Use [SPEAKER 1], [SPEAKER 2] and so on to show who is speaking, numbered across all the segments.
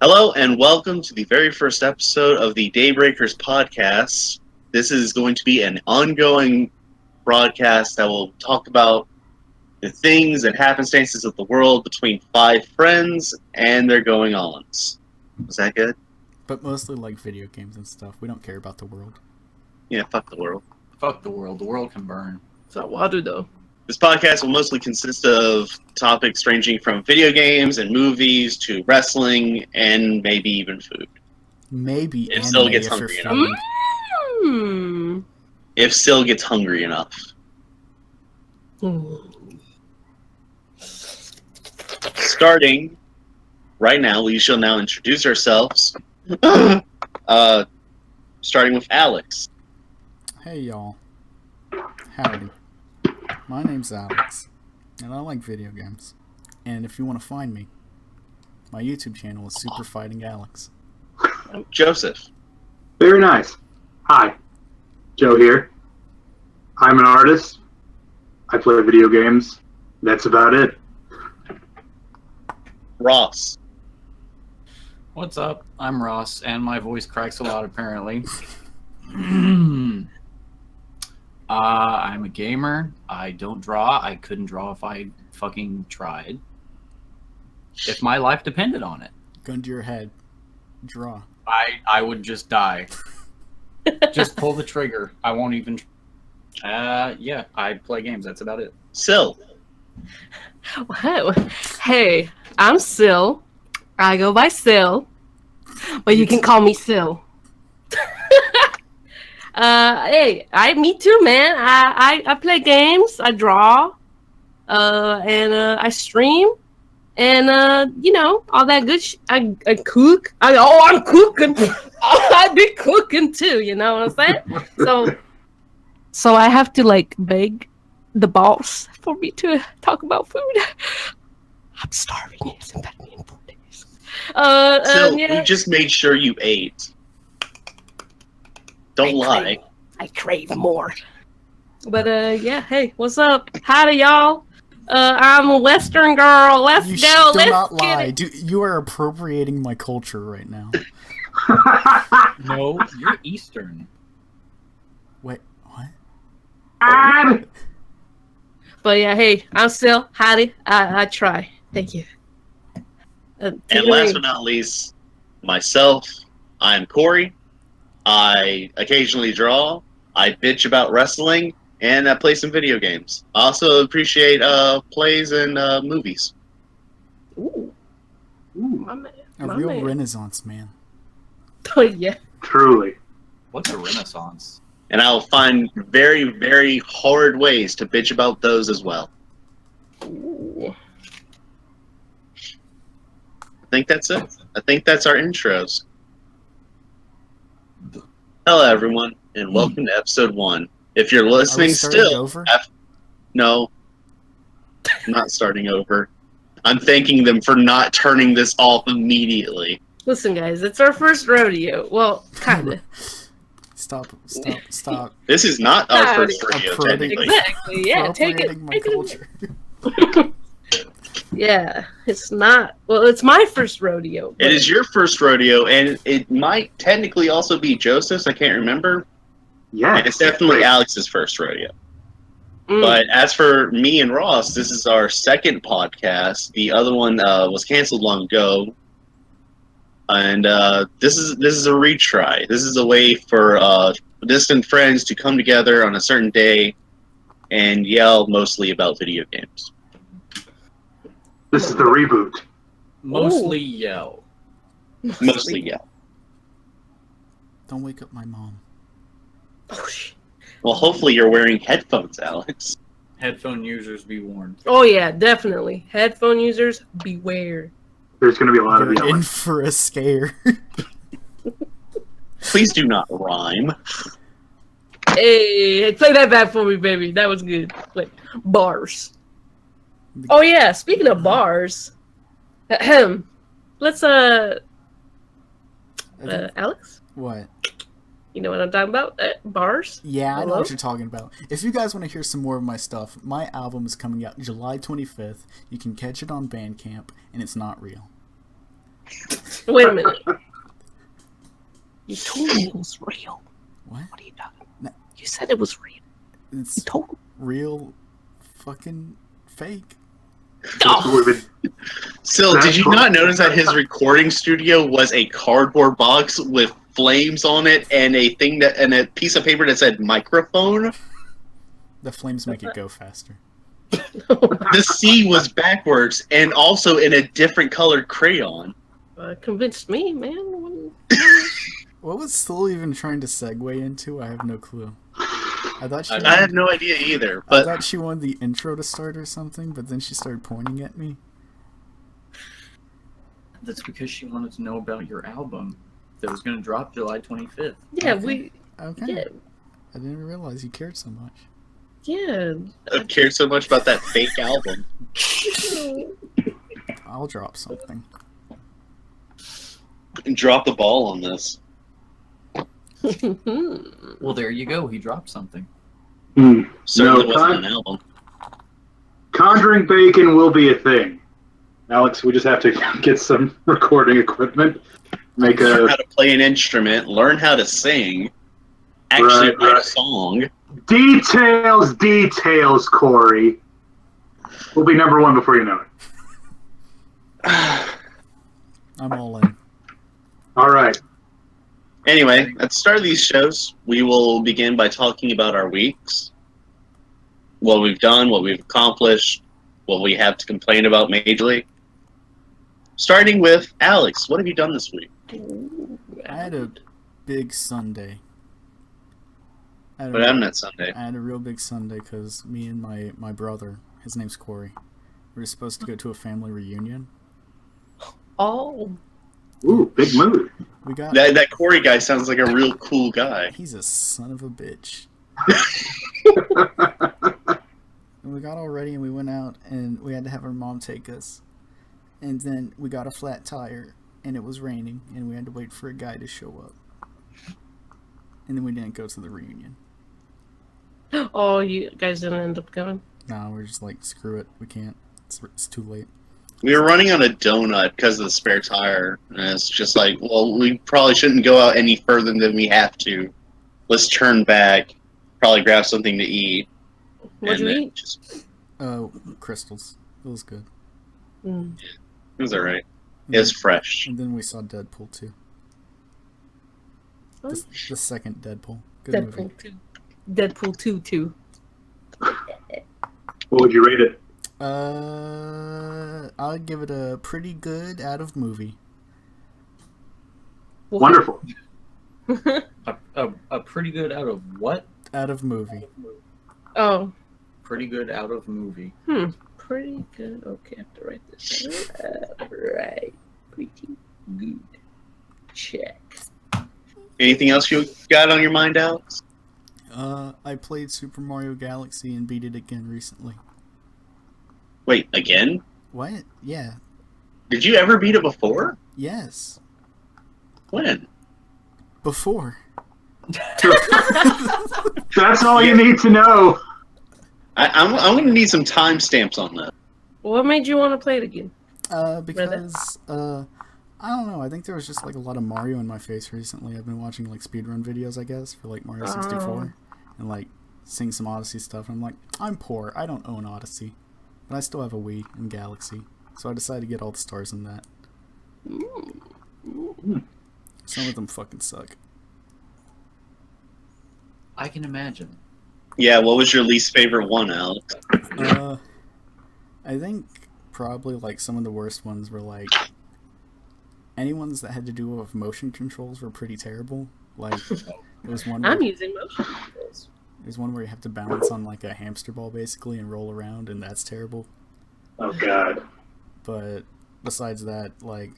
[SPEAKER 1] Hello and welcome to the very first episode of the DayBreakers podcast. This is going to be an ongoing broadcast that will talk about the things and happenstances of the world between five friends and their going-ons. Was that good?
[SPEAKER 2] But mostly like video games and stuff. We don't care about the world.
[SPEAKER 1] Yeah, fuck the world.
[SPEAKER 3] Fuck the world. The world can burn.
[SPEAKER 4] So water though.
[SPEAKER 1] This podcast will mostly consist of topics ranging from video games and movies to wrestling and maybe even food.
[SPEAKER 2] Maybe
[SPEAKER 1] If
[SPEAKER 2] anime
[SPEAKER 1] Syl gets
[SPEAKER 2] if
[SPEAKER 1] hungry
[SPEAKER 2] you're
[SPEAKER 1] enough.
[SPEAKER 2] food.
[SPEAKER 1] If Syl gets hungry enough. Starting right now, we shall now introduce ourselves. Starting with Alex.
[SPEAKER 2] Hey y'all. Howdy. My name's Alex, and I like video games. And if you want to find me, my YouTube channel is Super Fighting Alex.
[SPEAKER 1] Joseph.
[SPEAKER 5] Very nice. Hi, Joe here. I'm an artist. I play video games. That's about it.
[SPEAKER 1] Ross.
[SPEAKER 3] What's up? I'm Ross, and my voice cracks a lot, apparently. I'm a gamer. I don't draw. I couldn't draw if I fucking tried. If my life depended on it.
[SPEAKER 2] Gun to your head. Draw.
[SPEAKER 3] I would just die. Just pull the trigger. I won't even... yeah, I play games. That's about it.
[SPEAKER 1] Syl.
[SPEAKER 4] Wow. Hey, I'm Syl. I go by Syl, but you can call me Syl. Me too, man. I play games. I draw, and I stream, and all that good. I cook. I'm cooking. I be cooking too. You know what I'm saying? So I have to beg the boss for me to talk about food. I'm starving. He hasn't fed me in 4 days.
[SPEAKER 1] Syl,
[SPEAKER 4] yeah.
[SPEAKER 1] we just made sure you ate. Don't lie.
[SPEAKER 4] I crave more. But yeah, hey, what's up? Howdy, y'all. I'm a Western girl. Let's
[SPEAKER 2] You
[SPEAKER 4] go.
[SPEAKER 2] do
[SPEAKER 4] Let's
[SPEAKER 2] not
[SPEAKER 4] get
[SPEAKER 2] lie.
[SPEAKER 4] it.
[SPEAKER 2] You are appropriating my culture right now.
[SPEAKER 3] No, you're Eastern.
[SPEAKER 2] Wait, what?
[SPEAKER 4] But yeah, hey, I'm Syl. Howdy. I try. Thank you.
[SPEAKER 1] And last but not least, myself. I'm Corey. I occasionally draw. I bitch about wrestling, and I play some video games. I also appreciate plays and movies.
[SPEAKER 4] Ooh, my man.
[SPEAKER 2] A
[SPEAKER 4] My
[SPEAKER 2] real
[SPEAKER 4] man.
[SPEAKER 2] renaissance man.
[SPEAKER 4] Oh yeah.
[SPEAKER 5] Truly.
[SPEAKER 3] What's a renaissance?
[SPEAKER 1] And I'll find very, very hard ways to bitch about those as well.
[SPEAKER 4] Ooh.
[SPEAKER 1] I think that's it. I think that's our intros. Hello, everyone, and welcome to episode 1. If you're listening
[SPEAKER 2] starting
[SPEAKER 1] still,
[SPEAKER 2] over?
[SPEAKER 1] No, I'm not starting over. I'm thanking them for not turning this off immediately.
[SPEAKER 4] Listen, guys, it's our first rodeo. Well, kinda.
[SPEAKER 2] Stop.
[SPEAKER 1] This is not our
[SPEAKER 4] Howdy.
[SPEAKER 1] first rodeo,
[SPEAKER 2] Appropriate.
[SPEAKER 1] technically.
[SPEAKER 4] Exactly. Yeah, take it.
[SPEAKER 2] Appropriating my
[SPEAKER 4] Take it.
[SPEAKER 2] culture.
[SPEAKER 4] Yeah, it's not. Well, it's my first rodeo.
[SPEAKER 1] It is your first rodeo, and it might technically also be Joseph's. I can't remember.
[SPEAKER 5] Yes.
[SPEAKER 1] And it's definitely Alex's first rodeo.
[SPEAKER 4] Mm.
[SPEAKER 1] But as for me and Ross, this is our second podcast. The other one was canceled long ago, and this is a retry. This is a way for distant friends to come together on a certain day and yell mostly about video games.
[SPEAKER 5] This is the reboot.
[SPEAKER 3] Mostly yell.
[SPEAKER 1] Mostly yell.
[SPEAKER 2] Don't wake up my mom.
[SPEAKER 4] Oh, shit.
[SPEAKER 1] Well, hopefully you're wearing headphones, Alex.
[SPEAKER 3] Headphone users be warned.
[SPEAKER 4] Oh yeah, definitely. Headphone users, beware.
[SPEAKER 5] There's going to be a lot of
[SPEAKER 2] You're in
[SPEAKER 5] yelling.
[SPEAKER 2] for a scare.
[SPEAKER 1] Please do not rhyme.
[SPEAKER 4] Hey, play that back for me, baby. That was good. Wait, bars. Oh yeah, speaking of bars, ahem. Let's Alex,
[SPEAKER 2] What?
[SPEAKER 4] you know what I'm talking about? Bars.
[SPEAKER 2] Yeah, I know
[SPEAKER 4] Hello?
[SPEAKER 2] what you're talking about. If you guys want to hear some more of my stuff, my album is coming out July 25th. You can catch it on Bandcamp, and it's not real.
[SPEAKER 4] Wait a minute. You told me it was real.
[SPEAKER 2] What?
[SPEAKER 4] What are you talking
[SPEAKER 2] No.
[SPEAKER 4] about? You said it was real. You
[SPEAKER 2] It's
[SPEAKER 4] told me.
[SPEAKER 2] real fucking fake.
[SPEAKER 4] Oh,
[SPEAKER 1] Still, did you not notice that his recording studio was a cardboard box with flames on it and a piece of paper that said microphone?
[SPEAKER 2] The flames make it go faster.
[SPEAKER 1] The C was backwards and also in a different colored crayon.
[SPEAKER 4] convinced me, man.
[SPEAKER 2] What was Sul even trying to segue into? I have no clue. I thought she
[SPEAKER 1] I have no idea either,
[SPEAKER 2] I
[SPEAKER 1] but
[SPEAKER 2] thought she wanted the intro to start or something, but then she started pointing at me.
[SPEAKER 3] That's because she wanted to know about your album that was going to drop July 25th.
[SPEAKER 4] Yeah,
[SPEAKER 2] Okay. Okay.
[SPEAKER 4] Yeah,
[SPEAKER 2] I didn't realize you cared so much.
[SPEAKER 4] yeah.
[SPEAKER 1] I cared so much about that fake album.
[SPEAKER 2] I'll drop something.
[SPEAKER 1] And drop the ball on this.
[SPEAKER 3] Well, there you go. He dropped something.
[SPEAKER 1] Certainly
[SPEAKER 5] No,
[SPEAKER 1] wasn't an album.
[SPEAKER 5] Conjuring Bacon will be a thing. Alex, we just have to get some recording equipment. Make
[SPEAKER 1] Learn
[SPEAKER 5] a
[SPEAKER 1] how to play an instrument, learn how to sing, actually
[SPEAKER 5] Right,
[SPEAKER 1] write
[SPEAKER 5] right.
[SPEAKER 1] a song.
[SPEAKER 5] details, Corey. We'll be number one before you know it.
[SPEAKER 2] I'm all in.
[SPEAKER 5] All right.
[SPEAKER 1] Anyway, at the start of these shows, we will begin by talking about our weeks. What we've done, what we've accomplished, what we have to complain about majorly. Starting with Alex, what have you done this week?
[SPEAKER 2] I had a big Sunday. I
[SPEAKER 1] What happened that Sunday?
[SPEAKER 2] I had a real big Sunday because me and my brother, his name's Corey, we were supposed to go to a family reunion.
[SPEAKER 4] Oh,
[SPEAKER 5] Ooh, big move.
[SPEAKER 2] We got
[SPEAKER 1] That Corey guy sounds like a real cool guy.
[SPEAKER 2] He's a son of a bitch. And we got all ready and we went out and we had to have our mom take us. And then we got a flat tire and it was raining and we had to wait for a guy to show up. And then we didn't go to the reunion.
[SPEAKER 4] oh, you guys didn't end up going.
[SPEAKER 2] No, we're just like, screw it, we can't. It's too late.
[SPEAKER 1] We were running on a donut because of the spare tire. And it's just like, well, we probably shouldn't go out any further than we have to. Let's turn back, probably grab something to eat.
[SPEAKER 4] What'd you
[SPEAKER 1] and then
[SPEAKER 4] eat?
[SPEAKER 2] Crystals. It was good.
[SPEAKER 4] Mm.
[SPEAKER 1] It was alright.
[SPEAKER 2] And
[SPEAKER 1] It was
[SPEAKER 2] then-
[SPEAKER 1] fresh.
[SPEAKER 2] And then we saw Deadpool 2.
[SPEAKER 4] Oh.
[SPEAKER 2] The second Deadpool. Good
[SPEAKER 4] Deadpool
[SPEAKER 2] movie.
[SPEAKER 4] 2. Deadpool 2 too.
[SPEAKER 5] What would you rate it?
[SPEAKER 2] I'd give it a pretty good out of movie.
[SPEAKER 5] Wonderful.
[SPEAKER 3] A pretty good out of what?
[SPEAKER 2] Out of movie.
[SPEAKER 4] Oh,
[SPEAKER 3] Pretty good out of movie.
[SPEAKER 4] pretty good. Okay, I have to write this down. Right. Pretty good. Check.
[SPEAKER 1] Anything else you got on your mind, Alex?
[SPEAKER 2] I played Super Mario Galaxy and beat it again recently.
[SPEAKER 1] Wait, again?
[SPEAKER 2] What? Yeah.
[SPEAKER 1] Did you ever beat it before?
[SPEAKER 2] Yes.
[SPEAKER 1] When?
[SPEAKER 2] Before.
[SPEAKER 5] That's all you need to know.
[SPEAKER 1] I'm going to need some timestamps on that.
[SPEAKER 4] What made you want to play it again?
[SPEAKER 2] Because, I don't know, I think there was just like a lot of Mario in my face recently. I've been watching like speedrun videos, I guess, for like Mario 64. And like seeing some Odyssey stuff. I'm like, I'm poor, I don't own Odyssey. But I still have a Wii and Galaxy. So I decided to get all the stars in that. Some of them fucking suck.
[SPEAKER 3] I can imagine.
[SPEAKER 1] Yeah, what was your least favorite one, Alex?
[SPEAKER 2] I think probably like some of the worst ones were like any ones that had to do with motion controls were pretty terrible. Like there was one
[SPEAKER 4] I'm
[SPEAKER 2] where,
[SPEAKER 4] using motion controls.
[SPEAKER 2] there's one where you have to balance on like a hamster ball basically and roll around, and that's terrible.
[SPEAKER 5] Oh, God.
[SPEAKER 2] But besides that, like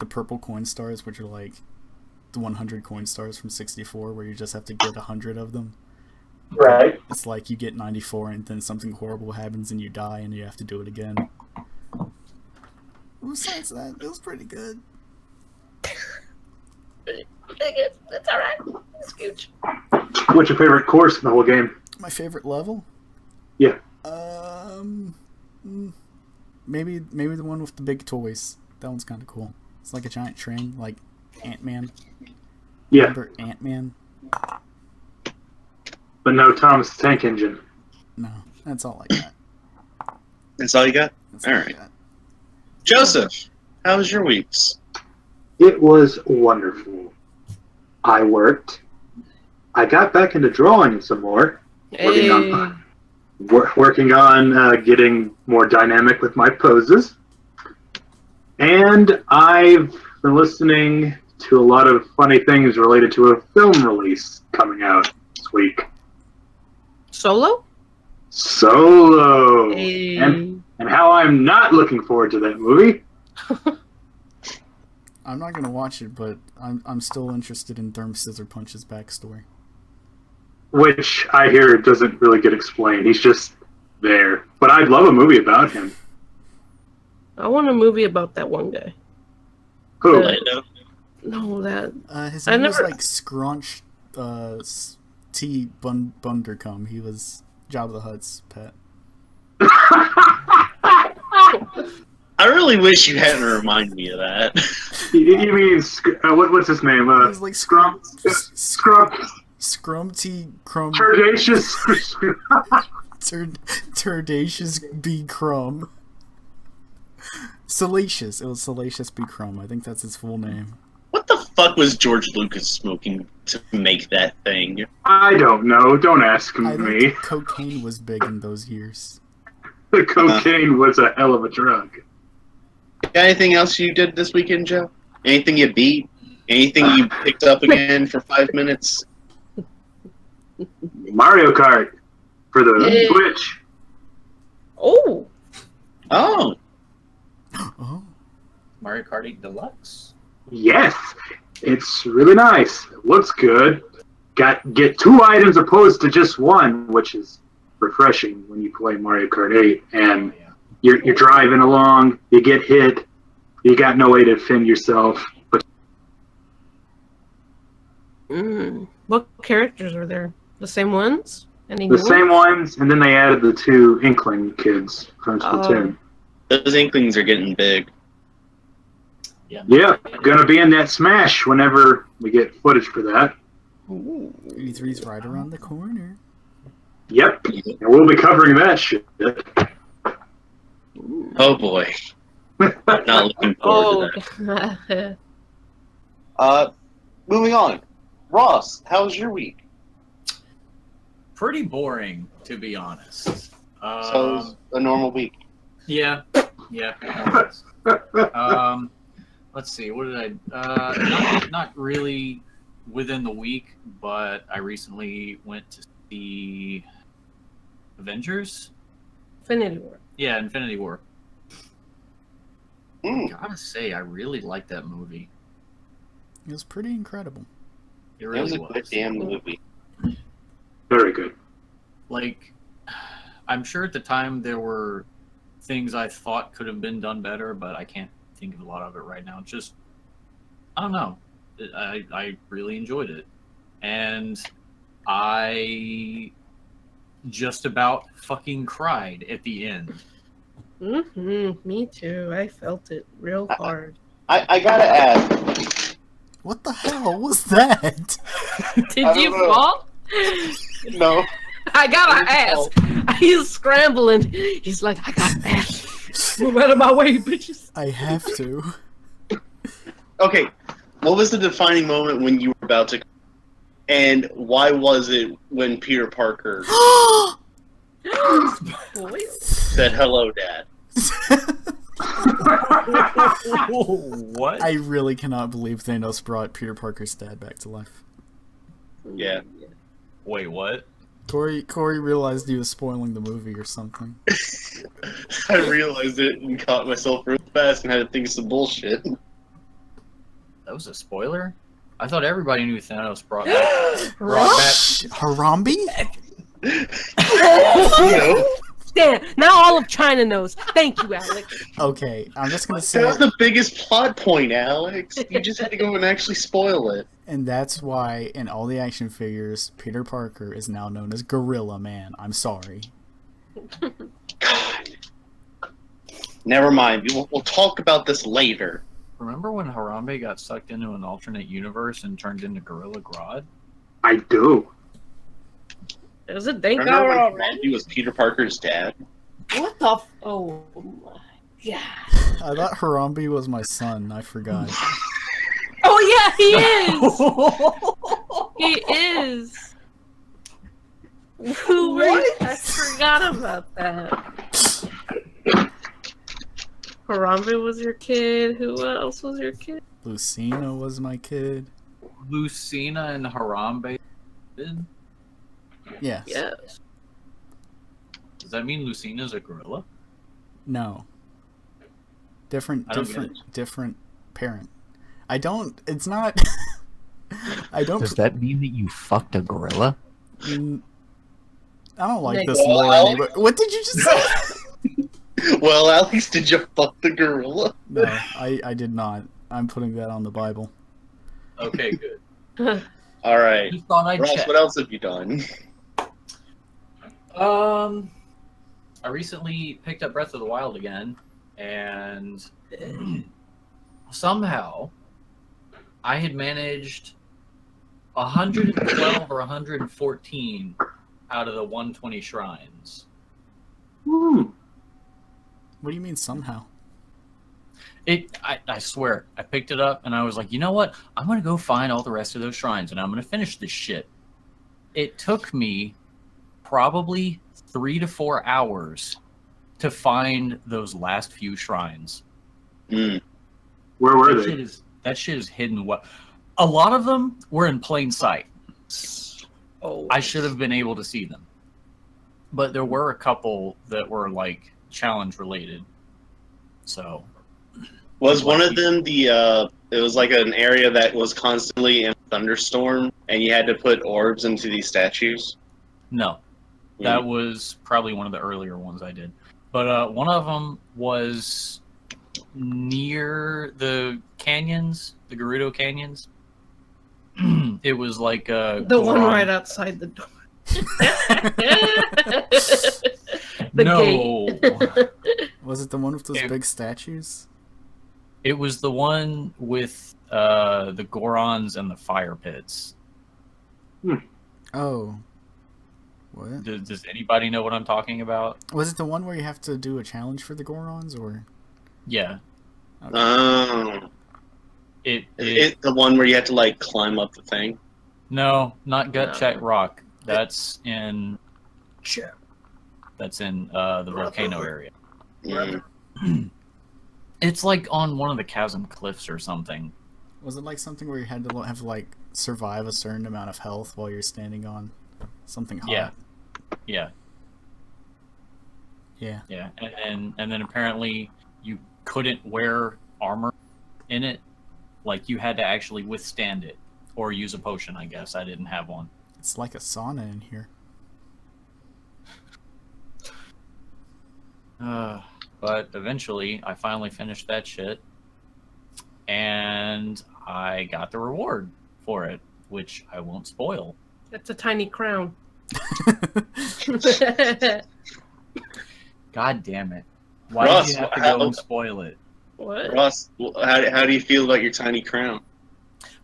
[SPEAKER 2] the purple coin stars, which are like the 100 coin stars from 64, where you just have to get 100 of them.
[SPEAKER 5] Right.
[SPEAKER 2] It's like you get 94 and then something horrible happens and you die and you have to do it again. Besides that, it was pretty good.
[SPEAKER 4] It's alright. It's huge.
[SPEAKER 5] What's your favorite course in the whole game?
[SPEAKER 2] My favorite level?
[SPEAKER 5] Yeah.
[SPEAKER 2] Maybe the one with the big toys. That one's kind of cool. It's like a giant train, like Ant-Man.
[SPEAKER 5] Yeah,
[SPEAKER 2] Remember Ant-Man?
[SPEAKER 5] but no Thomas the Tank Engine.
[SPEAKER 2] No, that's all I got.
[SPEAKER 1] That's all you got?
[SPEAKER 2] That's
[SPEAKER 1] All
[SPEAKER 2] all I
[SPEAKER 1] right.
[SPEAKER 2] got.
[SPEAKER 1] Joseph, how was your weeks?
[SPEAKER 5] It was wonderful. I worked. I got back into drawing some more.
[SPEAKER 4] Hey.
[SPEAKER 5] Working on getting more dynamic with my poses. And I've been listening to a lot of funny things related to a film release coming out this week.
[SPEAKER 4] Solo?
[SPEAKER 5] Solo!
[SPEAKER 4] Hey.
[SPEAKER 5] And how I'm not looking forward to that movie.
[SPEAKER 2] I'm not gonna watch it, but I'm still interested in Therm Scissor Punch's backstory.
[SPEAKER 5] Which I hear doesn't really get explained. He's just there. But I'd love a movie about him.
[SPEAKER 4] I want a movie about that one guy.
[SPEAKER 5] Who?
[SPEAKER 4] No, that.
[SPEAKER 2] His
[SPEAKER 4] I
[SPEAKER 2] name was
[SPEAKER 4] never-
[SPEAKER 2] like Scrunch T. Bundercombe. He was Jabba the Hutt's pet.
[SPEAKER 1] I really wish you hadn't reminded me of that.
[SPEAKER 5] You mean, what's his name?
[SPEAKER 2] He was like
[SPEAKER 5] Scrum?
[SPEAKER 2] Scrum T. Crumb.
[SPEAKER 5] Turdacious.
[SPEAKER 2] Turdacious B. Crumb. Salacious. It was Salacious B. Crumb. I think that's his full name.
[SPEAKER 1] What the fuck was George Lucas smoking to make that thing?
[SPEAKER 5] I don't know. Don't ask
[SPEAKER 2] I
[SPEAKER 5] me.
[SPEAKER 2] think cocaine was big in those years.
[SPEAKER 5] The cocaine was a hell of a drug.
[SPEAKER 1] Got anything else you did this weekend, Joe? Anything you beat? Anything you picked up again for 5 minutes?
[SPEAKER 5] Mario Kart for the
[SPEAKER 4] Yeah.
[SPEAKER 5] Switch.
[SPEAKER 4] Oh!
[SPEAKER 1] Oh,
[SPEAKER 2] Oh.
[SPEAKER 3] Mario Kart 8 Deluxe.
[SPEAKER 5] Yes, it's really nice. It looks good. Get 2 items opposed to just one, which is refreshing when you play Mario Kart 8. And you're driving along, you get hit, you got no way to defend yourself. But
[SPEAKER 4] What characters are there? The same ones? Any
[SPEAKER 5] the
[SPEAKER 4] new
[SPEAKER 5] same
[SPEAKER 4] ones?
[SPEAKER 5] ones, and then they added the 2 Inkling kids from Splatoon.
[SPEAKER 1] those Inklings are getting big.
[SPEAKER 5] Yeah, gonna be in that Smash whenever we get footage for that.
[SPEAKER 2] E3's right around the corner.
[SPEAKER 5] Yep, and we'll be covering that shit.
[SPEAKER 1] Oh boy. Not looking forward to that. Moving on. Ross, how was your week?
[SPEAKER 3] Pretty boring, to be honest.
[SPEAKER 1] So it was a normal week.
[SPEAKER 3] Yeah. Let's see. What did I? Not really within the week, but I recently went to see Avengers.
[SPEAKER 4] Infinity War.
[SPEAKER 3] Yeah, Infinity War.
[SPEAKER 1] Mm.
[SPEAKER 3] Gotta say, I really liked that movie.
[SPEAKER 2] It was pretty incredible.
[SPEAKER 3] It
[SPEAKER 1] It was
[SPEAKER 3] really
[SPEAKER 1] a
[SPEAKER 3] was.
[SPEAKER 1] good damn movie.
[SPEAKER 5] Very good.
[SPEAKER 3] Like, I'm sure at the time there were things I thought could have been done better, but I can't think of a lot of it right now. Just, I don't know. I really enjoyed it. And I just about fucking cried at the end.
[SPEAKER 4] Me too. I felt it real hard.
[SPEAKER 1] I gotta ask.
[SPEAKER 2] What the hell was that?
[SPEAKER 4] Did
[SPEAKER 1] I
[SPEAKER 4] you
[SPEAKER 1] don't know.
[SPEAKER 4] fall?
[SPEAKER 1] No.
[SPEAKER 4] I gotta ask. He's scrambling. He's like, I gotta ask. Move out of my way, bitches.
[SPEAKER 2] I have to.
[SPEAKER 1] Okay. What was the defining moment when you were about to? And why was it when Peter Parker
[SPEAKER 4] Boy.
[SPEAKER 1] said hello, Dad?
[SPEAKER 3] What?
[SPEAKER 2] I really cannot believe Thanos brought Peter Parker's dad back to life.
[SPEAKER 1] Yeah.
[SPEAKER 3] Wait, what?
[SPEAKER 2] Corey realized he was spoiling the movie or something.
[SPEAKER 1] I realized it and caught myself real fast and had to think of some bullshit.
[SPEAKER 3] That was a spoiler? I thought everybody knew Thanos brought back.
[SPEAKER 2] Harambe?
[SPEAKER 1] You know?
[SPEAKER 4] Damn, now all of China knows. Thank you, Alex.
[SPEAKER 2] Okay, I'm just gonna say,
[SPEAKER 1] That was the biggest plot point, Alex. You just had to go and actually spoil it.
[SPEAKER 2] and that's why in all the action figures, Peter Parker is now known as Gorilla Man. I'm sorry.
[SPEAKER 1] God. Never mind. We'll talk about this later.
[SPEAKER 3] Remember when Harambe got sucked into an alternate universe and turned into Gorilla Grodd?
[SPEAKER 5] I do.
[SPEAKER 4] Is it Thank
[SPEAKER 1] Remember
[SPEAKER 4] God
[SPEAKER 1] when
[SPEAKER 4] already?
[SPEAKER 1] he was Peter Parker's dad?
[SPEAKER 4] What the? Oh my God!
[SPEAKER 2] I thought Harambe was my son. I forgot.
[SPEAKER 4] Oh yeah, he is. He is. Who were you? I forgot about that. Harambe was your kid. Who else was your kid?
[SPEAKER 2] Lucina was my kid.
[SPEAKER 3] Lucina and Harambe.
[SPEAKER 2] Yes.
[SPEAKER 4] Yes.
[SPEAKER 3] Does that mean Lucina's a gorilla?
[SPEAKER 2] No. Different
[SPEAKER 3] I don't get
[SPEAKER 2] different parent. I don't. It's not. I don't.
[SPEAKER 6] Does that mean that you fucked a gorilla?
[SPEAKER 2] I don't like this
[SPEAKER 1] Well,
[SPEAKER 2] lore
[SPEAKER 1] Alex-
[SPEAKER 2] anymore. What did you just say?
[SPEAKER 1] Well, Alex, did you fuck the gorilla?
[SPEAKER 2] No, I did not. I'm putting that on the Bible.
[SPEAKER 3] Okay, good.
[SPEAKER 1] All right.
[SPEAKER 3] Just thought I'd
[SPEAKER 1] Ross,
[SPEAKER 3] check.
[SPEAKER 1] what else have you done?
[SPEAKER 3] I recently picked up Breath of the Wild again, and somehow I had managed 112 or 114 out of the 120 shrines.
[SPEAKER 5] Hmm.
[SPEAKER 2] What do you mean somehow?
[SPEAKER 3] I swear, I picked it up and I was like, you know what? I'm going to go find all the rest of those shrines and I'm going to finish this shit. It took me probably 3 to 4 hours to find those last few shrines.
[SPEAKER 1] Mm.
[SPEAKER 5] Where were
[SPEAKER 3] That
[SPEAKER 5] they?
[SPEAKER 3] shit is hidden. A lot of them were in plain sight.
[SPEAKER 4] Oh.
[SPEAKER 3] I should have been able to see them. But there were a couple that were like challenge related. So
[SPEAKER 1] Was one of them the? It was like an area that was constantly in a thunderstorm, and you had to put orbs into these statues.
[SPEAKER 3] no. That was probably one of the earlier ones I did. But one of them was near the canyons, the Gerudo Canyons. It was like
[SPEAKER 4] the one
[SPEAKER 3] Goron-
[SPEAKER 4] right outside the door.
[SPEAKER 3] No.
[SPEAKER 2] Was it the one with those
[SPEAKER 3] It-
[SPEAKER 2] big statues?
[SPEAKER 3] It was the one with the Gorons and the fire pits.
[SPEAKER 2] Oh. What?
[SPEAKER 3] Does anybody know what I'm talking about?
[SPEAKER 2] Was it the one where you have to do a challenge for the Gorons, or?
[SPEAKER 3] Yeah.
[SPEAKER 2] Okay.
[SPEAKER 1] Oh,
[SPEAKER 3] It
[SPEAKER 1] it the one where you had to like climb up the thing.
[SPEAKER 3] No, not Gut
[SPEAKER 4] No.
[SPEAKER 3] Check Rock. That's in the volcano area.
[SPEAKER 1] Mm.
[SPEAKER 3] It's like on one of the chasm cliffs or something.
[SPEAKER 2] Was it like something where you had to have like survive a certain amount of health while you're standing on something hot?
[SPEAKER 3] Yeah. Yeah,
[SPEAKER 2] Yeah.
[SPEAKER 3] yeah. And then apparently you couldn't wear armor in it. Like you had to actually withstand it or use a potion, I guess. I didn't have one.
[SPEAKER 2] It's like a sauna in here.
[SPEAKER 3] But eventually I finally finished that shit. And I got the reward for it, which I won't spoil.
[SPEAKER 4] That's a tiny crown.
[SPEAKER 3] God damn it. Why
[SPEAKER 1] Ross,
[SPEAKER 3] did you have to
[SPEAKER 1] how-
[SPEAKER 3] go and spoil it?
[SPEAKER 4] What?
[SPEAKER 1] Ross, how do you feel about your tiny crown?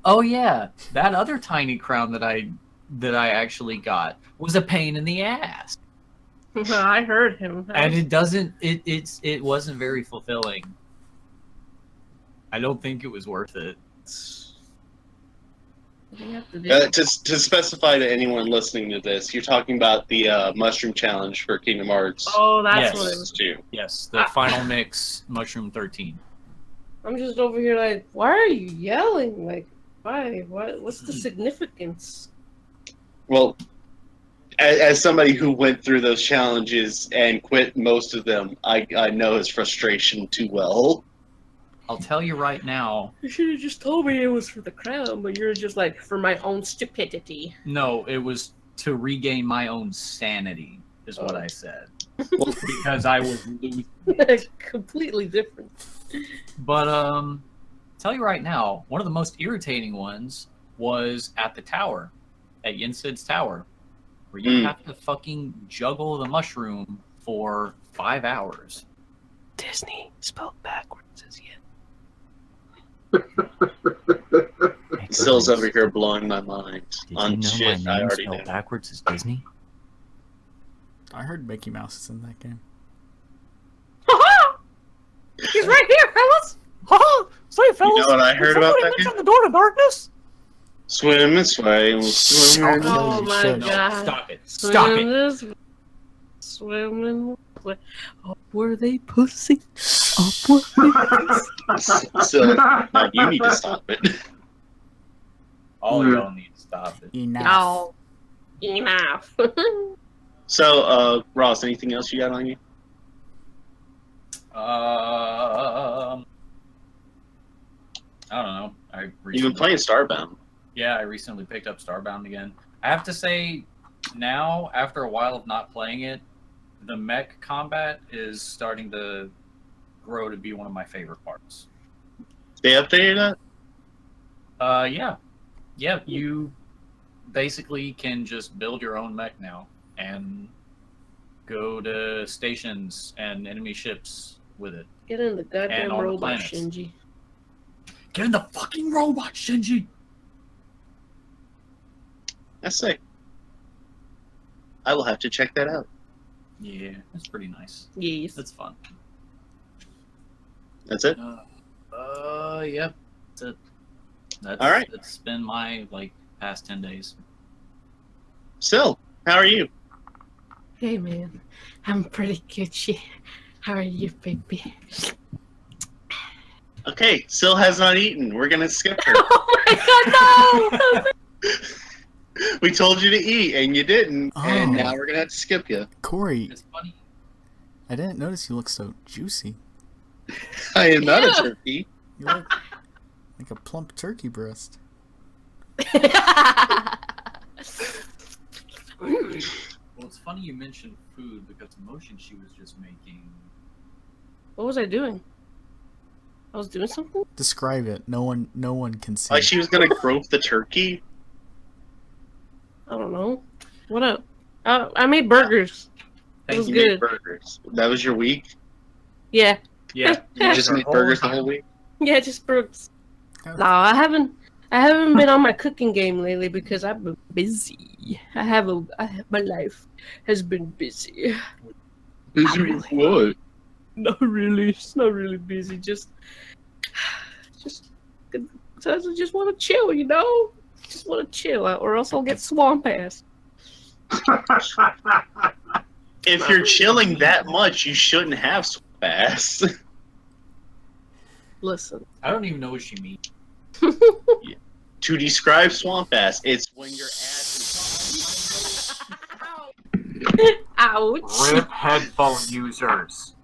[SPEAKER 3] Oh yeah, that other tiny crown that I actually got was a pain in the ass.
[SPEAKER 4] I heard him.
[SPEAKER 3] And it wasn't very fulfilling. I don't think it was worth it.
[SPEAKER 4] What do you have to do?
[SPEAKER 1] To specify to anyone listening to this, you're talking about the mushroom challenge for Kingdom Hearts.
[SPEAKER 4] Oh, that's
[SPEAKER 3] Yes.
[SPEAKER 4] what it was.
[SPEAKER 1] 2.
[SPEAKER 3] Yes, the final mix, Mushroom 13.
[SPEAKER 4] I'm just over here like, why are you yelling? Like, why? What's the significance?
[SPEAKER 1] Well, as somebody who went through those challenges and quit most of them, I know his frustration too well.
[SPEAKER 3] I'll tell you right now,
[SPEAKER 4] You should have just told me it was for the crown, but you're just like, for my own stupidity.
[SPEAKER 3] no, it was to regain my own sanity, is what I said. Because I was losing.
[SPEAKER 4] Completely different.
[SPEAKER 3] But tell you right now, one of the most irritating ones was at the tower, at Yensid's tower, where you have to fucking juggle the mushroom for 5 hours.
[SPEAKER 4] Damn. Disney spelled backwards as yet.
[SPEAKER 1] Still's over here blowing my mind
[SPEAKER 6] Did
[SPEAKER 1] on
[SPEAKER 6] you know
[SPEAKER 1] shit
[SPEAKER 6] my
[SPEAKER 1] I
[SPEAKER 6] name
[SPEAKER 1] already
[SPEAKER 6] spelled
[SPEAKER 1] know.
[SPEAKER 6] backwards is Disney?
[SPEAKER 2] I heard Mickey Mouse is in that game.
[SPEAKER 4] He's right here, fellas.
[SPEAKER 3] Say,
[SPEAKER 1] You know what I heard about that
[SPEAKER 3] mention
[SPEAKER 1] game?
[SPEAKER 3] the door to darkness?
[SPEAKER 1] Swim and sway, swim and
[SPEAKER 2] Oh,
[SPEAKER 4] Oh
[SPEAKER 2] you
[SPEAKER 4] my
[SPEAKER 2] should.
[SPEAKER 4] god.
[SPEAKER 3] Stop it. Stop it.
[SPEAKER 4] This swimming. Up were they pussy? Up were they
[SPEAKER 1] So now you need to stop it.
[SPEAKER 3] All y'all need to stop it.
[SPEAKER 2] Enough.
[SPEAKER 4] Oh, enough.
[SPEAKER 1] So, Ross, anything else you got on you?
[SPEAKER 3] I don't know.
[SPEAKER 1] You've been playing Starbound.
[SPEAKER 3] Yeah, I recently picked up Starbound again. I have to say, now, after a while of not playing it, the mech combat is starting to grow to be one of my favorite parts.
[SPEAKER 1] They updated that?
[SPEAKER 3] Yeah. Yeah, you basically can just build your own mech now and go to stations and enemy ships with it.
[SPEAKER 4] Get in the goddamn
[SPEAKER 3] And on the
[SPEAKER 4] robot,
[SPEAKER 3] planets.
[SPEAKER 4] Shinji.
[SPEAKER 3] Get in the fucking robot, Shinji!
[SPEAKER 1] That's sick. I will have to check that out.
[SPEAKER 3] Yeah, it's pretty nice.
[SPEAKER 4] Yes.
[SPEAKER 3] It's fun.
[SPEAKER 1] That's it?
[SPEAKER 3] Yep. That's it. That's,
[SPEAKER 1] All right.
[SPEAKER 3] It's been my, past 10 days.
[SPEAKER 1] Still, how are you?
[SPEAKER 4] Hey, man. I'm pretty good shit. How are you, baby?
[SPEAKER 1] Okay, Sil has not eaten. We're gonna skip her.
[SPEAKER 4] Oh my god, no!
[SPEAKER 1] We told you to eat, and you didn't, and
[SPEAKER 2] Oh.
[SPEAKER 1] now we're gonna have to skip you.
[SPEAKER 2] Corey,
[SPEAKER 3] It's funny.
[SPEAKER 2] I didn't notice you look so juicy.
[SPEAKER 1] I am not
[SPEAKER 4] Yeah.
[SPEAKER 1] a turkey.
[SPEAKER 2] You look like a plump turkey breast.
[SPEAKER 3] Well, it's funny you mentioned food because the motion she was just making.
[SPEAKER 4] What was I doing? I was doing something?
[SPEAKER 2] Describe it. No one can see.
[SPEAKER 1] Like she was gonna grope the turkey.
[SPEAKER 4] I don't know. What up? I made burgers. It was
[SPEAKER 1] You made
[SPEAKER 4] good.
[SPEAKER 1] burgers. That was your week.
[SPEAKER 4] Yeah.
[SPEAKER 3] Yeah.
[SPEAKER 1] You just made burgers the whole week.
[SPEAKER 4] Yeah, just burgers. No, I haven't been on my cooking game lately because I've been busy. My life has been busy.
[SPEAKER 1] Busy with what?
[SPEAKER 4] Not really. It's not really busy. Just sometimes I just want to chill, you know? Just want to chill, or else I'll get swamp ass.
[SPEAKER 1] If you're chilling that much, you shouldn't have swamp ass.
[SPEAKER 4] Listen.
[SPEAKER 3] I don't even know what she means.
[SPEAKER 1] To describe swamp ass, it's when your ass
[SPEAKER 4] Ouch.
[SPEAKER 3] Rip headphone users.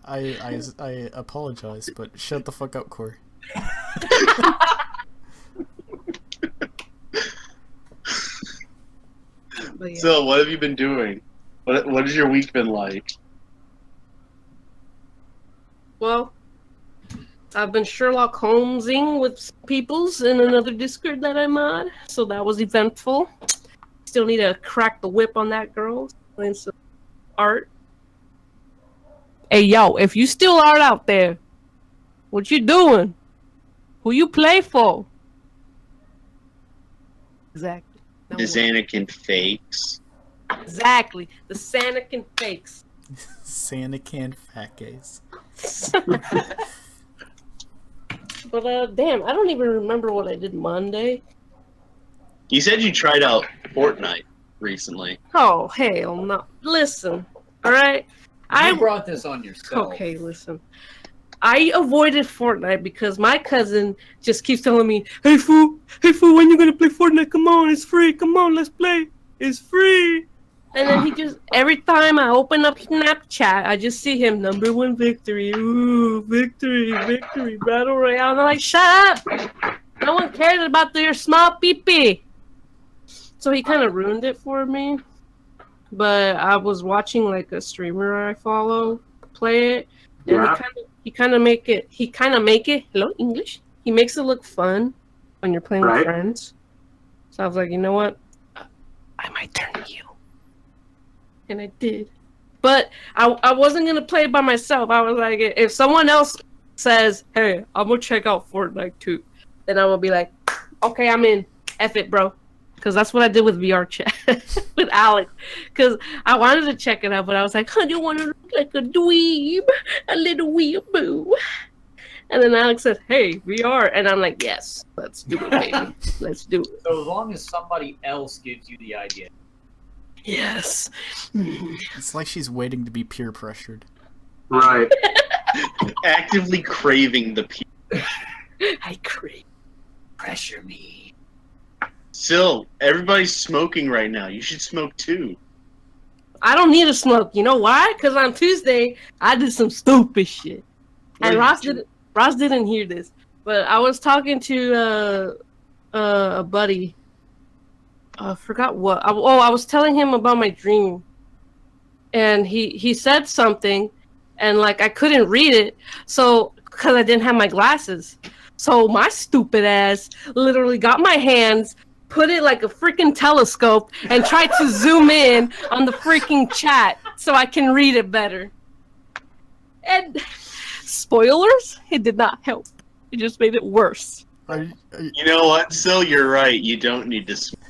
[SPEAKER 2] I apologize, but shut the fuck up, Corey.
[SPEAKER 4] But yeah.
[SPEAKER 1] So, what have you been doing? What has your week been like?
[SPEAKER 4] Well, I've been Sherlock Holmesing with peoples in another Discord that I'm on, so that was eventful. Still need to crack the whip on that girl, playing some art. Hey, yo, if you still art out there, what you doing? Who you play for? Exactly. Now
[SPEAKER 1] The
[SPEAKER 4] what?
[SPEAKER 1] Anakin fakes.
[SPEAKER 4] Exactly. The Sanakin fakes.
[SPEAKER 2] Santa can fat gays.
[SPEAKER 4] But damn, I don't even remember what I did Monday.
[SPEAKER 1] You said you tried out Fortnite recently.
[SPEAKER 4] Oh hell no! Listen, all right.
[SPEAKER 3] I brought this on yourself.
[SPEAKER 4] Okay, listen. I avoided Fortnite because my cousin just keeps telling me, hey fool, when you gonna play Fortnite? Come on, it's free. Come on, let's play. It's free." And then he just, every time I open up Snapchat, I just see him, #1 victory. Ooh, victory, battle royale. And I'm like, shut up! No one cares about your small pee-pee. So he kind of ruined it for me. But I was watching like a streamer I follow play it. And
[SPEAKER 5] Yeah.
[SPEAKER 4] he kind of make it, hello, English? He makes it look fun when you're playing with
[SPEAKER 5] Right.
[SPEAKER 4] friends. So I was like, you know what? I might turn to you. And I did. But I wasn't gonna play it by myself. I was like, if someone else says, "Hey, I'm gonna check out Fortnite too," then I'm gonna be like, "Okay, I'm in. F it, bro." Because that's what I did with VR chat with Alex. Because I wanted to check it out, but I was like, I don't want to look like a dweeb, a little weeaboo. And then Alex said, "Hey, VR," and I'm like, "Yes, let's do it, baby. Let's do it."
[SPEAKER 3] So as long as somebody else gives you the idea.
[SPEAKER 4] Yes.
[SPEAKER 2] It's like she's waiting to be peer pressured.
[SPEAKER 5] Right.
[SPEAKER 1] Actively craving the
[SPEAKER 4] I crave.
[SPEAKER 3] Pressure me.
[SPEAKER 1] Still, everybody's smoking right now. You should smoke too.
[SPEAKER 4] I don't need to smoke. You know why? Because on Tuesday, I did some stupid shit. And Ross didn't hear this, but I was talking to a buddy. I forgot what. I was telling him about my dream, and he said something, and like I couldn't read it, so because I didn't have my glasses. So my stupid ass literally got my hands, put it like a freaking telescope, and tried to zoom in on the freaking chat so I can read it better. And spoilers, it did not help. It just made it worse.
[SPEAKER 1] You know what? Still, you're right. You don't need to smoke.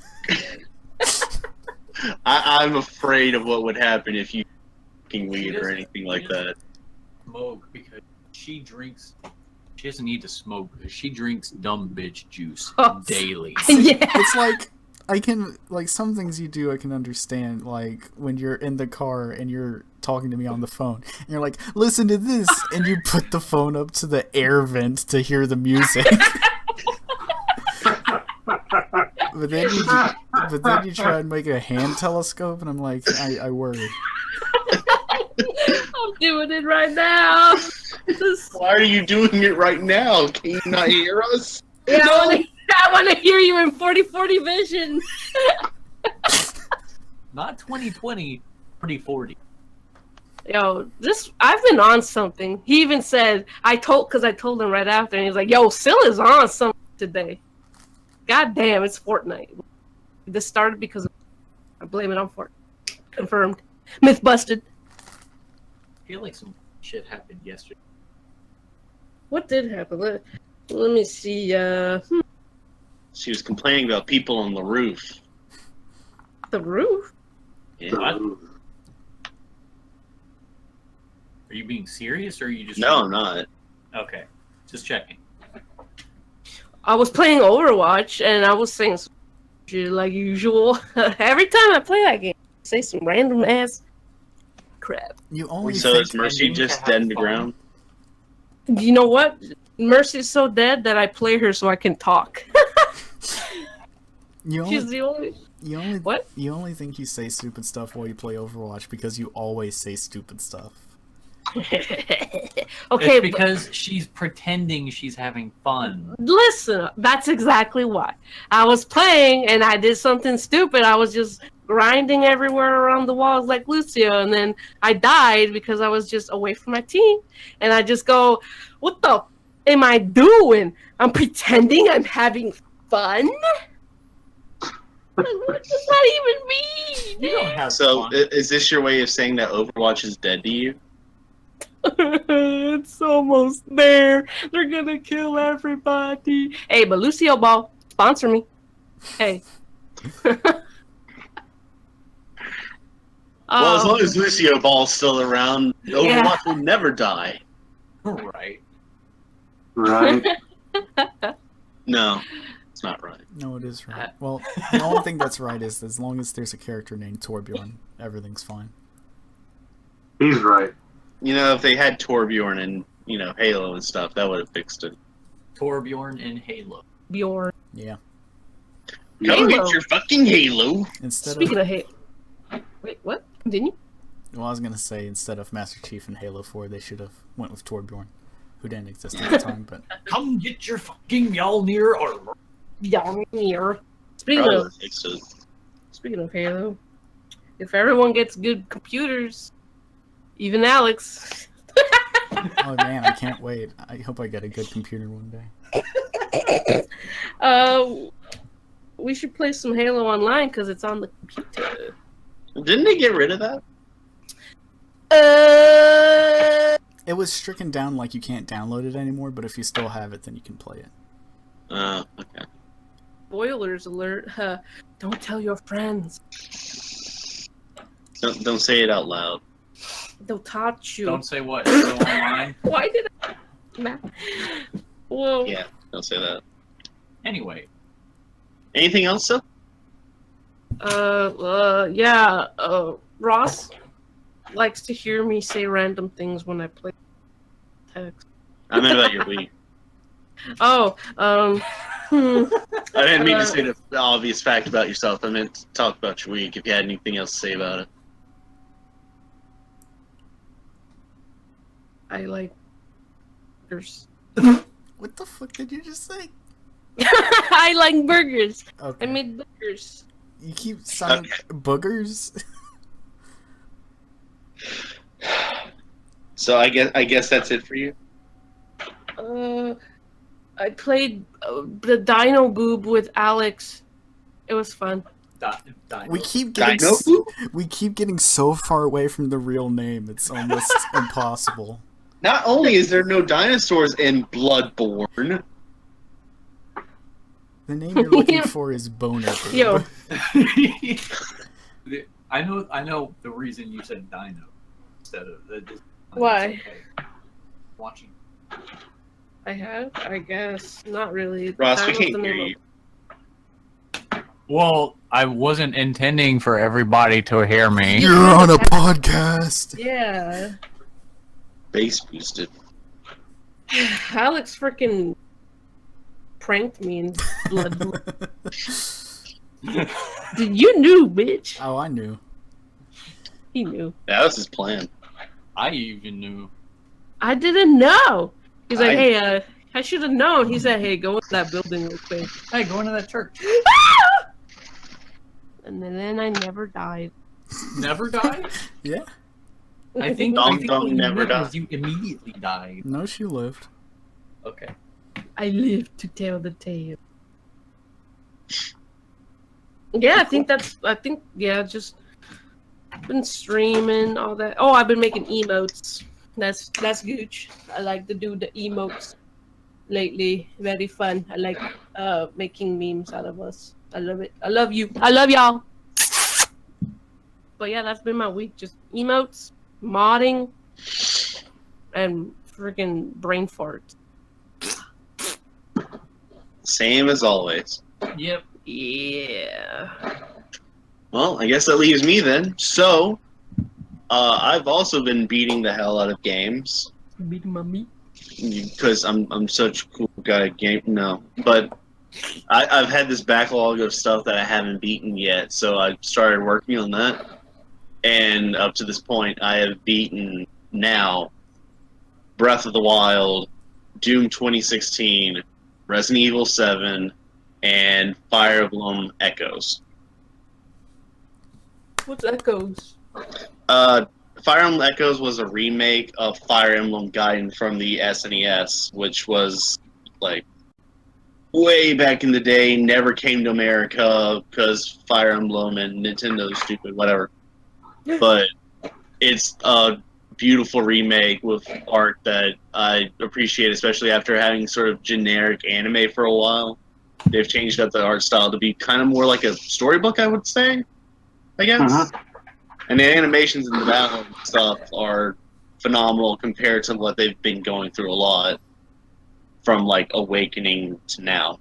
[SPEAKER 1] I'm afraid of what would happen if you fucking weed or anything like that.
[SPEAKER 3] Smoke because she drinks. She doesn't need to smoke because she drinks dumb bitch juice daily.
[SPEAKER 4] Yeah.
[SPEAKER 2] It's like I can like some things you do I can understand, like when you're in the car and you're talking to me on the phone and you're like, listen to this, and you put the phone up to the air vent to hear the music. But then you try and make a hand telescope, and I'm like, I worry.
[SPEAKER 4] I'm doing it right now.
[SPEAKER 1] Why are you doing it right now? Can you not hear us?
[SPEAKER 4] Yeah, I want to hear you in 40/40 vision.
[SPEAKER 3] Not 2020, 40/40.
[SPEAKER 4] Yo, I've been on something. He even said, I told him right after, and he was like, "Yo, Syl is on something today." God damn, it's Fortnite. This started because I blame it on Fortnite. Confirmed. Myth busted.
[SPEAKER 3] I feel like some shit happened yesterday.
[SPEAKER 4] What did happen? Let me see.
[SPEAKER 1] She was complaining about people on the roof.
[SPEAKER 4] The roof?
[SPEAKER 1] Yeah.
[SPEAKER 3] What? Are you being serious, or are you just...
[SPEAKER 1] No, I'm not.
[SPEAKER 3] Okay, just checking.
[SPEAKER 4] I was playing Overwatch, and I was saying some shit like usual. Every time I play that game, I say some random ass crap.
[SPEAKER 2] You only
[SPEAKER 1] So
[SPEAKER 2] think
[SPEAKER 1] is Mercy just dead in the ground?
[SPEAKER 4] You know what? Mercy's so dead that I play her so I can talk. She's the only... What?
[SPEAKER 2] You only think you say stupid stuff while you play Overwatch because you always say stupid stuff.
[SPEAKER 4] Okay,
[SPEAKER 3] it's because she's pretending she's having fun.
[SPEAKER 4] Listen, that's exactly why. I was playing and I did something stupid. I was just grinding everywhere around the walls like Lucio, and then I died because I was just away from my team. And I just go, what the am I doing? I'm pretending I'm having fun? What does that even mean?
[SPEAKER 3] You don't have
[SPEAKER 1] So,
[SPEAKER 3] fun.
[SPEAKER 1] is this your way of saying that Overwatch is dead to you?
[SPEAKER 4] It's almost there. They're gonna kill everybody. Hey, but Lucio Ball, sponsor me. Hey.
[SPEAKER 1] Well, as long as Lucio Ball's still around, Overwatch will never die.
[SPEAKER 3] Right.
[SPEAKER 5] Right.
[SPEAKER 1] No, it's not right.
[SPEAKER 2] No, it is right. Well, the only thing that's right is as long as there's a character named Torbjorn, everything's fine.
[SPEAKER 5] He's right.
[SPEAKER 1] You know, if they had Torbjorn and, Halo and stuff, that would have fixed it.
[SPEAKER 3] Torbjorn in Halo.
[SPEAKER 4] Bjorn.
[SPEAKER 2] Yeah.
[SPEAKER 1] Come
[SPEAKER 4] Halo.
[SPEAKER 1] get your fucking Halo!
[SPEAKER 4] Speaking of Halo. Wait, what? Continue?
[SPEAKER 2] Well, I was gonna say instead of Master Chief in Halo 4, they should have went with Torbjorn, who didn't exist at the time. But
[SPEAKER 3] Come get your fucking Mjolnir armor.
[SPEAKER 4] Yar.
[SPEAKER 1] Probably fixed it.
[SPEAKER 4] Speaking of Halo, if everyone gets good computers, even Alex.
[SPEAKER 2] oh man, I can't wait. I hope I get a good computer one day.
[SPEAKER 4] We should play some Halo online because it's on the computer.
[SPEAKER 1] Didn't they get rid of that?
[SPEAKER 2] It was stricken down like you can't download it anymore, but if you still have it, then you can play it.
[SPEAKER 1] Okay.
[SPEAKER 4] Spoilers alert. Don't tell your friends.
[SPEAKER 1] Don't say it out loud.
[SPEAKER 4] They'll touch you.
[SPEAKER 3] Don't say what. Go online.
[SPEAKER 4] Why did I? Whoa.
[SPEAKER 1] Yeah, don't say that.
[SPEAKER 3] Anyway.
[SPEAKER 1] Anything else, sir?
[SPEAKER 4] Yeah. Ross likes to hear me say random things when I play text.
[SPEAKER 1] I meant about your week.
[SPEAKER 4] Oh,
[SPEAKER 1] I didn't mean to say the obvious fact about yourself. I meant to talk about your week. If you had anything else to say about it.
[SPEAKER 4] I like burgers.
[SPEAKER 2] What the fuck did you just say?
[SPEAKER 4] I like burgers.
[SPEAKER 2] Okay.
[SPEAKER 4] I made burgers.
[SPEAKER 2] You keep saying boogers.
[SPEAKER 1] So I guess that's it for you.
[SPEAKER 4] I played the Dino Boob with Alex. It was fun.
[SPEAKER 2] We keep getting
[SPEAKER 1] Dino?
[SPEAKER 2] we keep getting so far away from the real name. It's almost impossible.
[SPEAKER 1] Not only is there no dinosaurs in Bloodborne.
[SPEAKER 2] The name you're looking for is Boner Boob.
[SPEAKER 4] Yo.
[SPEAKER 3] I know the reason you said dino instead of
[SPEAKER 4] Why?
[SPEAKER 3] Okay. Watching.
[SPEAKER 4] I have? I guess. Not really.
[SPEAKER 1] Ross,
[SPEAKER 4] That
[SPEAKER 1] we
[SPEAKER 4] was
[SPEAKER 1] can't
[SPEAKER 4] the
[SPEAKER 1] hear
[SPEAKER 4] name
[SPEAKER 1] you.
[SPEAKER 6] Well, I wasn't intending for everybody to hear me.
[SPEAKER 2] You're on a podcast.
[SPEAKER 4] Yeah.
[SPEAKER 1] Bass boosted.
[SPEAKER 4] Alex freaking pranked me in blood. You knew, bitch.
[SPEAKER 2] Oh, I knew.
[SPEAKER 4] He knew.
[SPEAKER 1] That was his plan.
[SPEAKER 3] I even knew.
[SPEAKER 4] I didn't know. He's like,
[SPEAKER 1] I-
[SPEAKER 4] hey, I should have known. He said, hey, go into that building real quick.
[SPEAKER 3] Hey, go into that church.
[SPEAKER 4] And then I never died.
[SPEAKER 3] Never died?
[SPEAKER 2] Yeah.
[SPEAKER 3] I think
[SPEAKER 1] Dum
[SPEAKER 3] what
[SPEAKER 1] Dum
[SPEAKER 3] you
[SPEAKER 1] never
[SPEAKER 3] meant
[SPEAKER 1] died.
[SPEAKER 3] was you immediately died.
[SPEAKER 2] No, she lived.
[SPEAKER 3] Okay.
[SPEAKER 4] I live to tell the tale. Yeah, just been streaming all that. Oh, I've been making emotes. That's gooch. I like to do the emotes lately. Very fun. I like making memes out of us. I love it. I love you. I love y'all. But yeah, that's been my week. Just emotes, modding, and freaking brain farts.
[SPEAKER 1] Same as always.
[SPEAKER 3] Yep.
[SPEAKER 4] Yeah.
[SPEAKER 1] Well, I guess that leaves me then. So, I've also been beating the hell out of games
[SPEAKER 4] Big mommy.
[SPEAKER 1] because I'm such a cool guy. But I've had this backlog of stuff that I haven't beaten yet, so I started working on that. And up to this point, I have beaten now Breath of the Wild, Doom 2016, Resident Evil 7, and Fire Emblem Echoes.
[SPEAKER 4] What's Echoes?
[SPEAKER 1] Fire Emblem Echoes was a remake of Fire Emblem Gaiden from the SNES, which was like way back in the day, never came to America because Fire Emblem and Nintendo stupid, whatever. But it's a beautiful remake with art that I appreciate, especially after having sort of generic anime for a while. They've changed up the art style to be kind of more like a storybook, I would say, I guess.
[SPEAKER 5] Uh-huh.
[SPEAKER 1] And the animations and the battle and stuff are phenomenal compared to what they've been going through a lot from like Awakening to now.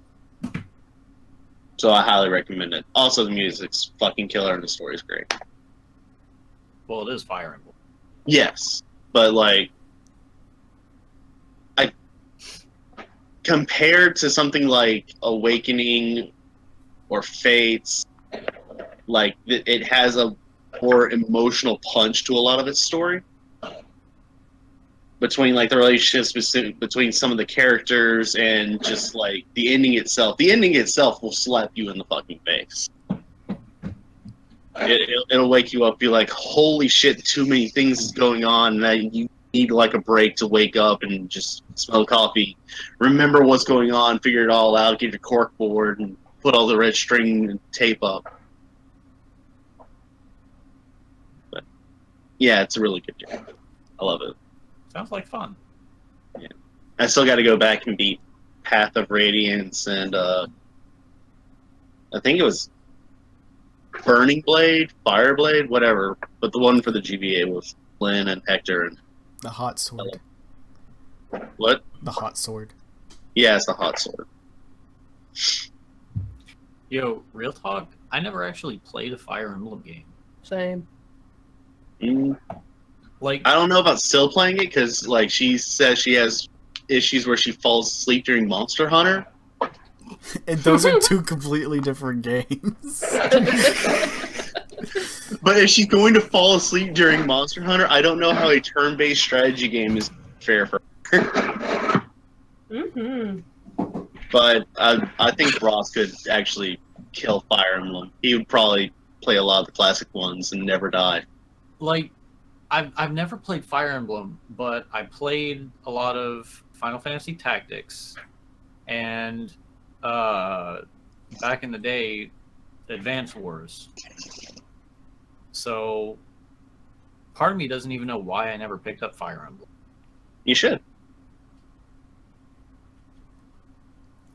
[SPEAKER 1] So I highly recommend it. Also, the music's fucking killer and the story's great.
[SPEAKER 3] Well, it is Fire Emblem.
[SPEAKER 1] Yes, but like, compared to something like Awakening or Fates, like it has a more emotional punch to a lot of its story. Between like the relationships between some of the characters and just like the ending itself. The ending itself will slap you in the fucking face. It'll wake you up, be like, holy shit, too many things is going on, and you need like a break to wake up and just smell coffee. Remember what's going on, figure it all out, get your cork board, and put all the red string and tape up. But yeah, it's a really good game. I love it.
[SPEAKER 3] Sounds like fun.
[SPEAKER 1] I still got to go back and beat Path of Radiance and I think it was Burning Blade, Fire Blade, whatever. But the one for the GBA was Lynn and Hector and
[SPEAKER 2] The hot sword.
[SPEAKER 1] what?
[SPEAKER 2] The hot sword.
[SPEAKER 1] Yeah, it's the hot sword.
[SPEAKER 3] Yo, real talk, I never actually played a Fire Emblem game.
[SPEAKER 4] Same.
[SPEAKER 3] Like,
[SPEAKER 1] I don't know about still playing it because, like, she says she has issues where she falls asleep during Monster Hunter.
[SPEAKER 2] And those are two completely different games.
[SPEAKER 1] But if she's going to fall asleep during Monster Hunter, I don't know how a turn-based strategy game is fair for her.
[SPEAKER 4] Mm-hmm.
[SPEAKER 1] But I think Ross could actually kill Fire Emblem. He would probably play a lot of the classic ones and never die.
[SPEAKER 3] like I've never played Fire Emblem, but I played a lot of Final Fantasy Tactics, and back in the day, Advance Wars. So part of me doesn't even know why I never picked up Fire Emblem.
[SPEAKER 1] You should.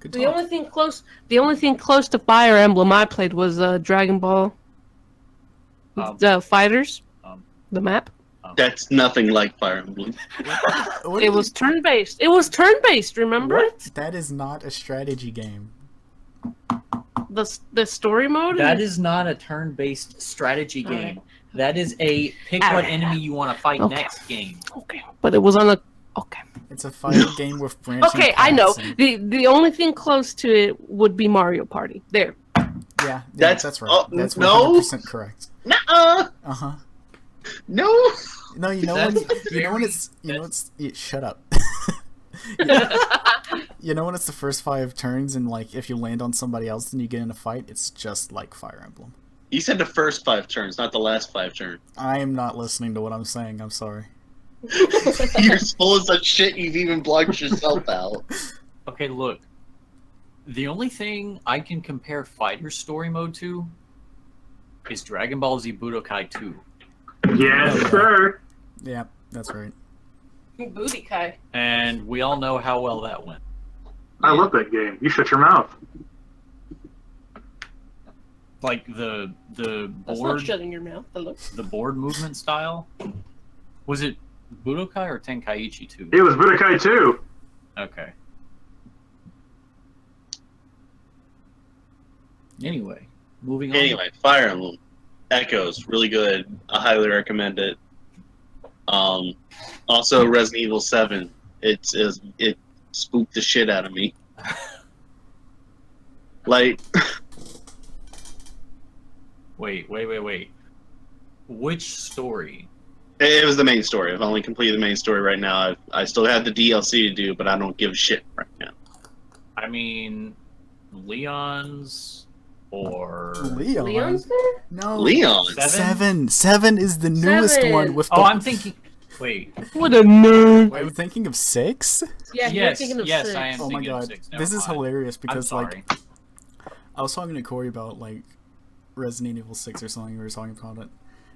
[SPEAKER 2] Good
[SPEAKER 4] The
[SPEAKER 2] talk.
[SPEAKER 4] only thing close to Fire Emblem I played was Dragon Ball. The Fighters, the map.
[SPEAKER 1] That's nothing like Fire Emblem.
[SPEAKER 2] What
[SPEAKER 4] It
[SPEAKER 2] is-
[SPEAKER 4] was turn-based. It was turn-based. Remember
[SPEAKER 2] What? That is not a strategy game.
[SPEAKER 4] the story mode?
[SPEAKER 3] That is not a turn-based strategy game.
[SPEAKER 4] Alright.
[SPEAKER 3] That is a pick what
[SPEAKER 4] Alright.
[SPEAKER 3] enemy you want to fight
[SPEAKER 4] Okay.
[SPEAKER 3] next game.
[SPEAKER 4] Okay, but it was on a. Okay.
[SPEAKER 2] It's a fighting game with branching
[SPEAKER 4] Okay, I know.
[SPEAKER 2] paths and-
[SPEAKER 4] The only thing close to it would be Mario Party. There.
[SPEAKER 2] Yeah,
[SPEAKER 1] That's-
[SPEAKER 2] that's right.
[SPEAKER 1] oh,
[SPEAKER 2] That's
[SPEAKER 1] no.
[SPEAKER 2] 100% correct.
[SPEAKER 1] Nuh-uh!
[SPEAKER 2] Uh-huh.
[SPEAKER 1] No!
[SPEAKER 2] No, you know
[SPEAKER 3] That's
[SPEAKER 2] when it's shut up. You know when it's the first 5 turns and like if you land on somebody else and you get in a fight, it's just like Fire Emblem.
[SPEAKER 1] You said the first 5 turns, not the last 5 turns.
[SPEAKER 2] I am not listening to what I'm saying. I'm sorry.
[SPEAKER 1] You're full of such shit you've even blocked yourself out.
[SPEAKER 3] Okay, look. The only thing I can compare Fighter story mode to is Dragon Ball Z Budokai 2.
[SPEAKER 5] Yes, sir.
[SPEAKER 2] Yeah, that's right.
[SPEAKER 4] Booty Kai.
[SPEAKER 3] And we all know how well that went.
[SPEAKER 5] I love that game. You shut your mouth.
[SPEAKER 3] Like the
[SPEAKER 4] That's not
[SPEAKER 3] board
[SPEAKER 4] shutting your mouth. Hello.
[SPEAKER 3] the board movement style. Was it Budokai or Tenkaichi 2?
[SPEAKER 5] It was Budokai 2.
[SPEAKER 3] Okay. Anyway, moving on.
[SPEAKER 1] Anyway, Fire Emblem. Echoes, really good. I highly recommend it. Also, Resident Evil 7. It spooked the shit out of me. Like,
[SPEAKER 3] Wait. Which story?
[SPEAKER 1] it was the main story. I've only completed the main story right now. I still have the DLC to do, but I don't give a shit right now.
[SPEAKER 3] I mean, Leon's or
[SPEAKER 2] Leon.
[SPEAKER 4] Leon's there?
[SPEAKER 2] No.
[SPEAKER 1] Leon.
[SPEAKER 2] Seven is the newest
[SPEAKER 4] 7.
[SPEAKER 2] one with the.
[SPEAKER 3] Oh, I'm thinking. Wait.
[SPEAKER 4] What a nerd.
[SPEAKER 2] Are you thinking of 6?
[SPEAKER 4] Yeah, you're
[SPEAKER 3] Yes,
[SPEAKER 4] thinking of
[SPEAKER 3] yes,
[SPEAKER 4] 6.
[SPEAKER 3] I am.
[SPEAKER 2] Oh my
[SPEAKER 3] thinking of
[SPEAKER 2] god,
[SPEAKER 3] 6, never
[SPEAKER 2] this is
[SPEAKER 3] mind.
[SPEAKER 2] hilarious
[SPEAKER 3] I'm
[SPEAKER 2] because
[SPEAKER 3] sorry.
[SPEAKER 2] like I was talking to Corey about like Resident Evil 6 or something. We were talking about it,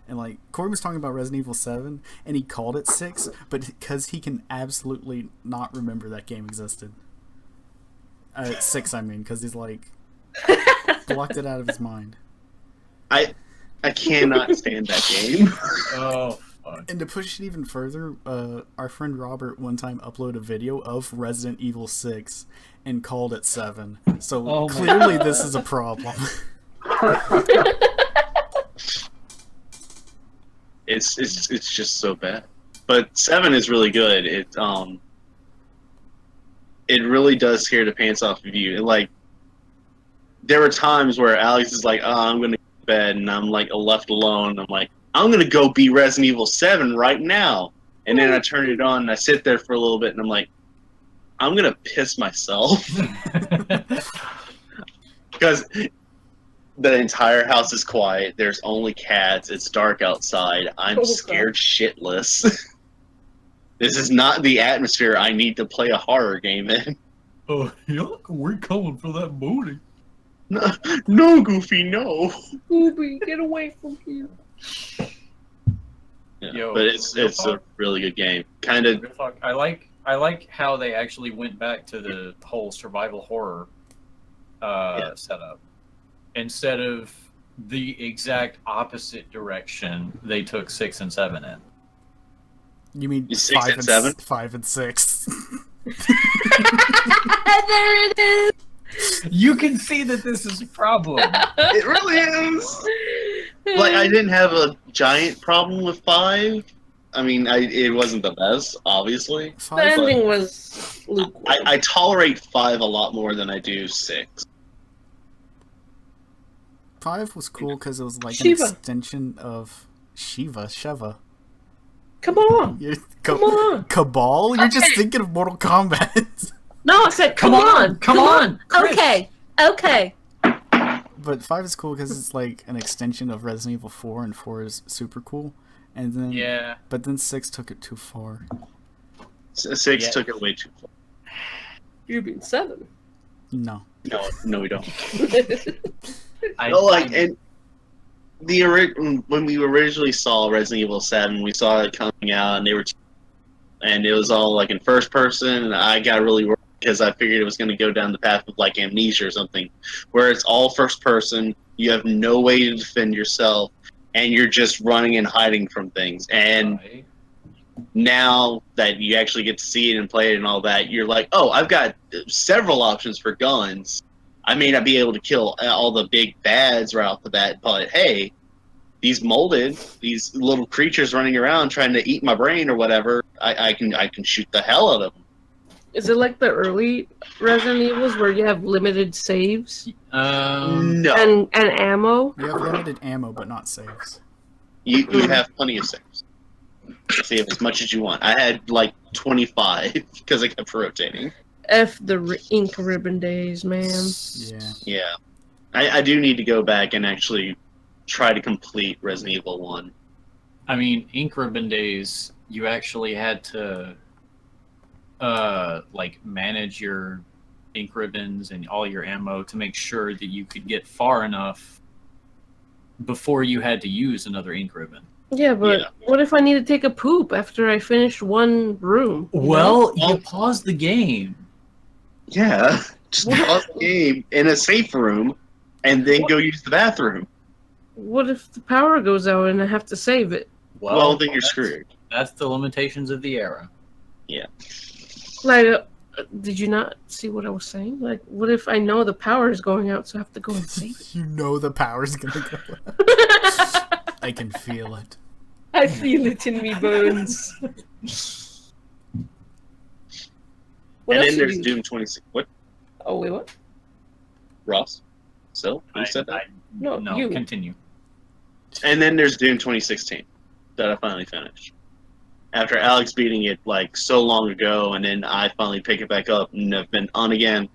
[SPEAKER 2] and like Corey was talking about Resident Evil 7, and he called it 6, but because he can absolutely not remember that game existed. 6, I mean, because he's like blocked it out of his mind.
[SPEAKER 1] I cannot stand that game.
[SPEAKER 3] Oh, fuck.
[SPEAKER 2] And to push it even further, our friend Robert one time uploaded a video of Resident Evil 6 and called it 7. So
[SPEAKER 3] Oh my
[SPEAKER 2] clearly this is a problem.
[SPEAKER 1] It's just so bad. But 7 is really good. It really does scare the pants off of you. And like, there were times where Alex is like, "Oh, I'm gonna go to bed," and I'm like left alone. I'm like, "I'm gonna go beat Resident Evil 7 right now." And then I turn it on and I sit there for a little bit and I'm like, "I'm gonna piss myself." Because the entire house is quiet. There's only cats. It's dark outside. I'm
[SPEAKER 4] Oh, God.
[SPEAKER 1] scared shitless. This is not the atmosphere I need to play a horror game in.
[SPEAKER 3] Oh, yuck, we're coming for that booty.
[SPEAKER 1] No, Goofy, no.
[SPEAKER 4] Booby, get away from here.
[SPEAKER 1] Yeah.
[SPEAKER 3] Yo,
[SPEAKER 1] But it's
[SPEAKER 3] real
[SPEAKER 1] a
[SPEAKER 3] talk.
[SPEAKER 1] really good game. Kind of.
[SPEAKER 3] Real talk, I like how they actually went back to the whole survival horror setup instead of the exact opposite direction they took 6 and 7 in.
[SPEAKER 2] You mean
[SPEAKER 1] 6
[SPEAKER 2] 5
[SPEAKER 1] and 7?
[SPEAKER 2] 5 and 6?
[SPEAKER 4] There it is.
[SPEAKER 6] You can see that this is a problem.
[SPEAKER 1] It really is. Like, I didn't have a giant problem with 5. I mean, it wasn't the best, obviously.
[SPEAKER 4] The
[SPEAKER 2] 5,
[SPEAKER 4] ending was lukewarm.
[SPEAKER 1] I tolerate 5 a lot more than I do 6.
[SPEAKER 2] 5 was cool because it was like
[SPEAKER 4] Shiva.
[SPEAKER 2] an extension of Sheva.
[SPEAKER 4] Come on.
[SPEAKER 2] You're,
[SPEAKER 4] Come on.
[SPEAKER 2] Cabal? You're just
[SPEAKER 4] Okay.
[SPEAKER 2] thinking of Mortal Kombat.
[SPEAKER 4] No, I said, come on.
[SPEAKER 3] Come on, Chris.
[SPEAKER 4] Okay.
[SPEAKER 2] But 5 is cool because it's like an extension of Resident Evil 4, and 4 is super cool. And then,
[SPEAKER 3] Yeah.
[SPEAKER 2] But then 6 took it too far.
[SPEAKER 1] 6
[SPEAKER 3] Yeah.
[SPEAKER 1] took it way too far.
[SPEAKER 4] You mean 7.
[SPEAKER 2] No.
[SPEAKER 1] No, we don't.
[SPEAKER 3] I,
[SPEAKER 1] No, like, and when we originally saw Resident Evil 7, we saw it coming out, and and it was all like in first person, and I got really worried because I figured it was going to go down the path of like Amnesia or something, where it's all first person, you have no way to defend yourself, and you're just running and hiding from things. And now that you actually get to see it and play it and all that, you're like, oh, I've got several options for guns. I may not be able to kill all the big bads right off the bat, but hey, these little creatures running around trying to eat my brain or whatever, I can shoot the hell out of them.
[SPEAKER 4] Is it like the early Resident Evils where you have limited saves
[SPEAKER 1] No,
[SPEAKER 4] and ammo?
[SPEAKER 2] You have limited ammo, but not saves.
[SPEAKER 1] you have plenty of saves. Save as much as you want. I had like 25 because I kept rotating.
[SPEAKER 4] F the ink ribbon days, man.
[SPEAKER 2] Yeah.
[SPEAKER 1] Yeah, I do need to go back and actually try to complete Resident Evil 1.
[SPEAKER 3] I mean, Ink Ribbon days, you actually had to like manage your ink ribbons and all your ammo to make sure that you could get far enough before you had to use another ink ribbon.
[SPEAKER 4] Yeah, but
[SPEAKER 1] Yeah.
[SPEAKER 4] what if I need to take a poop after I finish one room? you know?
[SPEAKER 3] Well, you pause the game.
[SPEAKER 1] Yeah, just pause the game in a safe room and then go use the bathroom.
[SPEAKER 4] What if the power goes out and I have to save it?
[SPEAKER 1] Well, then you're
[SPEAKER 3] that's-
[SPEAKER 1] screwed.
[SPEAKER 3] That's the limitations of the era.
[SPEAKER 4] Like, did you not see what I was saying? Like, what if I know the power is going out, so I have to go and save it?
[SPEAKER 2] You know the power's gonna go out. I can feel it.
[SPEAKER 4] I feel it in me bones. What
[SPEAKER 1] And
[SPEAKER 4] else
[SPEAKER 1] then there's
[SPEAKER 4] did you-
[SPEAKER 1] Doom 26. What,
[SPEAKER 4] Oh, wait, what?
[SPEAKER 1] Ross? So, who said that?
[SPEAKER 4] No, you.
[SPEAKER 3] Continue.
[SPEAKER 1] And then there's Doom 2016 that I finally finished. After Alex beating it like so long ago, and then I finally pick it back up and have been on again,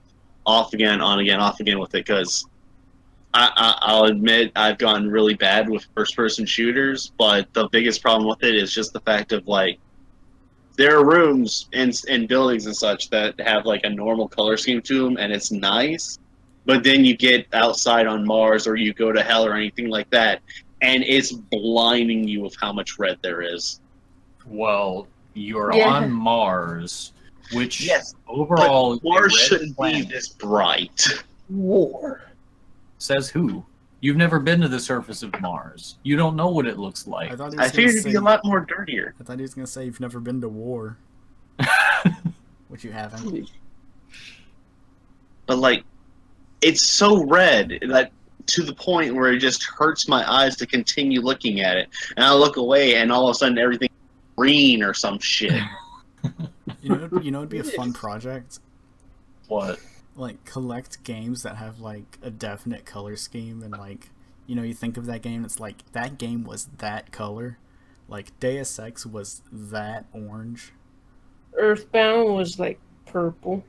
[SPEAKER 1] off again, on again, off again with it because I'll admit I've gotten really bad with first-person shooters, but the biggest problem with it is just the fact of like there are rooms in buildings and such that have like a normal color scheme to them, and it's nice. But then you get outside on Mars or you go to hell or anything like that, and it's blinding you with how much red there is.
[SPEAKER 3] Well, you're
[SPEAKER 4] Yeah.
[SPEAKER 3] on Mars, which
[SPEAKER 1] Yes,
[SPEAKER 3] overall
[SPEAKER 1] but Mars
[SPEAKER 3] a red
[SPEAKER 1] shouldn't be
[SPEAKER 3] planet.
[SPEAKER 1] this bright.
[SPEAKER 4] War.
[SPEAKER 3] Says who? You've never been to the surface of Mars. You don't know what it looks like.
[SPEAKER 2] I thought he
[SPEAKER 1] I
[SPEAKER 2] was
[SPEAKER 1] figured
[SPEAKER 2] gonna
[SPEAKER 1] it'd
[SPEAKER 2] say.
[SPEAKER 1] be a lot more dirtier.
[SPEAKER 2] I thought he was gonna say you've never been to war, which you haven't.
[SPEAKER 1] But like, it's so red that to the point where it just hurts my eyes to continue looking at it. And I look away, and all of a sudden everything's green or some shit.
[SPEAKER 2] You know, it'd be a fun project.
[SPEAKER 3] What?
[SPEAKER 2] Like collect games that have like a definite color scheme, and like, you know, you think of that game, it's like that game was that color. Like Deus Ex was that orange.
[SPEAKER 4] Earthbound was like purple.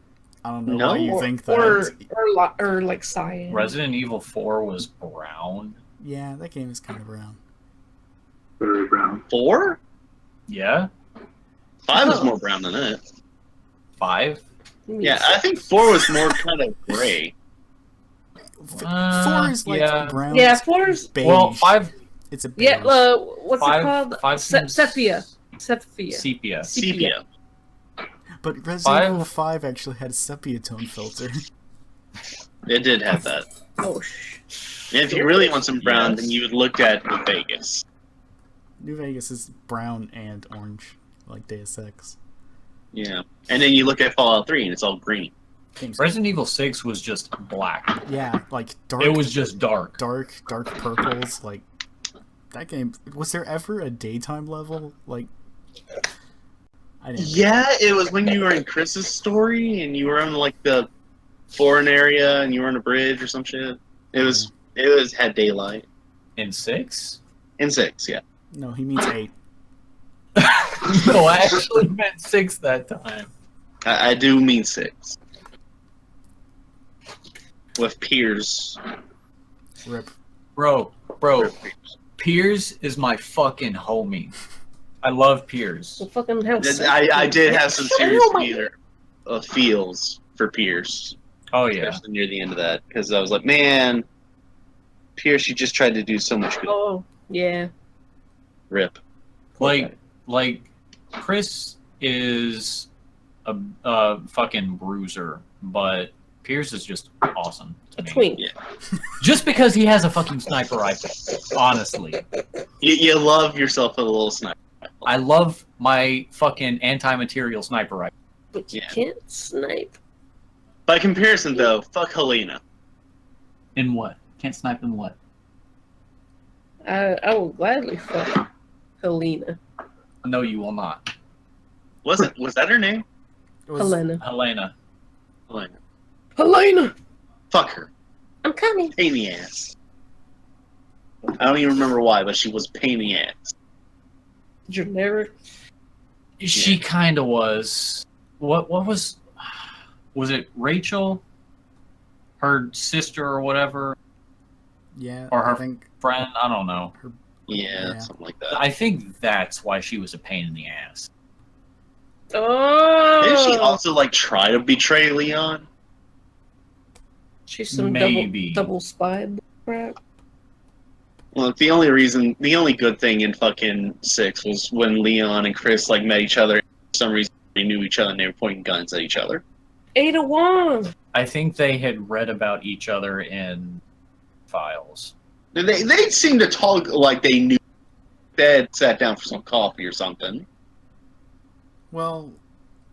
[SPEAKER 2] I don't know
[SPEAKER 1] No,
[SPEAKER 2] why you
[SPEAKER 4] or,
[SPEAKER 2] think that.
[SPEAKER 4] or like cyan.
[SPEAKER 3] Resident Evil 4 was brown.
[SPEAKER 2] Yeah, that game is kind of brown.
[SPEAKER 5] Very brown.
[SPEAKER 1] 4?
[SPEAKER 3] Yeah?
[SPEAKER 1] 5 is more brown than that.
[SPEAKER 3] 5?
[SPEAKER 1] Yeah, I think 4 was more kind of gray.
[SPEAKER 2] 4 is like
[SPEAKER 3] yeah.
[SPEAKER 2] brown.
[SPEAKER 4] Yeah, 4's
[SPEAKER 2] beige.
[SPEAKER 3] Well, 5
[SPEAKER 2] It's a
[SPEAKER 4] Yeah,
[SPEAKER 2] beige.
[SPEAKER 4] what's it called? Sepia.
[SPEAKER 3] Sepia.
[SPEAKER 1] Sepia.
[SPEAKER 2] But Resident Evil 5 actually had a sepia tone filter.
[SPEAKER 1] It did have that.
[SPEAKER 4] Oh,
[SPEAKER 1] And if you really want some brown,
[SPEAKER 3] Yes.
[SPEAKER 1] then you would look at New Vegas.
[SPEAKER 2] New Vegas is brown and orange, like Deus Ex.
[SPEAKER 1] Yeah. And then you look at Fallout 3 and it's all green.
[SPEAKER 2] Game's
[SPEAKER 3] Resident Evil 6 was just black.
[SPEAKER 2] Yeah, like dark.
[SPEAKER 3] It was just dark.
[SPEAKER 2] dark purples. Like that game. Was there ever a daytime level? Like, I didn't.
[SPEAKER 1] Yeah, it was when you were in Chris's story and you were in like the foreign area and you were on a bridge or some shit. It had daylight.
[SPEAKER 3] In 6?
[SPEAKER 1] In 6, yeah.
[SPEAKER 2] No, he means 8.
[SPEAKER 3] No, I actually meant 6 that time.
[SPEAKER 1] I do mean 6. With Piers.
[SPEAKER 2] Rip.
[SPEAKER 3] Bro, Piers is my fucking homie. I love Piers.
[SPEAKER 4] the fucking hell.
[SPEAKER 1] I did have some serious
[SPEAKER 4] Oh my-
[SPEAKER 1] feels for Piers.
[SPEAKER 3] Oh yeah.
[SPEAKER 1] Especially near the end of that. Because I was like, man, Piers, you just tried to do so much good.
[SPEAKER 4] Oh, yeah.
[SPEAKER 1] Rip.
[SPEAKER 3] Like Chris is a fucking bruiser, but Piers is just awesome to
[SPEAKER 4] A
[SPEAKER 3] me.
[SPEAKER 4] twink.
[SPEAKER 1] Yeah.
[SPEAKER 3] Just because he has a fucking sniper rifle, honestly.
[SPEAKER 1] You love yourself a little sniper.
[SPEAKER 3] I love my fucking anti-material sniper rifle.
[SPEAKER 4] But you
[SPEAKER 1] Yeah.
[SPEAKER 4] can't snipe.
[SPEAKER 1] By comparison, though, fuck Helena.
[SPEAKER 3] In what? Can't snipe in what?
[SPEAKER 4] I will gladly fuck Helena.
[SPEAKER 3] No, you will not.
[SPEAKER 1] Was that her name?
[SPEAKER 2] It was,
[SPEAKER 4] Helena.
[SPEAKER 3] Helena.
[SPEAKER 1] Helena.
[SPEAKER 4] Helena!
[SPEAKER 1] Fuck her.
[SPEAKER 4] I'm coming.
[SPEAKER 1] Pain in the ass. I don't even remember why, but she was pain in the ass.
[SPEAKER 4] Generic.
[SPEAKER 3] She kind of was. What was it Rachel? Her sister or whatever?
[SPEAKER 2] Yeah,
[SPEAKER 3] Or her
[SPEAKER 2] I think
[SPEAKER 3] friend? I don't know.
[SPEAKER 1] Yeah,
[SPEAKER 2] Yeah.
[SPEAKER 1] something like that.
[SPEAKER 3] I think that's why she was a pain in the ass.
[SPEAKER 4] Oh!
[SPEAKER 1] Didn't she also like try to betray Leon?
[SPEAKER 4] She's some
[SPEAKER 3] Maybe.
[SPEAKER 4] double spy crap.
[SPEAKER 1] Well, the only good thing in fucking 6 was when Leon and Chris like met each other. For some reason, they knew each other and they were pointing guns at each other.
[SPEAKER 4] Ada Wong!
[SPEAKER 3] I think they had read about each other in files.
[SPEAKER 1] They seemed to talk like they knew. They had sat down for some coffee or something.
[SPEAKER 2] well,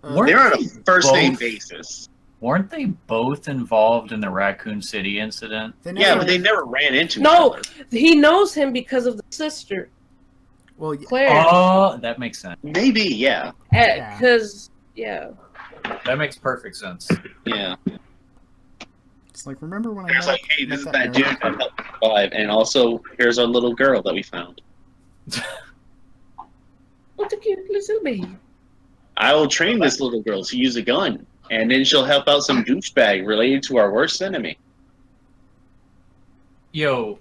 [SPEAKER 3] Weren't
[SPEAKER 1] They're on a
[SPEAKER 3] they
[SPEAKER 1] first name
[SPEAKER 3] both-
[SPEAKER 1] basis.
[SPEAKER 3] Weren't they both involved in the Raccoon City incident?
[SPEAKER 2] they
[SPEAKER 1] Yeah,
[SPEAKER 2] never,
[SPEAKER 1] but they never ran into
[SPEAKER 4] No,
[SPEAKER 1] each other.
[SPEAKER 4] he knows him because of the sister,
[SPEAKER 2] well,
[SPEAKER 4] Claire.
[SPEAKER 3] Oh, that makes sense.
[SPEAKER 1] Maybe, yeah.
[SPEAKER 2] yeah.
[SPEAKER 4] Because, yeah.
[SPEAKER 3] That makes perfect sense.
[SPEAKER 1] Yeah.
[SPEAKER 2] it's like, remember when I
[SPEAKER 1] It's
[SPEAKER 2] met,
[SPEAKER 1] like, hey, this is
[SPEAKER 2] met
[SPEAKER 1] that dude that helped me survive, and also, here's our little girl that we found.
[SPEAKER 4] What a cute little baby.
[SPEAKER 1] I will train this little girl to use a gun, and then she'll help out some douchebag related to our worst enemy.
[SPEAKER 3] Yo,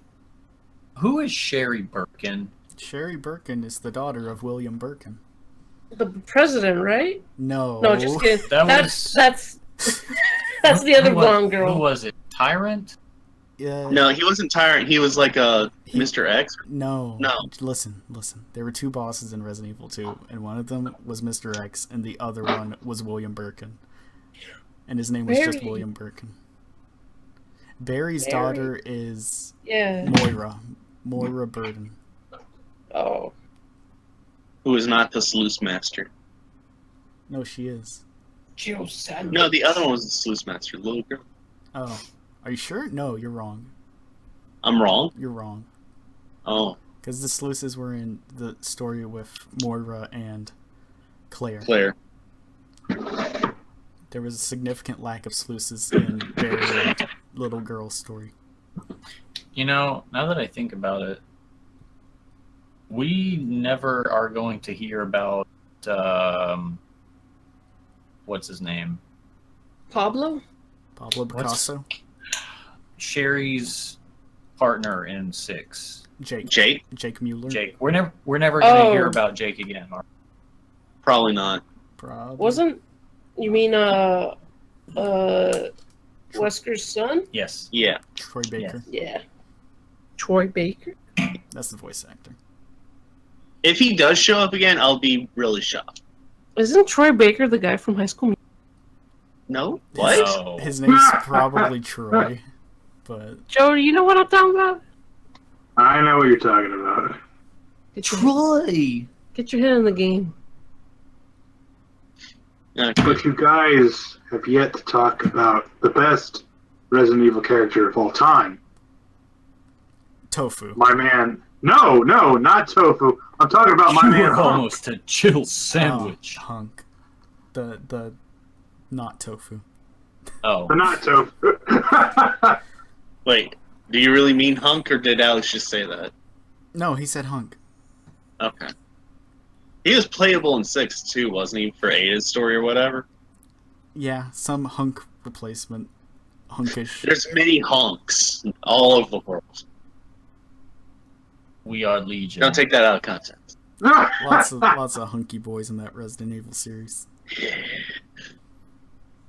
[SPEAKER 3] who is Sherry Birkin?
[SPEAKER 2] Sherry Birkin is the daughter of William Birkin.
[SPEAKER 4] The president, right?
[SPEAKER 2] No.
[SPEAKER 4] No, just kidding.
[SPEAKER 3] That
[SPEAKER 4] That's the other
[SPEAKER 3] Who
[SPEAKER 4] blonde girl.
[SPEAKER 3] Who was it? Tyrant?
[SPEAKER 1] No, he wasn't Tyrant. He was like a
[SPEAKER 2] He-
[SPEAKER 1] Mr. X.
[SPEAKER 2] No.
[SPEAKER 1] No.
[SPEAKER 2] Listen. There were two bosses in Resident Evil 2, and one of them was Mr. X, and the other one was William Birkin. And his name was just
[SPEAKER 4] Barry.
[SPEAKER 2] William Birkin. Barry's
[SPEAKER 4] Barry.
[SPEAKER 2] daughter is
[SPEAKER 4] Yeah.
[SPEAKER 2] Moira Burden.
[SPEAKER 4] Oh.
[SPEAKER 1] Who is not the sluice master.
[SPEAKER 2] No, she is.
[SPEAKER 4] Jill Sanders.
[SPEAKER 1] No, the other one was the sluice master, the little girl.
[SPEAKER 2] Oh. Are you sure? No, you're wrong.
[SPEAKER 1] I'm wrong?
[SPEAKER 2] You're wrong.
[SPEAKER 1] Oh,
[SPEAKER 2] Because the sluices were in the story with Moira and Claire.
[SPEAKER 1] Claire.
[SPEAKER 2] There was a significant lack of sluices in Barry and little girl's story.
[SPEAKER 3] You know, now that I think about it, we never are going to hear about what's his name?
[SPEAKER 4] Pablo?
[SPEAKER 2] Pablo Picasso?
[SPEAKER 3] Sherry's partner in 6.
[SPEAKER 2] Jake.
[SPEAKER 1] Jake?
[SPEAKER 2] Jake Mueller?
[SPEAKER 3] Jake. We're never gonna
[SPEAKER 4] Oh.
[SPEAKER 3] hear about Jake again. are we?
[SPEAKER 1] Probably not.
[SPEAKER 2] Probably.
[SPEAKER 4] Wasn't you mean Wesker's son?
[SPEAKER 3] Yes.
[SPEAKER 1] Yeah.
[SPEAKER 2] Troy Baker.
[SPEAKER 4] Yeah. Troy Baker.
[SPEAKER 2] That's the voice actor.
[SPEAKER 1] If he does show up again, I'll be really shocked.
[SPEAKER 4] Isn't Troy Baker the guy from High School Musical?
[SPEAKER 1] No? What?
[SPEAKER 3] No.
[SPEAKER 2] His name's probably Troy, but
[SPEAKER 4] Joe, do you know what I'm talking about?
[SPEAKER 5] I know what you're talking about.
[SPEAKER 3] Troy.
[SPEAKER 4] Get your head in the game.
[SPEAKER 1] Okay.
[SPEAKER 5] But you guys have yet to talk about the best Resident Evil character of all time.
[SPEAKER 2] Tofu.
[SPEAKER 5] My man. No, not Tofu. I'm talking about my
[SPEAKER 3] You
[SPEAKER 5] man.
[SPEAKER 3] were
[SPEAKER 5] Hunk.
[SPEAKER 3] almost a chill sandwich.
[SPEAKER 2] Hunk. The not Tofu.
[SPEAKER 3] Oh.
[SPEAKER 5] But not Tofu.
[SPEAKER 1] Wait, do you really mean Hunk, or did Alex just say that?
[SPEAKER 2] No, he said Hunk.
[SPEAKER 1] Okay. He was playable in 6 too, wasn't he, for Ada's story or whatever?
[SPEAKER 2] Yeah, some Hunk replacement. Hunkish.
[SPEAKER 1] There's many Hunks all over the world.
[SPEAKER 3] We are Legion.
[SPEAKER 1] Don't take that out of context.
[SPEAKER 2] Lots of hunky boys in that Resident Evil series.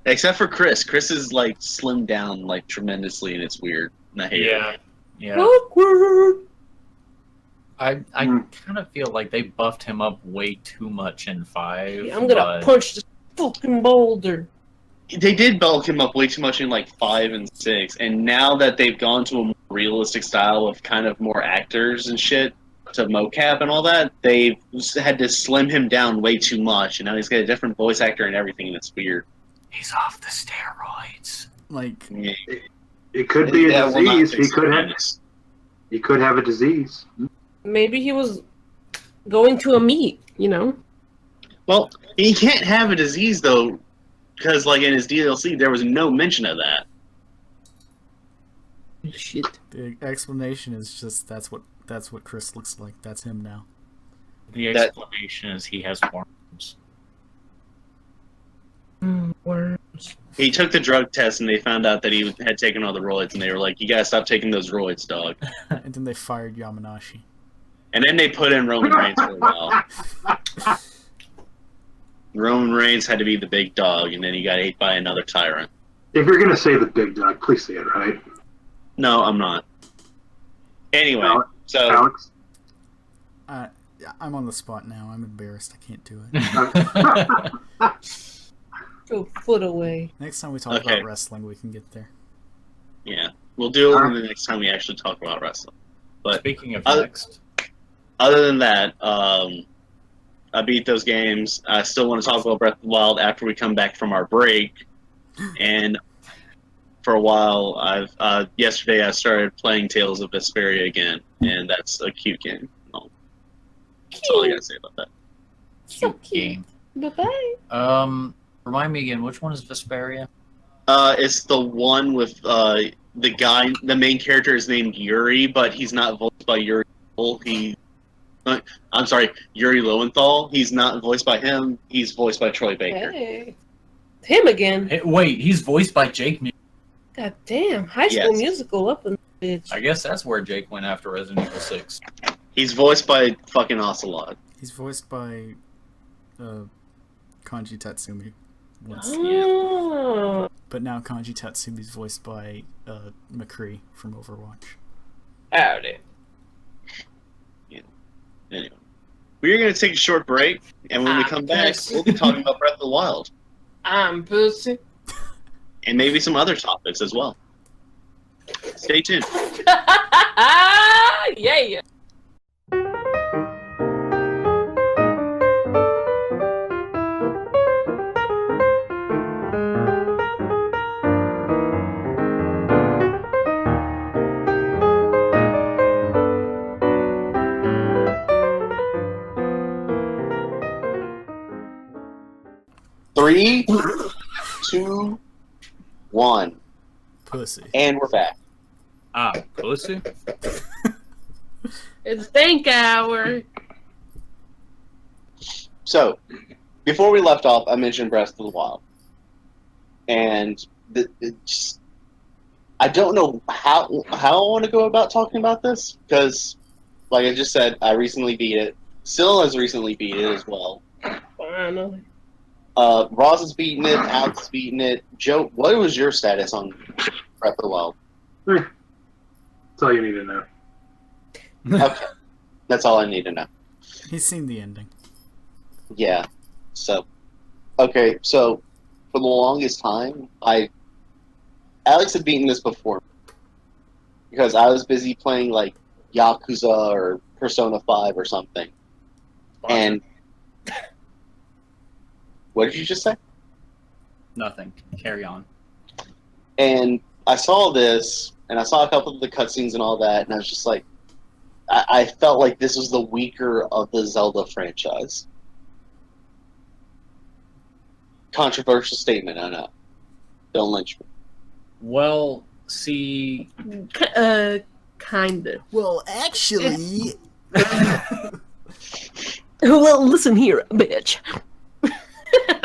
[SPEAKER 1] Except for Chris. Chris is like slimmed down like tremendously, and it's weird. And I hate it.
[SPEAKER 3] Yeah.
[SPEAKER 4] Awkward.
[SPEAKER 3] I kind of feel like they buffed him up way too much in 5.
[SPEAKER 4] Yeah, I'm gonna punch this fucking boulder.
[SPEAKER 1] They did bulk him up way too much in like 5 and 6, and now that they've gone to a more realistic style of kind of more actors and shit to mocap and all that, they've had to slim him down way too much, and now he's got a different voice actor and everything, and it's weird.
[SPEAKER 3] He's off the steroids.
[SPEAKER 2] Like,
[SPEAKER 1] Yeah.
[SPEAKER 5] It could be a
[SPEAKER 1] That will not
[SPEAKER 5] disease.
[SPEAKER 1] fix the
[SPEAKER 5] He could have a disease.
[SPEAKER 4] Maybe he was going to a meet, you know?
[SPEAKER 1] Well, he can't have a disease though, because like in his DLC, there was no mention of that.
[SPEAKER 4] Shit.
[SPEAKER 2] the explanation is just that's what Chris looks like. That's him now.
[SPEAKER 3] The explanation is he has worms.
[SPEAKER 4] Worms.
[SPEAKER 1] He took the drug test and they found out that he had taken all the roids, and they were like, "You gotta stop taking those roids, dog."
[SPEAKER 2] And then they fired Yamanashi.
[SPEAKER 1] And then they put in Roman Reigns for a while. Roman Reigns had to be the big dog, and then he got ate by another tyrant.
[SPEAKER 5] If you're gonna say the big dog, please say it right.
[SPEAKER 1] No, I'm not. Anyway, so
[SPEAKER 5] Alex.
[SPEAKER 2] I'm on the spot now. I'm embarrassed. I can't do it.
[SPEAKER 4] Go foot away.
[SPEAKER 2] Next time we talk about wrestling, we can get there.
[SPEAKER 1] yeah, we'll do it the next time we actually talk about wrestling. But
[SPEAKER 3] Speaking of next,
[SPEAKER 1] other than that, I beat those games. I still want to talk about Breath of the Wild after we come back from our break. And for a while, yesterday I started playing Tales of Vesperia again, and that's a cute game. That's all I gotta say about that.
[SPEAKER 4] So
[SPEAKER 3] cute
[SPEAKER 4] cute.
[SPEAKER 3] game.
[SPEAKER 4] Bye-bye.
[SPEAKER 3] Remind me again, which one is Vesperia?
[SPEAKER 1] It's the one with the guy. The main character is named Yuri, but he's not voiced by Yuri. I'm sorry, Yuri Lowenthal. He's not voiced by him. He's voiced by Troy Baker.
[SPEAKER 4] Hey. Him again.
[SPEAKER 3] Hey, wait, he's voiced by Jake.
[SPEAKER 4] God damn. High School Musical up in the bitch.
[SPEAKER 3] I guess that's where Jake went after Resident Evil 6.
[SPEAKER 1] He's voiced by fucking Ocelot.
[SPEAKER 2] He's voiced by Kanji Tatsumi once.
[SPEAKER 4] Oh.
[SPEAKER 2] But now Kanji Tatsumi's voiced by McCree from Overwatch.
[SPEAKER 4] Howdy.
[SPEAKER 1] Anyway, we're going to take a short break, and when we come back, we'll be talking about Breath of the Wild.
[SPEAKER 4] I'm pussy.
[SPEAKER 1] And maybe some other topics as well. Stay tuned.
[SPEAKER 4] Yeah.
[SPEAKER 1] Three, 2, 1.
[SPEAKER 2] Pussy.
[SPEAKER 1] And we're back.
[SPEAKER 3] Pussy?
[SPEAKER 4] It's Dank Hour.
[SPEAKER 1] So, before we left off, I mentioned Breath of the Wild. And I don't know how I want to go about talking about this, because, like I just said, I recently beat it. Syl has recently beat it as well.
[SPEAKER 4] Finally.
[SPEAKER 1] Ross has beaten it, Alex has beaten it. Joe, what was your status on Breath of the Wild?
[SPEAKER 5] That's all you need to know.
[SPEAKER 1] Okay, that's all I need to know.
[SPEAKER 2] He's seen the ending.
[SPEAKER 1] Yeah. So, okay. So, for the longest time, Alex had beaten this before because I was busy playing like Yakuza or Persona 5 or something. And what did you just say?
[SPEAKER 3] Nothing. Carry on.
[SPEAKER 1] And I saw this, and I saw a couple of the cutscenes and all that, and I was just like, I felt like this was the weaker of the Zelda franchise. Controversial statement, I know. Don't lynch me.
[SPEAKER 3] Well, see,
[SPEAKER 4] Kinda.
[SPEAKER 2] Well, actually,
[SPEAKER 4] Well, listen here, bitch.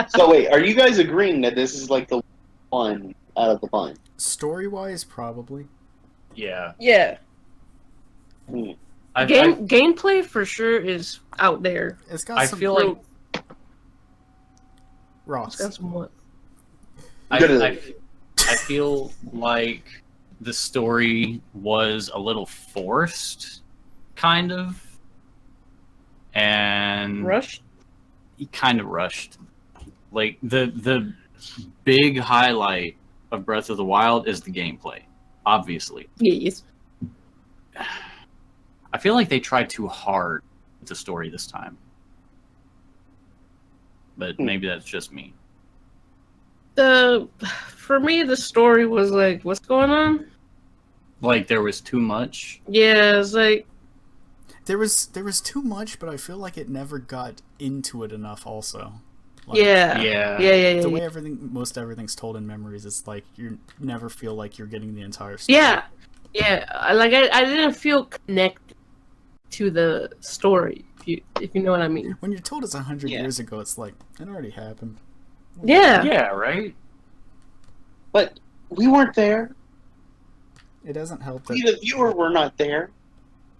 [SPEAKER 1] So wait, are you guys agreeing that this is like the one out of the bunch?
[SPEAKER 2] story-wise, probably.
[SPEAKER 3] yeah.
[SPEAKER 4] Yeah.
[SPEAKER 3] I
[SPEAKER 4] Gameplay for sure is out there.
[SPEAKER 2] It's got
[SPEAKER 3] I
[SPEAKER 2] some
[SPEAKER 3] feel like
[SPEAKER 2] Ross.
[SPEAKER 4] It's got some what?
[SPEAKER 3] I feel like the story was a little forced, kind of, and
[SPEAKER 4] Rush?
[SPEAKER 3] kind of rushed. Like the big highlight of Breath of the Wild is the gameplay, obviously.
[SPEAKER 4] Yes.
[SPEAKER 3] I feel like they tried too hard with the story this time, but maybe that's just me.
[SPEAKER 4] For me, the story was like, what's going on?
[SPEAKER 3] Like there was too much.
[SPEAKER 4] Yeah, it's like,
[SPEAKER 2] There was too much, but I feel like it never got into it enough. Also, like,
[SPEAKER 3] Yeah.
[SPEAKER 2] the way most everything's told in memories, it's like you never feel like you're getting the entire story.
[SPEAKER 4] yeah. I didn't feel connected to the story. If you know what I mean.
[SPEAKER 2] When you're told it's 100
[SPEAKER 1] Yeah.
[SPEAKER 2] years ago, it's like it already happened.
[SPEAKER 4] Yeah.
[SPEAKER 3] Yeah, right?
[SPEAKER 1] But we weren't there.
[SPEAKER 2] It doesn't help
[SPEAKER 1] We,
[SPEAKER 2] that
[SPEAKER 1] the viewer, were not there.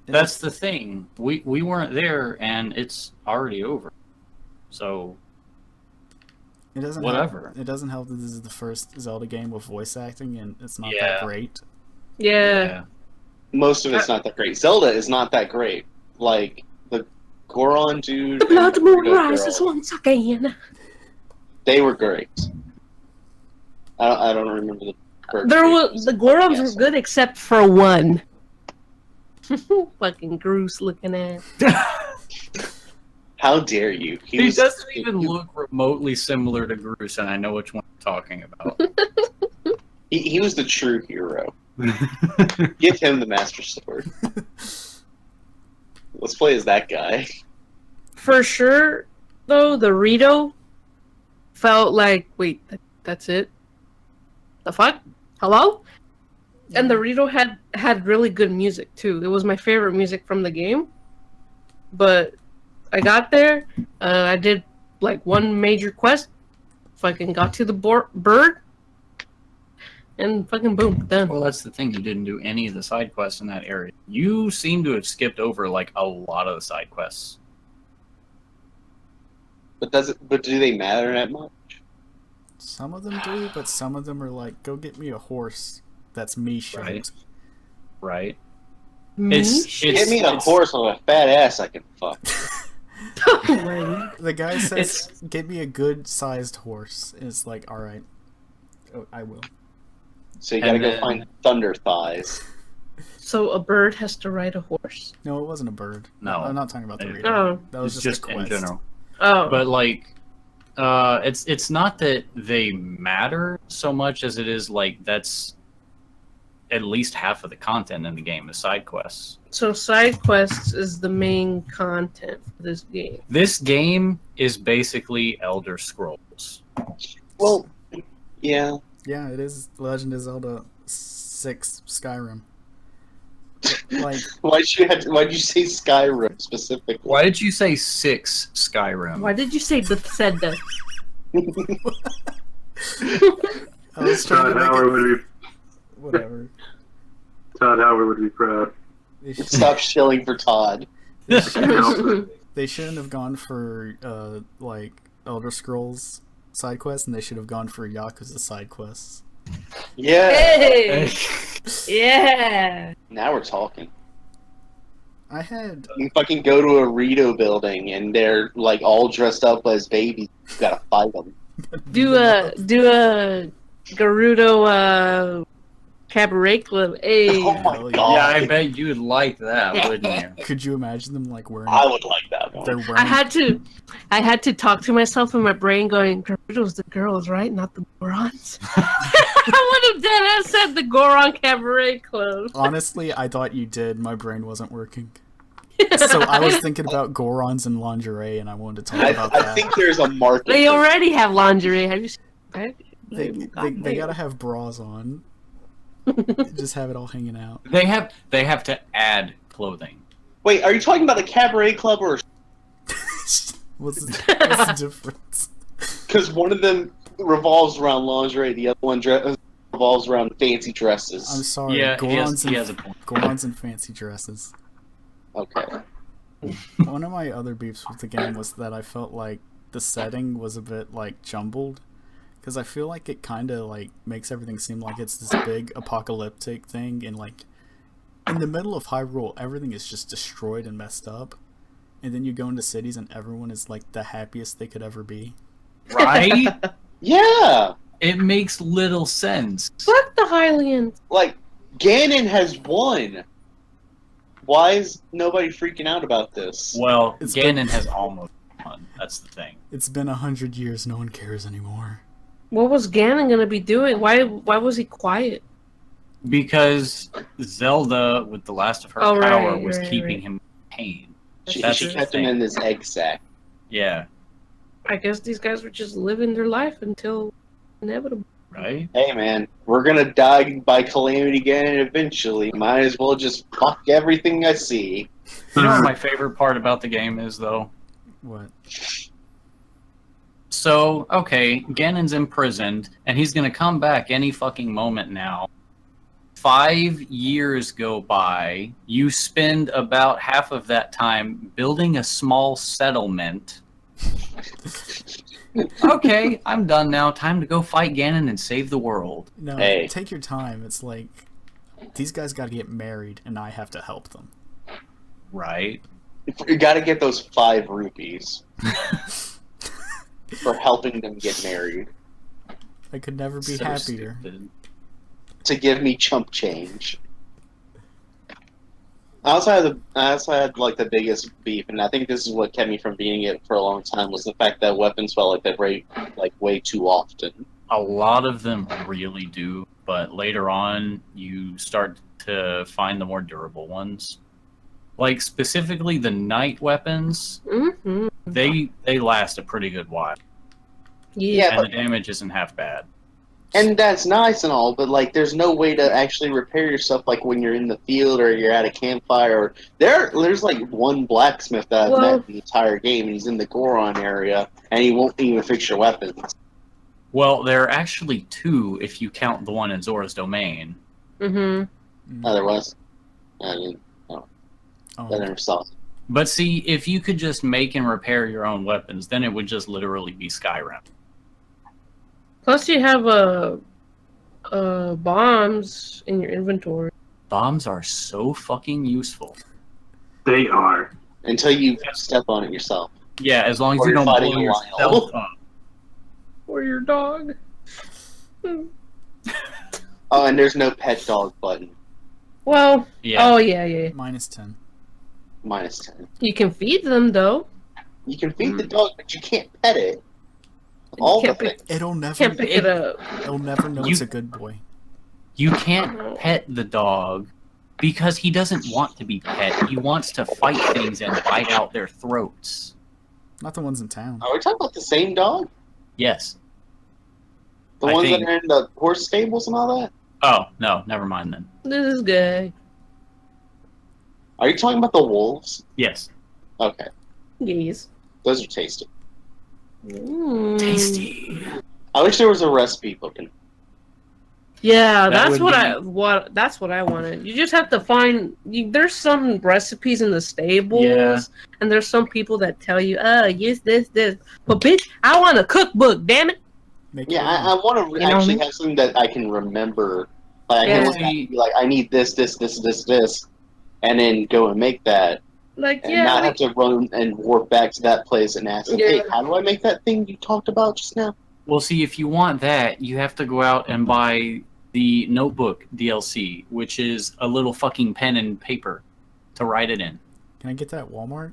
[SPEAKER 3] That's the thing. We weren't there and it's already over. So
[SPEAKER 2] it doesn't
[SPEAKER 3] whatever.
[SPEAKER 2] It doesn't help that this is the first Zelda game with voice acting, and it's not
[SPEAKER 3] Yeah.
[SPEAKER 2] that great.
[SPEAKER 4] Yeah.
[SPEAKER 1] Most of it's not that great. Zelda is not that great. Like the Goron dude,
[SPEAKER 4] The blood
[SPEAKER 1] and
[SPEAKER 4] moon
[SPEAKER 1] Weirdo
[SPEAKER 4] rises
[SPEAKER 1] Girl,
[SPEAKER 4] once again.
[SPEAKER 1] they were great. I don't remember the. bird
[SPEAKER 4] There
[SPEAKER 1] names,
[SPEAKER 4] was the
[SPEAKER 1] but
[SPEAKER 4] Gorons
[SPEAKER 1] yes.
[SPEAKER 4] were good except for one. Fucking Groose looking at.
[SPEAKER 1] How dare you?
[SPEAKER 3] He doesn't even look remotely similar to Groose, and I know which one you're talking about.
[SPEAKER 1] He was the true hero. Give him the Master Sword. Let's play as that guy.
[SPEAKER 4] For sure, though, the Rito felt like, wait, that's it? The fuck? Hello? And the Rito had really good music, too. It was my favorite music from the game. But I got there, I did, like, one major quest, fucking got to the bird, and fucking boom, done.
[SPEAKER 3] Well, that's the thing. You didn't do any of the side quests in that area. You seem to have skipped over, like, a lot of the side quests.
[SPEAKER 1] But do they matter that much?
[SPEAKER 2] Some of them do, but some of them are like, go get me a horse. That's me shaped.
[SPEAKER 3] Right?
[SPEAKER 4] Mish?
[SPEAKER 1] Give me a horse with a fat ass I can fuck.
[SPEAKER 2] The guy says, get me a good-sized horse. And it's like, alright, I will.
[SPEAKER 1] So you gotta
[SPEAKER 3] And
[SPEAKER 1] go
[SPEAKER 3] then-
[SPEAKER 1] find thunder thighs.
[SPEAKER 4] So a bird has to ride a horse.
[SPEAKER 2] No, it wasn't a bird.
[SPEAKER 3] No.
[SPEAKER 2] I'm not talking about the
[SPEAKER 3] It-
[SPEAKER 2] reader.
[SPEAKER 4] Oh.
[SPEAKER 2] That was
[SPEAKER 3] It's
[SPEAKER 2] just a
[SPEAKER 3] in
[SPEAKER 2] quest.
[SPEAKER 3] general.
[SPEAKER 4] Oh.
[SPEAKER 3] But, like, it's not that they matter so much as it is, like, that's at least half of the content in the game is side quests.
[SPEAKER 4] So side quests is the main content for this game.
[SPEAKER 3] This game is basically Elder Scrolls.
[SPEAKER 1] Well, yeah.
[SPEAKER 2] Yeah, it is Legend of Zelda 6 Skyrim. Like,
[SPEAKER 1] Why'd you say Skyrim specifically?
[SPEAKER 3] Why did you say 6 Skyrim?
[SPEAKER 4] Why did you say Bethesda?
[SPEAKER 2] I was trying
[SPEAKER 5] Todd
[SPEAKER 2] to make
[SPEAKER 5] Howard
[SPEAKER 2] it...
[SPEAKER 5] would be
[SPEAKER 2] Whatever.
[SPEAKER 5] Todd Howard would be proud.
[SPEAKER 2] They should-
[SPEAKER 1] Stop shilling for Todd.
[SPEAKER 2] They shouldn't have gone for, like, Elder Scrolls side quests, and they should have gone for Yakuza side quests.
[SPEAKER 1] Yeah.
[SPEAKER 4] Hey! Yeah!
[SPEAKER 1] Now we're talking.
[SPEAKER 2] I had
[SPEAKER 1] You fucking go to a Rito building and they're like all dressed up as babies. You gotta fight them.
[SPEAKER 4] Do a Gerudo cabaret club. Hey.
[SPEAKER 1] Oh my
[SPEAKER 2] Hell
[SPEAKER 1] god!
[SPEAKER 3] Yeah, I bet you'd like that, wouldn't you?
[SPEAKER 2] Could you imagine them like wearing?
[SPEAKER 1] I would like that
[SPEAKER 2] They're
[SPEAKER 1] one.
[SPEAKER 2] wearing.
[SPEAKER 4] I had to talk to myself in my brain, going, "Gerudo's the girls, right? Not the Gorons." I would have done. I said the Goron cabaret club.
[SPEAKER 2] Honestly, I thought you did. My brain wasn't working. So I was thinking about Gorons and lingerie, and I wanted to talk about
[SPEAKER 1] I
[SPEAKER 2] that.
[SPEAKER 1] think there's a market.
[SPEAKER 4] They already have lingerie. Have you seen that?
[SPEAKER 2] They gotta have bras on. Just have it all hanging out.
[SPEAKER 3] They have to add clothing.
[SPEAKER 1] Wait, are you talking about a cabaret club or?
[SPEAKER 2] What's the difference?
[SPEAKER 1] Because one of them revolves around lingerie, the other one revolves around fancy dresses.
[SPEAKER 2] I'm sorry.
[SPEAKER 3] Yeah,
[SPEAKER 2] Gorons
[SPEAKER 3] he has a point.
[SPEAKER 2] Gorons and fancy dresses.
[SPEAKER 1] Okay.
[SPEAKER 2] One of my other beefs with the game was that I felt like the setting was a bit like jumbled, because I feel like it kind of like makes everything seem like it's this big apocalyptic thing, and like in the middle of Hyrule everything is just destroyed and messed up, and then you go into cities and everyone is like the happiest they could ever be.
[SPEAKER 3] Right?
[SPEAKER 1] Yeah!
[SPEAKER 3] It makes little sense.
[SPEAKER 4] Fuck the Hylians.
[SPEAKER 1] Like, Ganon has won! Why is nobody freaking out about this?
[SPEAKER 3] Well,
[SPEAKER 2] It's
[SPEAKER 3] Ganon has almost won. That's the thing.
[SPEAKER 2] It's been 100 years, no one cares anymore.
[SPEAKER 4] What was Ganon gonna be doing? Why was he quiet?
[SPEAKER 3] Because Zelda, with the last of her
[SPEAKER 4] Oh,
[SPEAKER 3] power,
[SPEAKER 4] right,
[SPEAKER 3] was
[SPEAKER 4] right,
[SPEAKER 3] keeping
[SPEAKER 4] right.
[SPEAKER 3] him in pain.
[SPEAKER 1] She
[SPEAKER 3] That's
[SPEAKER 1] she
[SPEAKER 3] the
[SPEAKER 1] kept him
[SPEAKER 3] thing.
[SPEAKER 1] in this egg sack.
[SPEAKER 3] Yeah,
[SPEAKER 4] I guess these guys were just living their life until inevitable.
[SPEAKER 3] right?
[SPEAKER 1] Hey man, we're gonna die by calamity Ganon eventually. Might as well just fuck everything I see.
[SPEAKER 3] You know what my favorite part about the game is, though?
[SPEAKER 2] What?
[SPEAKER 3] So, okay, Ganon's imprisoned, and he's gonna come back any fucking moment now. 5 years go by. You spend about half of that time building a small settlement. Okay, I'm done now. Time to go fight Ganon and save the world.
[SPEAKER 2] No,
[SPEAKER 1] Hey.
[SPEAKER 2] take your time. It's like these guys got to get married, and I have to help them.
[SPEAKER 3] Right?
[SPEAKER 1] You gotta get those 5 rupees for helping them get married.
[SPEAKER 2] I could never be
[SPEAKER 3] So
[SPEAKER 2] happier.
[SPEAKER 3] stupid.
[SPEAKER 1] To give me chump change. I also had like the biggest beef, and I think this is what kept me from beating it for a long time, was the fact that weapons felt like they break like way too often.
[SPEAKER 3] A lot of them really do, but later on, you start to find the more durable ones. Like, specifically the night weapons,
[SPEAKER 4] Mm-hmm.
[SPEAKER 3] they last a pretty good while,
[SPEAKER 4] Yeah.
[SPEAKER 3] and the damage isn't half bad.
[SPEAKER 1] And that's nice and all, but like, there's no way to actually repair yourself, like when you're in the field or you're at a campfire. Or there's like one blacksmith that I've met in the entire game, and he's in the Goron area, and he won't even fix your weapons.
[SPEAKER 3] Well, there are actually 2 if you count the one in Zora's Domain.
[SPEAKER 4] Mm-hmm.
[SPEAKER 1] Otherwise, I mean, I
[SPEAKER 2] Oh,
[SPEAKER 1] never saw it.
[SPEAKER 3] But see, if you could just make and repair your own weapons, then it would just literally be Skyrim.
[SPEAKER 4] Plus, you have bombs in your inventory.
[SPEAKER 3] Bombs are so fucking useful.
[SPEAKER 5] They are.
[SPEAKER 1] Until you step on it yourself.
[SPEAKER 3] Yeah, as long as
[SPEAKER 1] Or
[SPEAKER 3] you
[SPEAKER 1] you're
[SPEAKER 3] don't
[SPEAKER 1] fighting
[SPEAKER 3] blow
[SPEAKER 1] a
[SPEAKER 3] yourself
[SPEAKER 1] lion.
[SPEAKER 3] up.
[SPEAKER 4] Or your dog.
[SPEAKER 1] Oh, and there's no pet dog button.
[SPEAKER 4] Well,
[SPEAKER 3] Yeah.
[SPEAKER 4] oh yeah.
[SPEAKER 2] -10.
[SPEAKER 1] -10.
[SPEAKER 4] You can feed them though.
[SPEAKER 1] You can feed the dog, but you can't pet it. All the
[SPEAKER 4] can't pick-
[SPEAKER 1] things.
[SPEAKER 2] It'll never.
[SPEAKER 4] Can't pick it up.
[SPEAKER 2] It'll never know
[SPEAKER 3] You-
[SPEAKER 2] it's a good boy.
[SPEAKER 3] You can't pet the dog because he doesn't want to be pet. He wants to fight things and bite out their throats.
[SPEAKER 2] Not the ones in town.
[SPEAKER 1] Are we talking about the same dog?
[SPEAKER 3] Yes.
[SPEAKER 1] The
[SPEAKER 3] I
[SPEAKER 1] ones
[SPEAKER 3] think-
[SPEAKER 1] that are in the horse stables and all that?
[SPEAKER 3] Oh, no, never mind then.
[SPEAKER 4] This is good.
[SPEAKER 1] Are you talking about the wolves?
[SPEAKER 3] Yes.
[SPEAKER 1] Okay,
[SPEAKER 4] Yes.
[SPEAKER 1] those are tasty.
[SPEAKER 4] Mm.
[SPEAKER 3] Tasty.
[SPEAKER 1] I wish there was a recipe book.
[SPEAKER 4] Yeah,
[SPEAKER 3] That
[SPEAKER 4] that's
[SPEAKER 3] would
[SPEAKER 4] what
[SPEAKER 3] be-
[SPEAKER 4] that's what I wanted. You just have to find. There's some recipes in the stables,
[SPEAKER 3] Yeah.
[SPEAKER 4] and there's some people that tell you, use this. But bitch, I want a cookbook. Damn it.
[SPEAKER 2] Make
[SPEAKER 1] Yeah,
[SPEAKER 2] your
[SPEAKER 1] I
[SPEAKER 2] own.
[SPEAKER 1] want to
[SPEAKER 4] You know
[SPEAKER 1] actually
[SPEAKER 4] me?
[SPEAKER 1] have something that I can remember. Like, I
[SPEAKER 4] Yeah.
[SPEAKER 1] can look at it and be like, I need this. and then go and make that,
[SPEAKER 4] Like,
[SPEAKER 1] and
[SPEAKER 4] yeah,
[SPEAKER 1] not have to run and warp back to that place and ask them,
[SPEAKER 4] Yeah.
[SPEAKER 1] hey, how do I make that thing you talked about just now?
[SPEAKER 3] Well, see, if you want that, you have to go out and buy the Notebook DLC, which is a little fucking pen and paper to write it in.
[SPEAKER 2] Can I get that at Walmart?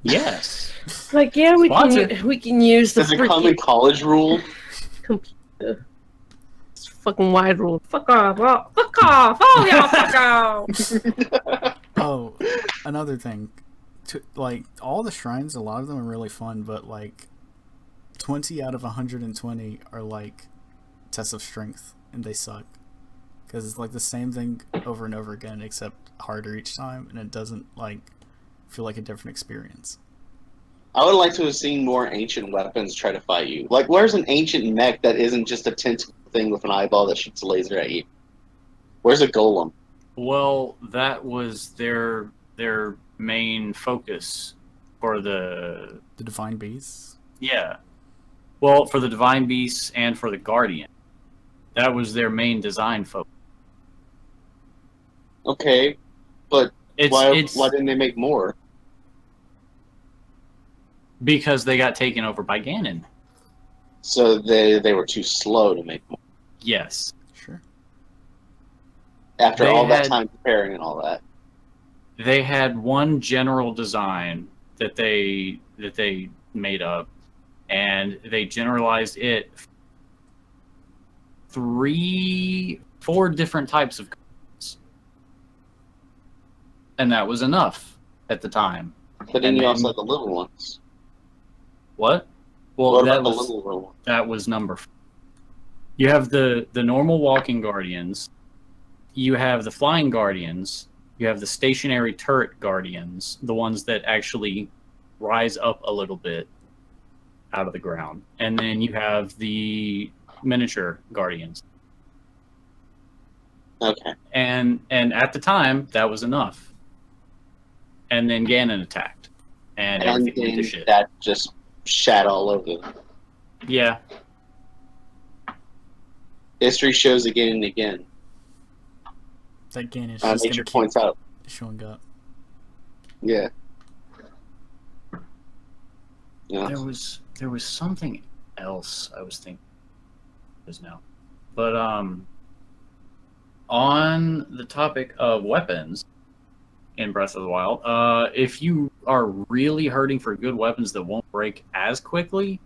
[SPEAKER 3] Yes.
[SPEAKER 4] like, yeah,
[SPEAKER 3] Sponsor.
[SPEAKER 4] we can use the
[SPEAKER 1] Does it come in
[SPEAKER 4] freaking
[SPEAKER 1] college rule?
[SPEAKER 4] computer. It's fucking wide rule. Fuck off. Oh, fuck off. Oh, y'all fuck off.
[SPEAKER 2] Oh, another thing. Like, all the shrines, a lot of them are really fun, but, like, 20 out of 120 are, like, tests of strength, and they suck. Because it's, like, the same thing over and over again, except harder each time, and it doesn't, like, feel like a different experience.
[SPEAKER 1] I would like to have seen more ancient weapons try to fight you. Like, where's an ancient mech that isn't just a tentacle thing with an eyeball that shoots a laser at you? Where's a golem?
[SPEAKER 3] Well, that was their main focus for the
[SPEAKER 2] Divine Beasts?
[SPEAKER 3] yeah. Well, for the Divine Beasts and for the Guardian, that was their main design focus.
[SPEAKER 1] Okay, but why
[SPEAKER 3] It's
[SPEAKER 1] didn't they make more?
[SPEAKER 3] because they got taken over by Ganon.
[SPEAKER 1] So they were too slow to make more.
[SPEAKER 3] Yes.
[SPEAKER 2] Sure.
[SPEAKER 1] After
[SPEAKER 3] They
[SPEAKER 1] all that
[SPEAKER 3] had-
[SPEAKER 1] time preparing and all that.
[SPEAKER 3] They had one general design that they made up, and they generalized it 4 different types of cards. And that was enough at the time.
[SPEAKER 1] But then
[SPEAKER 3] And
[SPEAKER 1] you
[SPEAKER 3] then-
[SPEAKER 1] also had the little ones.
[SPEAKER 3] What? Well,
[SPEAKER 1] What
[SPEAKER 3] that
[SPEAKER 1] about the
[SPEAKER 3] was
[SPEAKER 1] little ones?
[SPEAKER 3] that was number 4. You have the normal walking guardians. You have the flying guardians. You have the stationary turret guardians, the ones that actually rise up a little bit out of the ground. And then you have the miniature guardians.
[SPEAKER 1] Okay.
[SPEAKER 3] And at the time, that was enough. And then Ganon attacked. And
[SPEAKER 1] And
[SPEAKER 3] everything went to
[SPEAKER 1] then
[SPEAKER 3] shit.
[SPEAKER 1] that just shat all over them.
[SPEAKER 3] Yeah.
[SPEAKER 1] History shows again and again.
[SPEAKER 2] That Ganon is just
[SPEAKER 1] Nature
[SPEAKER 2] gonna keep
[SPEAKER 1] points out.
[SPEAKER 2] showing up.
[SPEAKER 1] Yeah. Yeah.
[SPEAKER 3] There was something else I was thinking is now. But on the topic of weapons in Breath of the Wild, if you are really hurting for good weapons that won't break as quickly,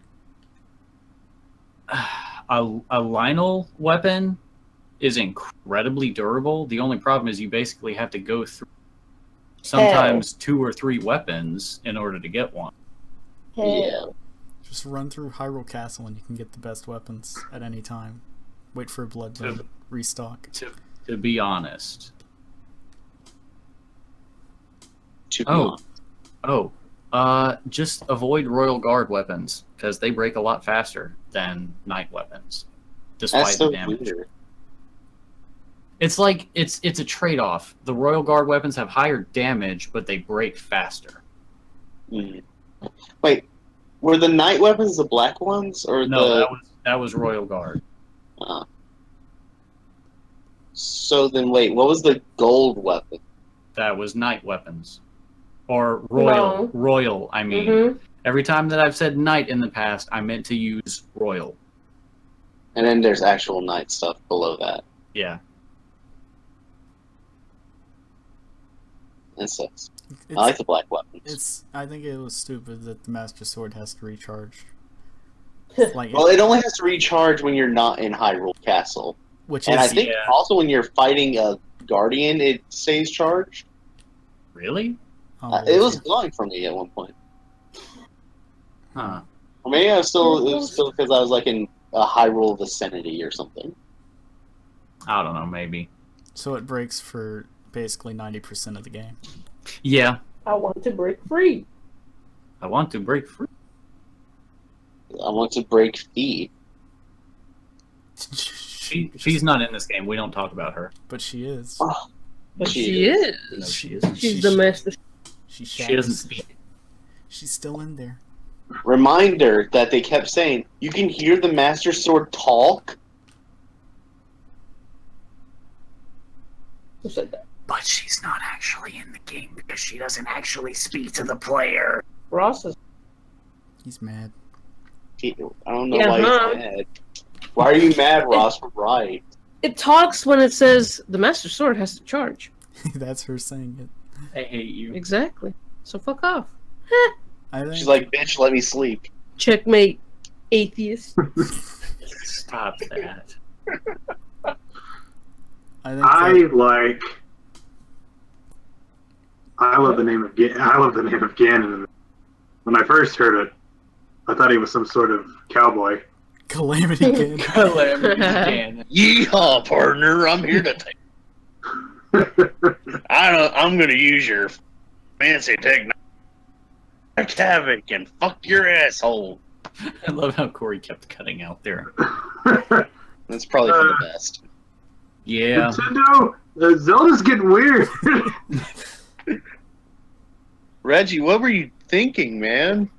[SPEAKER 3] a Lionel weapon is incredibly durable. The only problem is you basically have to go through sometimes 2 or 3 weapons in order to get one.
[SPEAKER 1] Yeah.
[SPEAKER 2] Just run through Hyrule Castle and you can get the best weapons at any time. Wait for a blood moon, restock.
[SPEAKER 3] To be honest.
[SPEAKER 1] To be
[SPEAKER 3] Oh.
[SPEAKER 1] honest.
[SPEAKER 3] Just avoid Royal Guard weapons because they break a lot faster than Knight weapons, despite
[SPEAKER 1] That's so
[SPEAKER 3] the damage.
[SPEAKER 1] weird.
[SPEAKER 3] It's like it's a trade-off. The Royal Guard weapons have higher damage, but they break faster.
[SPEAKER 1] Mm. Wait, were the night weapons the black ones or
[SPEAKER 3] No, that was Royal Guard.
[SPEAKER 1] So then, wait, what was the gold weapon?
[SPEAKER 3] That was Knight weapons, or Royal.
[SPEAKER 4] No.
[SPEAKER 3] Royal, I mean.
[SPEAKER 4] Mm-hmm.
[SPEAKER 3] Every time that I've said Knight in the past, I meant to use Royal.
[SPEAKER 1] And then there's actual night stuff below that.
[SPEAKER 3] Yeah.
[SPEAKER 1] That sucks.
[SPEAKER 2] It's,
[SPEAKER 1] I like the black weapons.
[SPEAKER 2] I think it was stupid that the Master Sword has to recharge. Like,
[SPEAKER 1] Well, it only has to recharge when you're not in Hyrule Castle.
[SPEAKER 2] which
[SPEAKER 1] And I
[SPEAKER 2] is
[SPEAKER 1] think
[SPEAKER 3] Yeah.
[SPEAKER 1] also when you're fighting a guardian, it stays charged.
[SPEAKER 3] Really?
[SPEAKER 1] It was glowing for me at one point.
[SPEAKER 3] Huh.
[SPEAKER 1] Or maybe it was still because I was like in a Hyrule vicinity or something.
[SPEAKER 3] I don't know, maybe.
[SPEAKER 2] so it breaks for basically 90% of the game.
[SPEAKER 3] Yeah.
[SPEAKER 4] I want to break free.
[SPEAKER 3] I want to break free.
[SPEAKER 1] I want to break feet.
[SPEAKER 3] She's not in this game. We don't talk about her.
[SPEAKER 2] But she is.
[SPEAKER 4] But
[SPEAKER 1] She
[SPEAKER 4] she is.
[SPEAKER 3] No, she isn't.
[SPEAKER 4] She's the master.
[SPEAKER 2] She
[SPEAKER 3] She doesn't speak.
[SPEAKER 2] She's still in there.
[SPEAKER 1] Reminder that they kept saying, you can hear the Master Sword talk.
[SPEAKER 4] Who said that?
[SPEAKER 7] But she's not actually in the game because she doesn't actually speak to the player.
[SPEAKER 4] Ross is.
[SPEAKER 2] He's mad.
[SPEAKER 1] I don't know
[SPEAKER 4] Yeah,
[SPEAKER 1] why he's mad. Why are you mad, Ross? We're right.
[SPEAKER 4] It talks when it says the Master Sword has to charge.
[SPEAKER 2] That's her saying it.
[SPEAKER 3] I hate you.
[SPEAKER 4] Exactly. So fuck off.
[SPEAKER 2] I think
[SPEAKER 1] She's like, bitch, let me sleep.
[SPEAKER 4] Checkmate, atheist.
[SPEAKER 3] Stop that.
[SPEAKER 2] I think
[SPEAKER 5] I
[SPEAKER 2] that,
[SPEAKER 5] like. I love the name of Ganon. When I first heard it, I thought he was some sort of cowboy.
[SPEAKER 2] Calamity Kid.
[SPEAKER 3] Calamity Ganon.
[SPEAKER 1] Yeehaw, partner! I'm here to take. I'm gonna use your fancy technology, havoc, and fuck your asshole.
[SPEAKER 3] I love how Corey kept cutting out there.
[SPEAKER 1] That's probably for the best.
[SPEAKER 3] Yeah.
[SPEAKER 5] Nintendo, Zelda's getting weird.
[SPEAKER 1] Reggie, what were you thinking, man?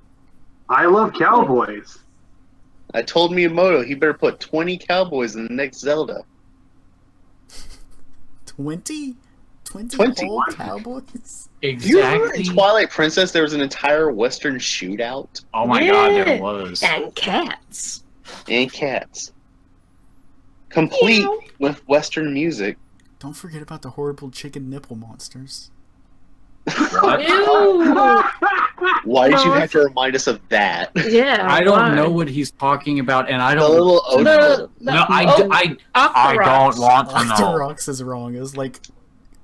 [SPEAKER 5] I love cowboys.
[SPEAKER 1] I told Miyamoto he better put 20 cowboys in the next Zelda.
[SPEAKER 2] 20? 20
[SPEAKER 1] 20?
[SPEAKER 2] whole cowboys?
[SPEAKER 1] Do you remember in
[SPEAKER 3] Exactly.
[SPEAKER 1] Twilight Princess there was an entire Western shootout?
[SPEAKER 3] Oh my god, there was.
[SPEAKER 4] And cats.
[SPEAKER 1] And cats. Complete
[SPEAKER 4] Meow.
[SPEAKER 1] with Western music.
[SPEAKER 2] Don't forget about the horrible chicken nipple monsters.
[SPEAKER 3] What?
[SPEAKER 4] Ew.
[SPEAKER 1] Why did you
[SPEAKER 4] No,
[SPEAKER 1] have to remind us of that?
[SPEAKER 4] Yeah.
[SPEAKER 3] I don't
[SPEAKER 4] why?
[SPEAKER 3] know what he's talking about, and I
[SPEAKER 1] The
[SPEAKER 3] don't.
[SPEAKER 1] little
[SPEAKER 4] The, the,
[SPEAKER 3] No, I
[SPEAKER 4] Octoroks.
[SPEAKER 3] don't want to know.
[SPEAKER 2] Octoroks is wrong. It's like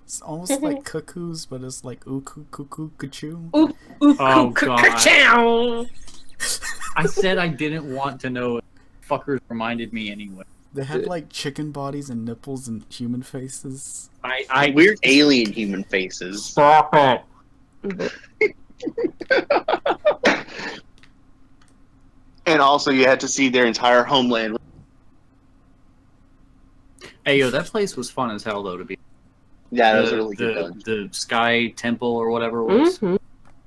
[SPEAKER 2] it's almost like cuckoos, but it's like cuckoo cuckoo.
[SPEAKER 4] Ooh,
[SPEAKER 3] Oh,
[SPEAKER 4] coo,
[SPEAKER 3] God.
[SPEAKER 4] ka-chow.
[SPEAKER 3] I said I didn't want to know. Fuckers reminded me anyway.
[SPEAKER 2] They had like chicken bodies and nipples and human faces.
[SPEAKER 3] I
[SPEAKER 1] Weird alien human faces.
[SPEAKER 3] Stop it.
[SPEAKER 1] And also you had to see their entire homeland.
[SPEAKER 3] Hey yo, that place was fun as hell though to be.
[SPEAKER 1] Yeah, that was
[SPEAKER 3] the,
[SPEAKER 1] really good
[SPEAKER 3] the,
[SPEAKER 1] done.
[SPEAKER 3] the Sky Temple or whatever it was.
[SPEAKER 4] Mhm.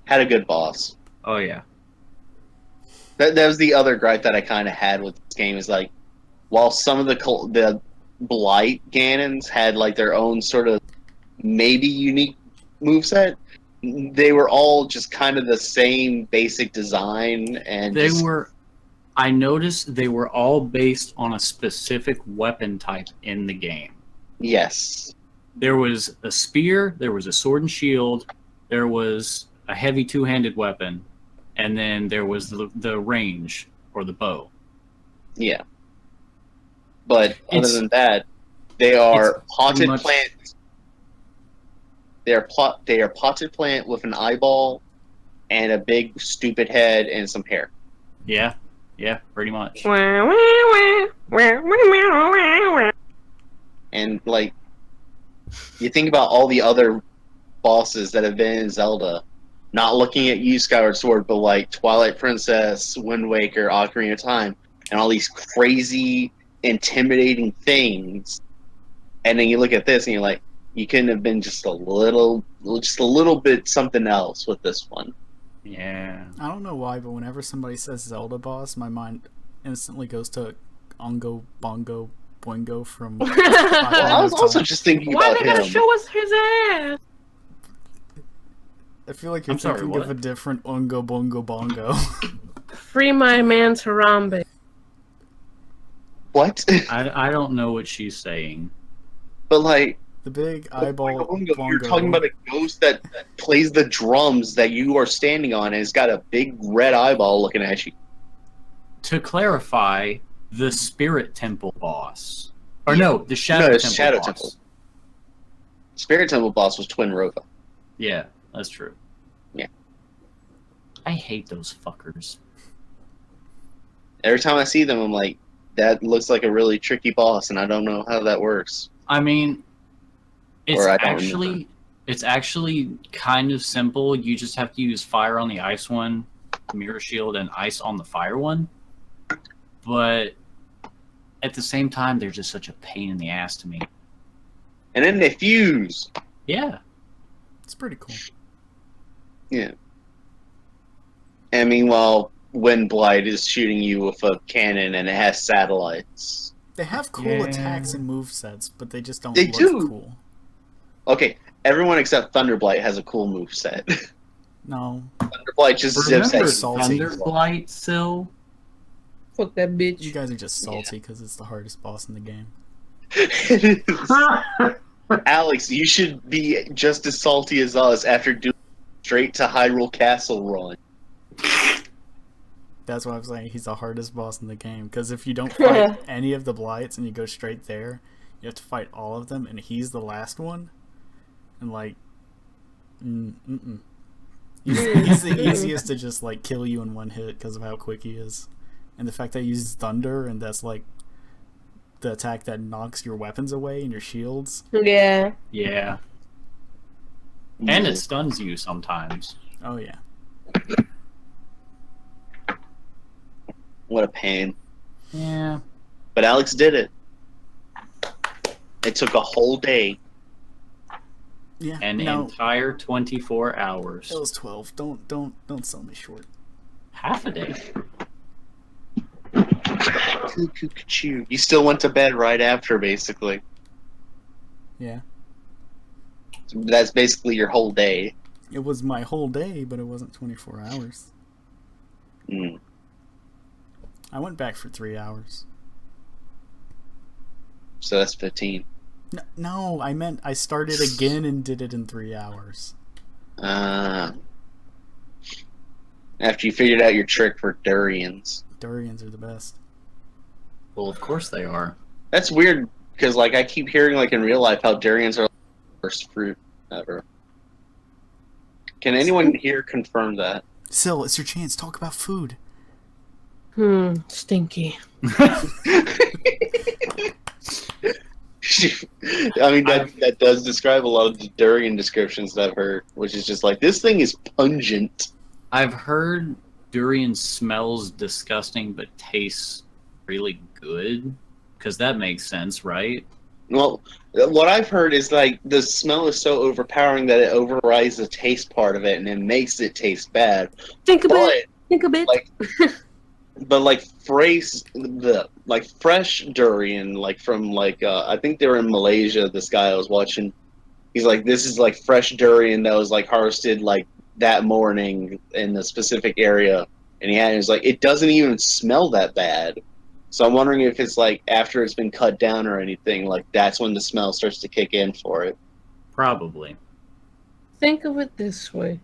[SPEAKER 1] Had a good boss.
[SPEAKER 3] Oh yeah.
[SPEAKER 1] That was the other gripe that I kind of had with this game is like, while some of the Blight Ganons had like their own sort of maybe unique moveset, they were all just kind of the same basic design and
[SPEAKER 3] They
[SPEAKER 1] just-
[SPEAKER 3] were. I noticed they were all based on a specific weapon type in the game.
[SPEAKER 1] yes.
[SPEAKER 3] There was a spear, there was a sword and shield, there was a heavy two-handed weapon, and then there was the range or the bow.
[SPEAKER 1] Yeah. But other
[SPEAKER 3] It's-
[SPEAKER 1] than that, they are
[SPEAKER 3] it's
[SPEAKER 1] potted
[SPEAKER 3] pretty much-
[SPEAKER 1] plant. They are potted plant with an eyeball and a big stupid head and some hair.
[SPEAKER 3] Yeah, pretty much.
[SPEAKER 4] Wah, wah, wah, wah, wah, wah, wah, wah.
[SPEAKER 1] And like, you think about all the other bosses that have been in Zelda, not looking at you, Skyward Sword, but like Twilight Princess, Wind Waker, Ocarina of Time, and all these crazy, intimidating things. And then you look at this and you're like, you couldn't have been just a little bit something else with this one.
[SPEAKER 3] Yeah.
[SPEAKER 2] I don't know why, but whenever somebody says Zelda boss, my mind instantly goes to Ongo Bongo Boingo from.
[SPEAKER 1] Well, I was
[SPEAKER 2] Ocarina of
[SPEAKER 1] also
[SPEAKER 2] Time.
[SPEAKER 1] just thinking
[SPEAKER 4] Why
[SPEAKER 1] about
[SPEAKER 4] they gotta
[SPEAKER 1] him.
[SPEAKER 4] show us his ass?
[SPEAKER 2] I feel like you're
[SPEAKER 3] I'm sorry,
[SPEAKER 2] thinking of
[SPEAKER 3] what?
[SPEAKER 2] a different Ongo Bongo Bongo.
[SPEAKER 4] Free my man's Harambe.
[SPEAKER 1] What?
[SPEAKER 3] I don't know what she's saying.
[SPEAKER 1] But like,
[SPEAKER 2] The big eyeball
[SPEAKER 1] you're
[SPEAKER 2] bongo.
[SPEAKER 1] talking about a ghost that plays the drums that you are standing on and it's got a big red eyeball looking at you.
[SPEAKER 3] To clarify, the Spirit Temple boss. Or no, the Shadow
[SPEAKER 1] No,
[SPEAKER 3] Temple
[SPEAKER 1] it's Shadow
[SPEAKER 3] boss.
[SPEAKER 1] Temple. Spirit Temple boss was Twin Rova.
[SPEAKER 3] Yeah, that's true.
[SPEAKER 1] Yeah.
[SPEAKER 3] I hate those fuckers.
[SPEAKER 1] Every time I see them, I'm like, that looks like a really tricky boss, and I don't know how that works.
[SPEAKER 3] I mean, it's
[SPEAKER 1] Or I don't
[SPEAKER 3] actually kind of simple. You just have to use fire on the ice one, mirror shield, and ice on the fire one. But at the same time, they're just such a pain in the ass to me.
[SPEAKER 1] And then they fuse.
[SPEAKER 3] Yeah.
[SPEAKER 2] It's pretty cool.
[SPEAKER 1] Yeah. And meanwhile, Wind Blight is shooting you with a cannon and it has satellites.
[SPEAKER 2] They have cool
[SPEAKER 3] Yeah.
[SPEAKER 2] attacks and movesets, but they just don't
[SPEAKER 1] They
[SPEAKER 2] look
[SPEAKER 1] do.
[SPEAKER 2] cool.
[SPEAKER 1] Okay, everyone except Thunderblight has a cool move set.
[SPEAKER 2] No.
[SPEAKER 1] Thunderblight just zips
[SPEAKER 3] Remember
[SPEAKER 1] at
[SPEAKER 2] salty.
[SPEAKER 3] Thunderblight, Sil?
[SPEAKER 4] Fuck that
[SPEAKER 2] You
[SPEAKER 4] bitch.
[SPEAKER 2] guys are just salty because it's the hardest boss in the game.
[SPEAKER 1] Alex, you should be just as salty as us after doing straight to Hyrule Castle run.
[SPEAKER 2] That's why I'm saying he's the hardest boss in the game. Because if you don't fight any of the blights and you go straight there, you have to fight all of them, and he's the last one. And like, he's the easiest to just like kill you in one hit because of how quick he is, and the fact that he uses thunder, and that's like the attack that knocks your weapons away and your shields.
[SPEAKER 4] Yeah.
[SPEAKER 3] Yeah. And it stuns you sometimes.
[SPEAKER 2] Oh yeah.
[SPEAKER 1] What a pain.
[SPEAKER 3] Yeah.
[SPEAKER 1] But Alex did it. It took a whole day.
[SPEAKER 2] Yeah.
[SPEAKER 3] An
[SPEAKER 2] no,
[SPEAKER 3] entire 24 hours.
[SPEAKER 2] it was 12. Don't sell me short.
[SPEAKER 3] Half a day.
[SPEAKER 1] You still went to bed right after, basically.
[SPEAKER 2] Yeah.
[SPEAKER 1] That's basically your whole day.
[SPEAKER 2] It was my whole day, but it wasn't 24 hours.
[SPEAKER 1] Mm.
[SPEAKER 2] I went back for 3 hours.
[SPEAKER 1] So that's 15.
[SPEAKER 2] No, I meant I started again and did it in 3 hours.
[SPEAKER 1] After you figured out your trick for durians.
[SPEAKER 2] Durians are the best.
[SPEAKER 3] Well, of course they are.
[SPEAKER 1] That's weird, because like I keep hearing like in real life how durians are the worst fruit ever. Can anyone here confirm that?
[SPEAKER 2] Sil, it's your chance. Talk about food.
[SPEAKER 4] Stinky.
[SPEAKER 1] I mean, that does describe a lot of the durian descriptions that I've heard, which is just like, this thing is pungent.
[SPEAKER 3] I've heard durian smells disgusting but tastes really good. Because that makes sense, right?
[SPEAKER 1] Well, what I've heard is like the smell is so overpowering that it overrides the taste part of it, and it makes it taste bad.
[SPEAKER 4] Think a
[SPEAKER 1] But
[SPEAKER 4] bit. Think a bit.
[SPEAKER 1] like fresh durian, like from like I think they were in Malaysia. This guy I was watching, he's like, this is like fresh durian that was like harvested like that morning in the specific area, and he was like, it doesn't even smell that bad. So I'm wondering if it's like after it's been cut down or anything, like that's when the smell starts to kick in for it.
[SPEAKER 3] Probably.
[SPEAKER 4] Think of it this way.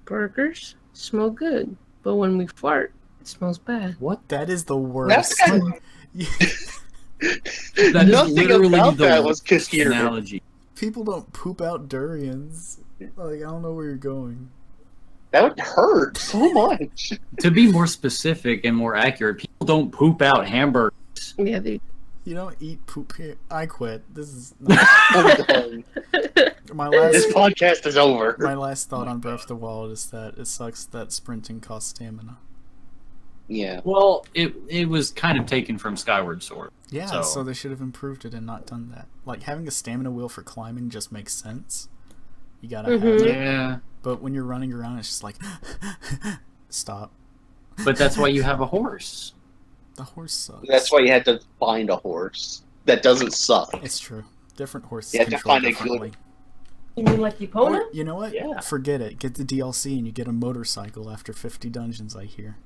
[SPEAKER 4] Burgers smell good, but when we fart, it smells bad.
[SPEAKER 3] What?
[SPEAKER 2] That is the worst.
[SPEAKER 1] That's kind
[SPEAKER 3] That is
[SPEAKER 1] Nothing
[SPEAKER 3] literally
[SPEAKER 1] about
[SPEAKER 3] the
[SPEAKER 1] that was
[SPEAKER 3] worst
[SPEAKER 1] coherent.
[SPEAKER 3] analogy.
[SPEAKER 2] People don't poop out durians. Like, I don't know where you're going.
[SPEAKER 1] That would hurt so much.
[SPEAKER 3] To be more specific and more accurate, people don't poop out hamburgers.
[SPEAKER 4] Yeah, they.
[SPEAKER 2] You don't eat poop here. I quit. This is not
[SPEAKER 1] I'm done.
[SPEAKER 2] my
[SPEAKER 1] This
[SPEAKER 2] last.
[SPEAKER 1] podcast is over.
[SPEAKER 2] My last thought on Breath of the Wild is that it sucks that sprinting costs stamina.
[SPEAKER 1] Yeah.
[SPEAKER 3] Well, it was kind of taken from Skyward Sword.
[SPEAKER 2] Yeah, so
[SPEAKER 3] So-
[SPEAKER 2] they should have improved it and not done that. Like, having a stamina wheel for climbing just makes sense. You gotta have it.
[SPEAKER 3] Yeah.
[SPEAKER 2] But when you're running around, it's just like, stop.
[SPEAKER 3] But that's why you have a horse.
[SPEAKER 2] The horse sucks.
[SPEAKER 1] That's why you had to find a horse that doesn't suck.
[SPEAKER 2] It's true. Different horses
[SPEAKER 1] You have to
[SPEAKER 2] control
[SPEAKER 1] find a good-
[SPEAKER 2] differently.
[SPEAKER 4] You mean like Epona?
[SPEAKER 2] You know what?
[SPEAKER 3] Yeah.
[SPEAKER 2] Forget it. Get the DLC and you get a motorcycle after 50 dungeons, I hear.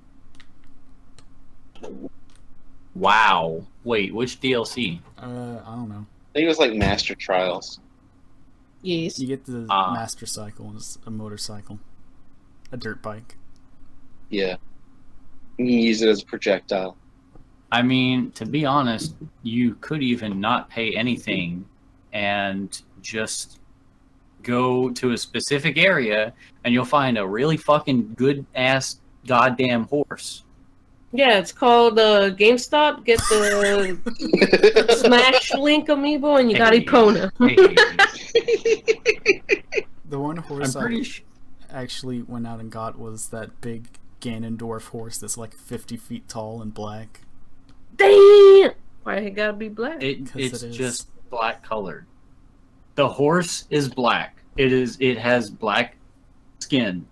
[SPEAKER 3] Wow. Wait, which DLC?
[SPEAKER 2] I don't know.
[SPEAKER 1] I think it was like Master Trials.
[SPEAKER 4] Yes.
[SPEAKER 2] You get the
[SPEAKER 3] Ah.
[SPEAKER 2] master cycle and it's a motorcycle. A dirt bike.
[SPEAKER 1] Yeah. You can use it as a projectile.
[SPEAKER 3] I mean, to be honest, you could even not pay anything and just go to a specific area and you'll find a really fucking good ass goddamn horse.
[SPEAKER 4] Yeah, it's called GameStop. Get the Smash Link amiibo, and you got
[SPEAKER 3] Hey.
[SPEAKER 4] Epona.
[SPEAKER 3] Hey,
[SPEAKER 2] The one
[SPEAKER 3] I'm
[SPEAKER 2] horse
[SPEAKER 3] pretty
[SPEAKER 2] I
[SPEAKER 3] sure.
[SPEAKER 2] actually went out and got was that big Ganondorf horse that's like 50 feet tall and black.
[SPEAKER 4] Damn! Why it gotta be black?
[SPEAKER 3] It's
[SPEAKER 2] it is.
[SPEAKER 3] just black colored. The horse is black. It has black skin.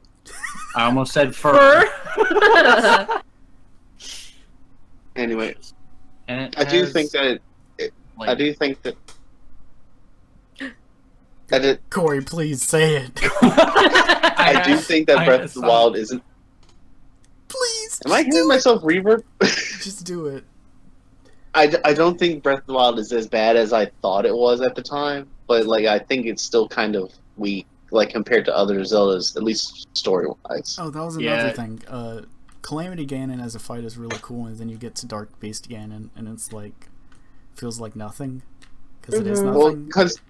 [SPEAKER 3] I almost said fur.
[SPEAKER 4] Fur?
[SPEAKER 1] Anyway,
[SPEAKER 3] And it
[SPEAKER 1] I do
[SPEAKER 3] has,
[SPEAKER 1] think that
[SPEAKER 3] like,
[SPEAKER 1] I do think that
[SPEAKER 2] Corey, please say it.
[SPEAKER 1] I do think that Breath of the Wild isn't.
[SPEAKER 2] Please.
[SPEAKER 1] Am I hearing myself reverb?
[SPEAKER 2] Just do it.
[SPEAKER 1] I don't think Breath of the Wild is as bad as I thought it was at the time, but like I think it's still kind of weak, like compared to other Zeldas, at least story-wise.
[SPEAKER 2] Oh, that was another thing. Calamity Ganon as a fight is really cool, and then you get to Dark Beast Ganon, and it's like feels like nothing because it is nothing.
[SPEAKER 1] Well, because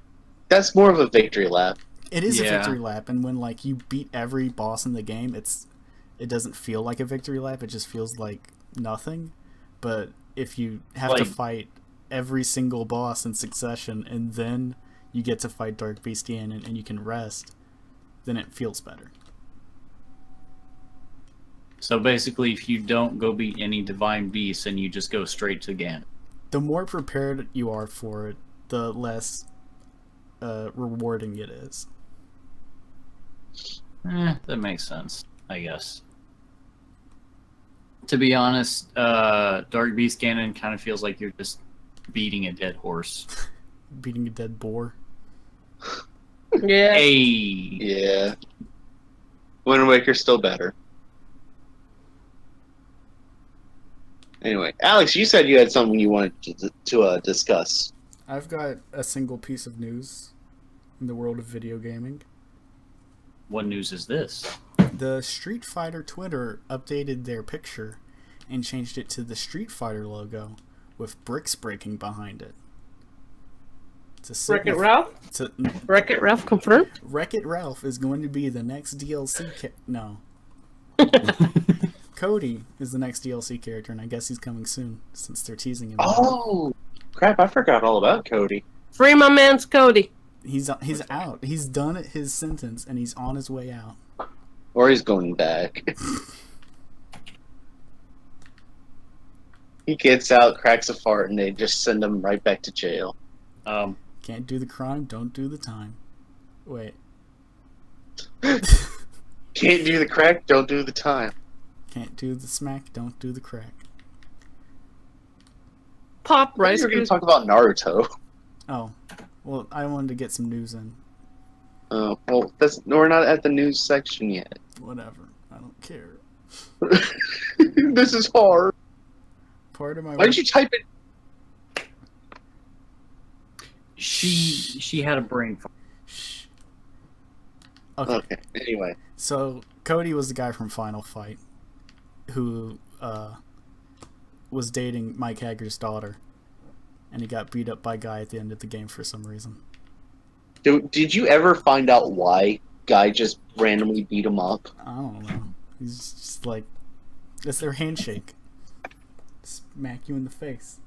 [SPEAKER 1] that's more of a victory lap.
[SPEAKER 2] It is a victory lap, and when like you beat every boss in the game, it doesn't feel like a victory lap. It just feels like nothing. But if you have to fight every single boss in succession, and then you get to fight Dark Beast Ganon, and you can rest, then it feels better.
[SPEAKER 3] So basically, if you don't go beat any divine beasts and you just go straight to Ganon.
[SPEAKER 2] The more prepared you are for it, the less rewarding it is.
[SPEAKER 3] That makes sense, I guess. To be honest, Dark Beast Ganon kind of feels like you're just beating a dead horse.
[SPEAKER 2] Beating a dead boar.
[SPEAKER 4] Yeah.
[SPEAKER 3] Hey.
[SPEAKER 1] Yeah. Wind Waker's still better. Anyway, Alex, you said you had something you wanted to discuss.
[SPEAKER 2] I've got a single piece of news in the world of video gaming.
[SPEAKER 3] What news is this?
[SPEAKER 2] The Street Fighter Twitter updated their picture and changed it to the Street Fighter logo with bricks breaking behind it.
[SPEAKER 4] Wreck-It Ralph? Wreck-It Ralph confirmed?
[SPEAKER 2] Wreck-It Ralph is going to be the next DLC no. Cody is the next DLC character, and I guess he's coming soon, since they're teasing him.
[SPEAKER 1] Oh, crap, I forgot all about Cody.
[SPEAKER 4] Free my man's Cody.
[SPEAKER 2] He's out. He's done his sentence, and he's on his way out.
[SPEAKER 1] Or he's going back. He gets out, cracks a fart, and they just send him right back to jail.
[SPEAKER 2] Can't do the crime, don't do the time. Wait.
[SPEAKER 1] Can't do the crack, don't do the time.
[SPEAKER 2] Can't do the smack, don't do the crack.
[SPEAKER 4] Pop rice.
[SPEAKER 1] We're going to talk about Naruto.
[SPEAKER 2] Oh, well, I wanted to get some news in.
[SPEAKER 1] Oh, well, we're not at the news section yet.
[SPEAKER 2] Whatever, I don't care.
[SPEAKER 1] This is hard.
[SPEAKER 2] Part of my
[SPEAKER 1] Why did you type it?
[SPEAKER 3] She had a brain fart.
[SPEAKER 2] Shh.
[SPEAKER 1] Okay, anyway.
[SPEAKER 2] So, Cody was the guy from Final Fight who was dating Mike Hager's daughter, and he got beat up by Guy at the end of the game for some reason.
[SPEAKER 1] Did you ever find out why Guy just randomly beat him up?
[SPEAKER 2] I don't know. He's just like, it's their handshake. Smack you in the face.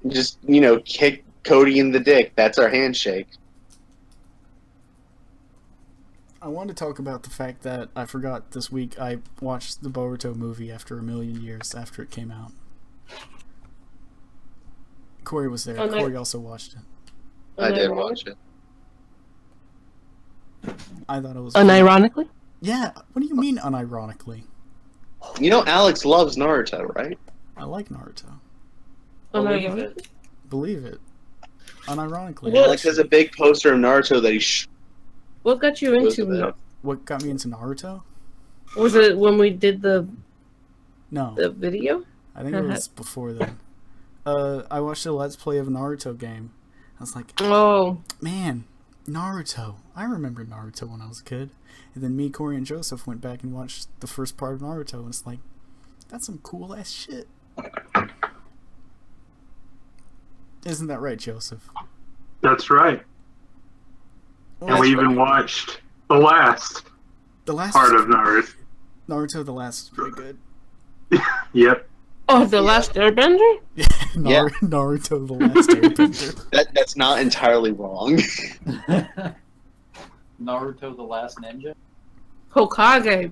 [SPEAKER 1] Just, kick Cody in the dick. That's our handshake.
[SPEAKER 2] I wanted to talk about the fact that I forgot this week I watched the Boruto movie after a million years after it came out. Corey was there. Corey also watched it.
[SPEAKER 1] I did watch it.
[SPEAKER 2] I thought it was
[SPEAKER 4] Unironically?
[SPEAKER 2] Yeah, what do you mean unironically?
[SPEAKER 1] Alex loves Naruto, right?
[SPEAKER 2] I like Naruto.
[SPEAKER 3] Believe it.
[SPEAKER 2] Believe it. Unironically.
[SPEAKER 1] Alex has a big poster of Naruto that he
[SPEAKER 4] What got you into it?
[SPEAKER 2] What got me into Naruto?
[SPEAKER 4] Was it when we did the
[SPEAKER 2] No.
[SPEAKER 4] video?
[SPEAKER 2] I think it was before then. I watched a Let's Play of a Naruto game. I was like,
[SPEAKER 4] Oh.
[SPEAKER 2] man, Naruto. I remember Naruto when I was a kid. And then me, Corey, and Joseph went back and watched the first part of Naruto, and it's like, that's some cool ass shit. Isn't that right, Joseph?
[SPEAKER 5] That's right.
[SPEAKER 2] Well,
[SPEAKER 5] And we even watched the last part of Naruto.
[SPEAKER 2] Naruto the Last is pretty good.
[SPEAKER 5] Yep.
[SPEAKER 4] Oh, the last Airbender?
[SPEAKER 2] Naruto the Last Airbender.
[SPEAKER 1] That's not entirely wrong.
[SPEAKER 3] Naruto the Last Ninja?
[SPEAKER 4] Hokage.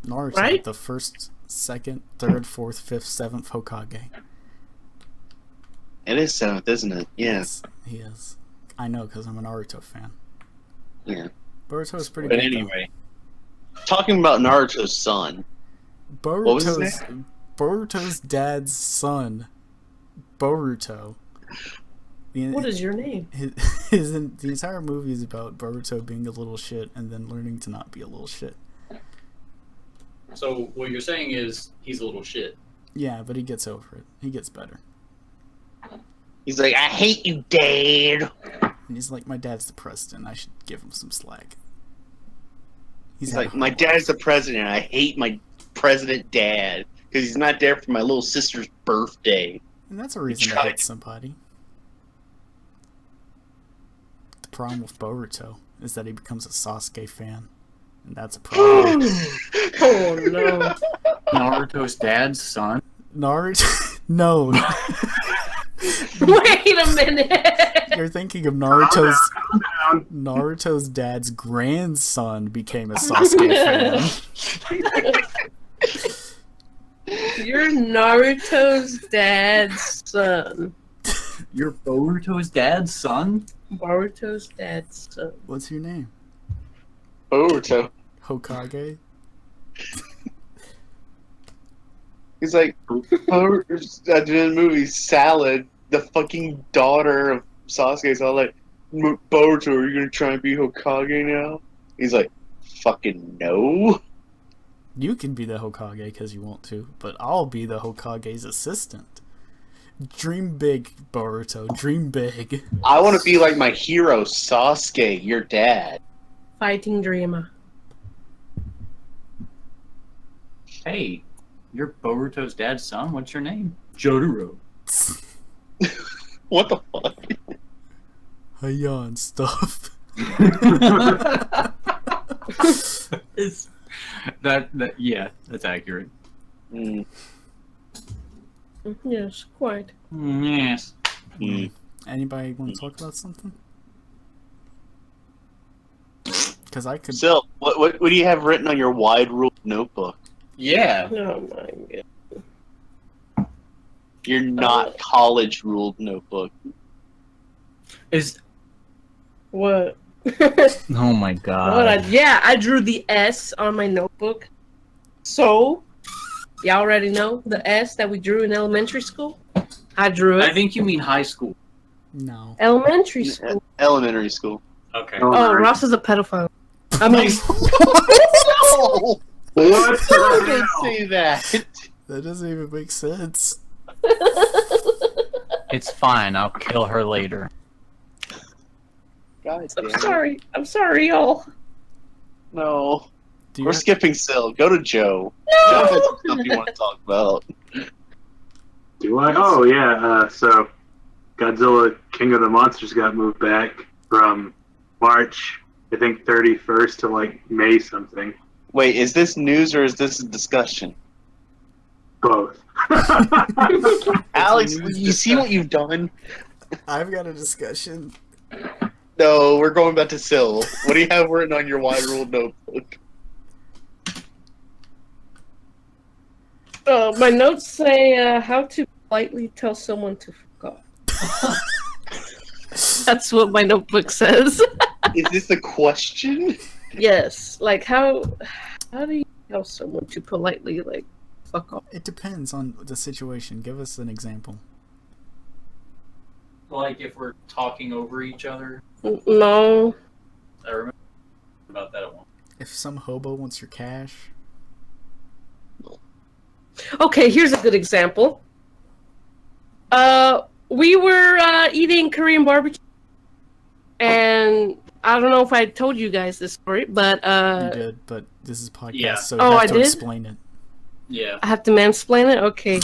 [SPEAKER 2] Naruto,
[SPEAKER 4] right?
[SPEAKER 2] The first, second, third, fourth, fifth, seventh Hokage.
[SPEAKER 1] It is 7th, isn't it?
[SPEAKER 2] Yes, he is. I know, because I'm a Naruto fan.
[SPEAKER 1] Yeah.
[SPEAKER 2] Boruto is pretty
[SPEAKER 1] But
[SPEAKER 2] good.
[SPEAKER 1] anyway, talking about Naruto's son. What was his
[SPEAKER 2] Boruto's dad's son, Boruto,
[SPEAKER 4] What is your name?
[SPEAKER 2] The entire movie is about Boruto being a little shit and then learning to not be a little shit.
[SPEAKER 3] So what you're saying is he's a little shit.
[SPEAKER 2] Yeah, but he gets over it. He gets better.
[SPEAKER 1] He's like, I hate you, Dad.
[SPEAKER 2] And he's like, my dad's the president. I should give him some slack.
[SPEAKER 1] He's like, my dad's the president. I hate my president dad because he's not there for my little sister's birthday.
[SPEAKER 2] And that's a reason to hate somebody. The problem with Boruto is that he becomes a Sasuke fan. And that's a problem.
[SPEAKER 4] Oh no.
[SPEAKER 3] Naruto's dad's son?
[SPEAKER 2] Naruto? No.
[SPEAKER 4] Wait a minute.
[SPEAKER 2] You're thinking of Naruto's dad's grandson became a Sasuke fan.
[SPEAKER 4] You're Naruto's dad's son.
[SPEAKER 3] You're Boruto's dad's son?
[SPEAKER 4] Boruto's dad's son.
[SPEAKER 2] What's your name?
[SPEAKER 1] Boruto.
[SPEAKER 2] Hokage?
[SPEAKER 1] He's like, at the end of the movie, Salad, the fucking daughter of Sasuke's all like, Boruto, are you gonna try and be Hokage now? He's like, fucking no.
[SPEAKER 2] You can be the Hokage because you want to, but I'll be the Hokage's assistant. Dream big, Boruto. Dream big.
[SPEAKER 1] I want to be like my hero, Sasuke, your dad.
[SPEAKER 4] Fighting dreamer.
[SPEAKER 3] Hey, you're Boruto's dad's son? What's your name? Jotaro.
[SPEAKER 1] What the fuck?
[SPEAKER 2] Hiya and stuff.
[SPEAKER 3] It's, yeah, that's accurate.
[SPEAKER 1] Mm.
[SPEAKER 4] Yes, quite.
[SPEAKER 3] Yes.
[SPEAKER 1] Mm.
[SPEAKER 2] Anybody want to talk about something? Because I could.
[SPEAKER 1] Sil, what do you have written on your wide ruled notebook?
[SPEAKER 3] Yeah.
[SPEAKER 4] Oh my god.
[SPEAKER 1] Your not college ruled notebook.
[SPEAKER 3] Is
[SPEAKER 4] What?
[SPEAKER 6] Oh my god.
[SPEAKER 4] I drew the S on my notebook. So, y'all already know the S that we drew in elementary school? I drew it.
[SPEAKER 3] I think you mean high school.
[SPEAKER 2] No.
[SPEAKER 4] Elementary school.
[SPEAKER 1] Elementary school.
[SPEAKER 3] Okay.
[SPEAKER 4] Oh, Ross is a pedophile. I mean,
[SPEAKER 1] No!
[SPEAKER 5] What
[SPEAKER 1] I
[SPEAKER 5] the
[SPEAKER 1] didn't
[SPEAKER 5] hell?
[SPEAKER 1] say that.
[SPEAKER 2] That doesn't even make sense.
[SPEAKER 6] It's fine. I'll kill her later.
[SPEAKER 1] God damn
[SPEAKER 4] I'm
[SPEAKER 1] it.
[SPEAKER 4] sorry. I'm sorry, y'all.
[SPEAKER 1] No.
[SPEAKER 2] Do you
[SPEAKER 1] We're
[SPEAKER 2] have-
[SPEAKER 1] skipping Sil. Go to Joe.
[SPEAKER 4] No!
[SPEAKER 1] Joe has something you want to talk about.
[SPEAKER 5] Do I? Oh, yeah. So, Godzilla King of the Monsters got moved back from March, I think, 31st to, like, May something.
[SPEAKER 1] Wait, is this news or is this a discussion?
[SPEAKER 5] Both.
[SPEAKER 1] Alex, you see what you've done?
[SPEAKER 2] I've got a discussion.
[SPEAKER 1] No, we're going back to Sil. What do you have written on your wide ruled notebook?
[SPEAKER 4] My notes say how to politely tell someone to fuck off. That's what my notebook says.
[SPEAKER 1] Is this a question?
[SPEAKER 4] Yes, like how do you tell someone to politely like fuck off?
[SPEAKER 2] It depends on the situation. Give us an example.
[SPEAKER 3] Like if we're talking over each other.
[SPEAKER 4] No.
[SPEAKER 3] I remember about that at one.
[SPEAKER 2] If some hobo wants your cash,
[SPEAKER 4] Okay, here's a good example. We were eating Korean barbecue, and I don't know if I told you guys this story, but
[SPEAKER 2] you did, but this is a podcast,
[SPEAKER 3] Yeah.
[SPEAKER 2] so you
[SPEAKER 4] Oh,
[SPEAKER 2] have
[SPEAKER 4] I
[SPEAKER 2] to
[SPEAKER 4] did?
[SPEAKER 2] explain it.
[SPEAKER 3] Yeah.
[SPEAKER 4] I have to mansplain it? Okay.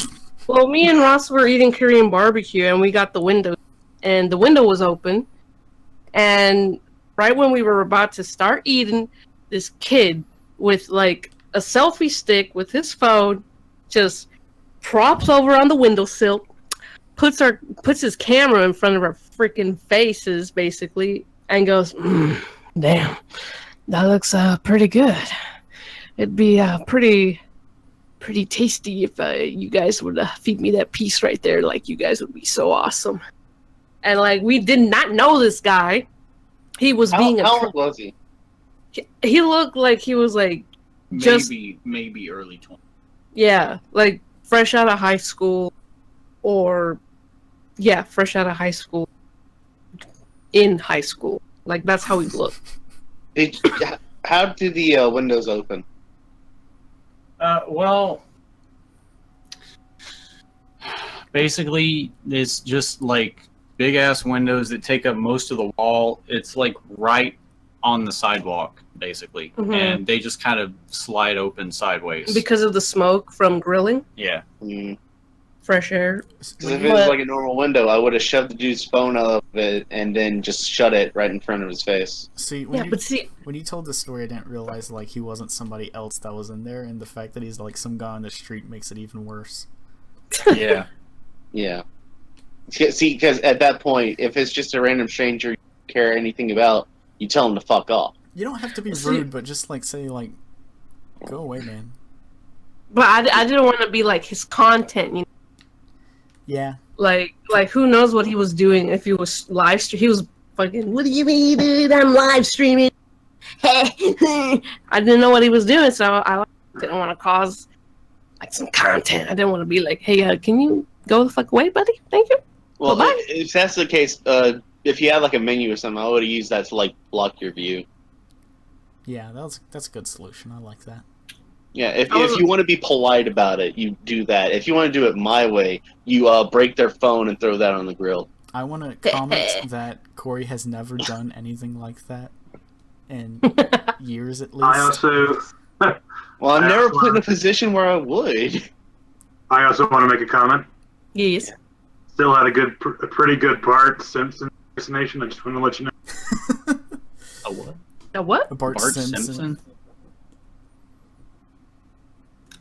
[SPEAKER 4] Well, me and Ross were eating Korean barbecue, and we got the window, and the window was open. And right when we were about to start eating, this kid with like a selfie stick with his phone just props over on the windowsill, puts his camera in front of our freaking faces, basically, and goes, "Damn, that looks pretty good. It'd be pretty tasty if you guys would feed me that piece right there. Like, you guys would be so awesome." And like, we did not know this guy. He was being
[SPEAKER 1] How old was he?
[SPEAKER 4] he looked like he was like just
[SPEAKER 3] Maybe early 20s.
[SPEAKER 4] yeah, like fresh out of high school, or yeah, fresh out of high school. in high school. Like that's how he looked.
[SPEAKER 1] How do the windows open?
[SPEAKER 3] Well, basically, it's just like big ass windows that take up most of the wall. It's like right on the sidewalk, basically, and they just kind of slide open sideways
[SPEAKER 4] Because of the smoke from grilling,
[SPEAKER 3] Yeah.
[SPEAKER 4] fresh air.
[SPEAKER 1] Because if it was like a normal window, I would have shoved the dude's phone out of it and then just shut it right in front of his face.
[SPEAKER 2] See, when you told the story, I didn't realize like he wasn't somebody else that was in there, and the fact that he's like some guy on the street makes it even worse.
[SPEAKER 3] Yeah.
[SPEAKER 1] Yeah. See, because at that point, if it's just a random stranger you don't care anything about, you tell him to fuck off.
[SPEAKER 2] You don't have to be rude, but just like say like, go away, man.
[SPEAKER 4] But I didn't want to be like his content, you know.
[SPEAKER 2] Yeah.
[SPEAKER 4] Like who knows what he was doing if he was live stream? He was fucking. What do you mean, dude? I'm live streaming. I didn't know what he was doing, so I didn't want to cause like some content. I didn't want to be like, hey, can you go the fuck away, buddy? Thank you.
[SPEAKER 1] Well,
[SPEAKER 4] bye.
[SPEAKER 1] if that's the case, if you had like a menu or something, I would have used that to like block your view.
[SPEAKER 2] Yeah, that's a good solution. I like that.
[SPEAKER 1] Yeah, if you want to be polite about it, you do that. If you want to do it my way, you break their phone and throw that on the grill.
[SPEAKER 2] I want to comment that Corey has never done anything like that in years at least.
[SPEAKER 5] I also.
[SPEAKER 1] Well, I've never put in a position where I would.
[SPEAKER 5] I also want to make a comment.
[SPEAKER 4] Yes.
[SPEAKER 5] Still had a pretty good Bart Simpson impersonation. I just want to let you know.
[SPEAKER 3] A what?
[SPEAKER 4] A what?
[SPEAKER 2] Bart Simpson.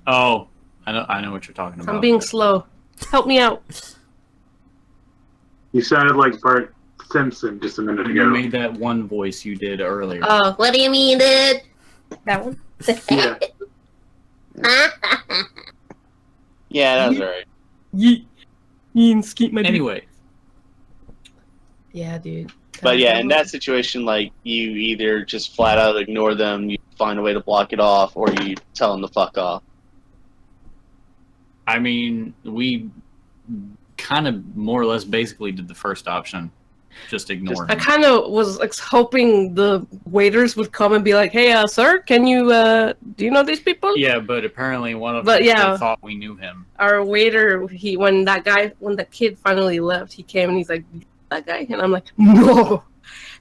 [SPEAKER 3] Oh, I know what you're talking about.
[SPEAKER 4] I'm being slow. Help me out.
[SPEAKER 5] You sounded like Bart Simpson just a minute
[SPEAKER 3] You
[SPEAKER 5] ago.
[SPEAKER 3] made that one voice you did earlier.
[SPEAKER 4] Oh, what do you mean, dude? That one?
[SPEAKER 5] Yeah.
[SPEAKER 1] Yeah, that was alright.
[SPEAKER 3] Anyway.
[SPEAKER 4] Yeah, dude.
[SPEAKER 1] But yeah, in that situation, like, you either just flat out ignore them, you find a way to block it off, or you tell them to fuck off.
[SPEAKER 3] I mean, we kind of more or less basically did the first option. Just ignore him.
[SPEAKER 4] I kind of was like, hoping the waiters would come and be like, hey, sir, can you, do you know these people?
[SPEAKER 3] Yeah, but apparently one of
[SPEAKER 4] But
[SPEAKER 3] them
[SPEAKER 4] yeah.
[SPEAKER 3] thought we knew him.
[SPEAKER 4] Our waiter, when the kid finally left, he came and he's like, that guy? And I'm like, no.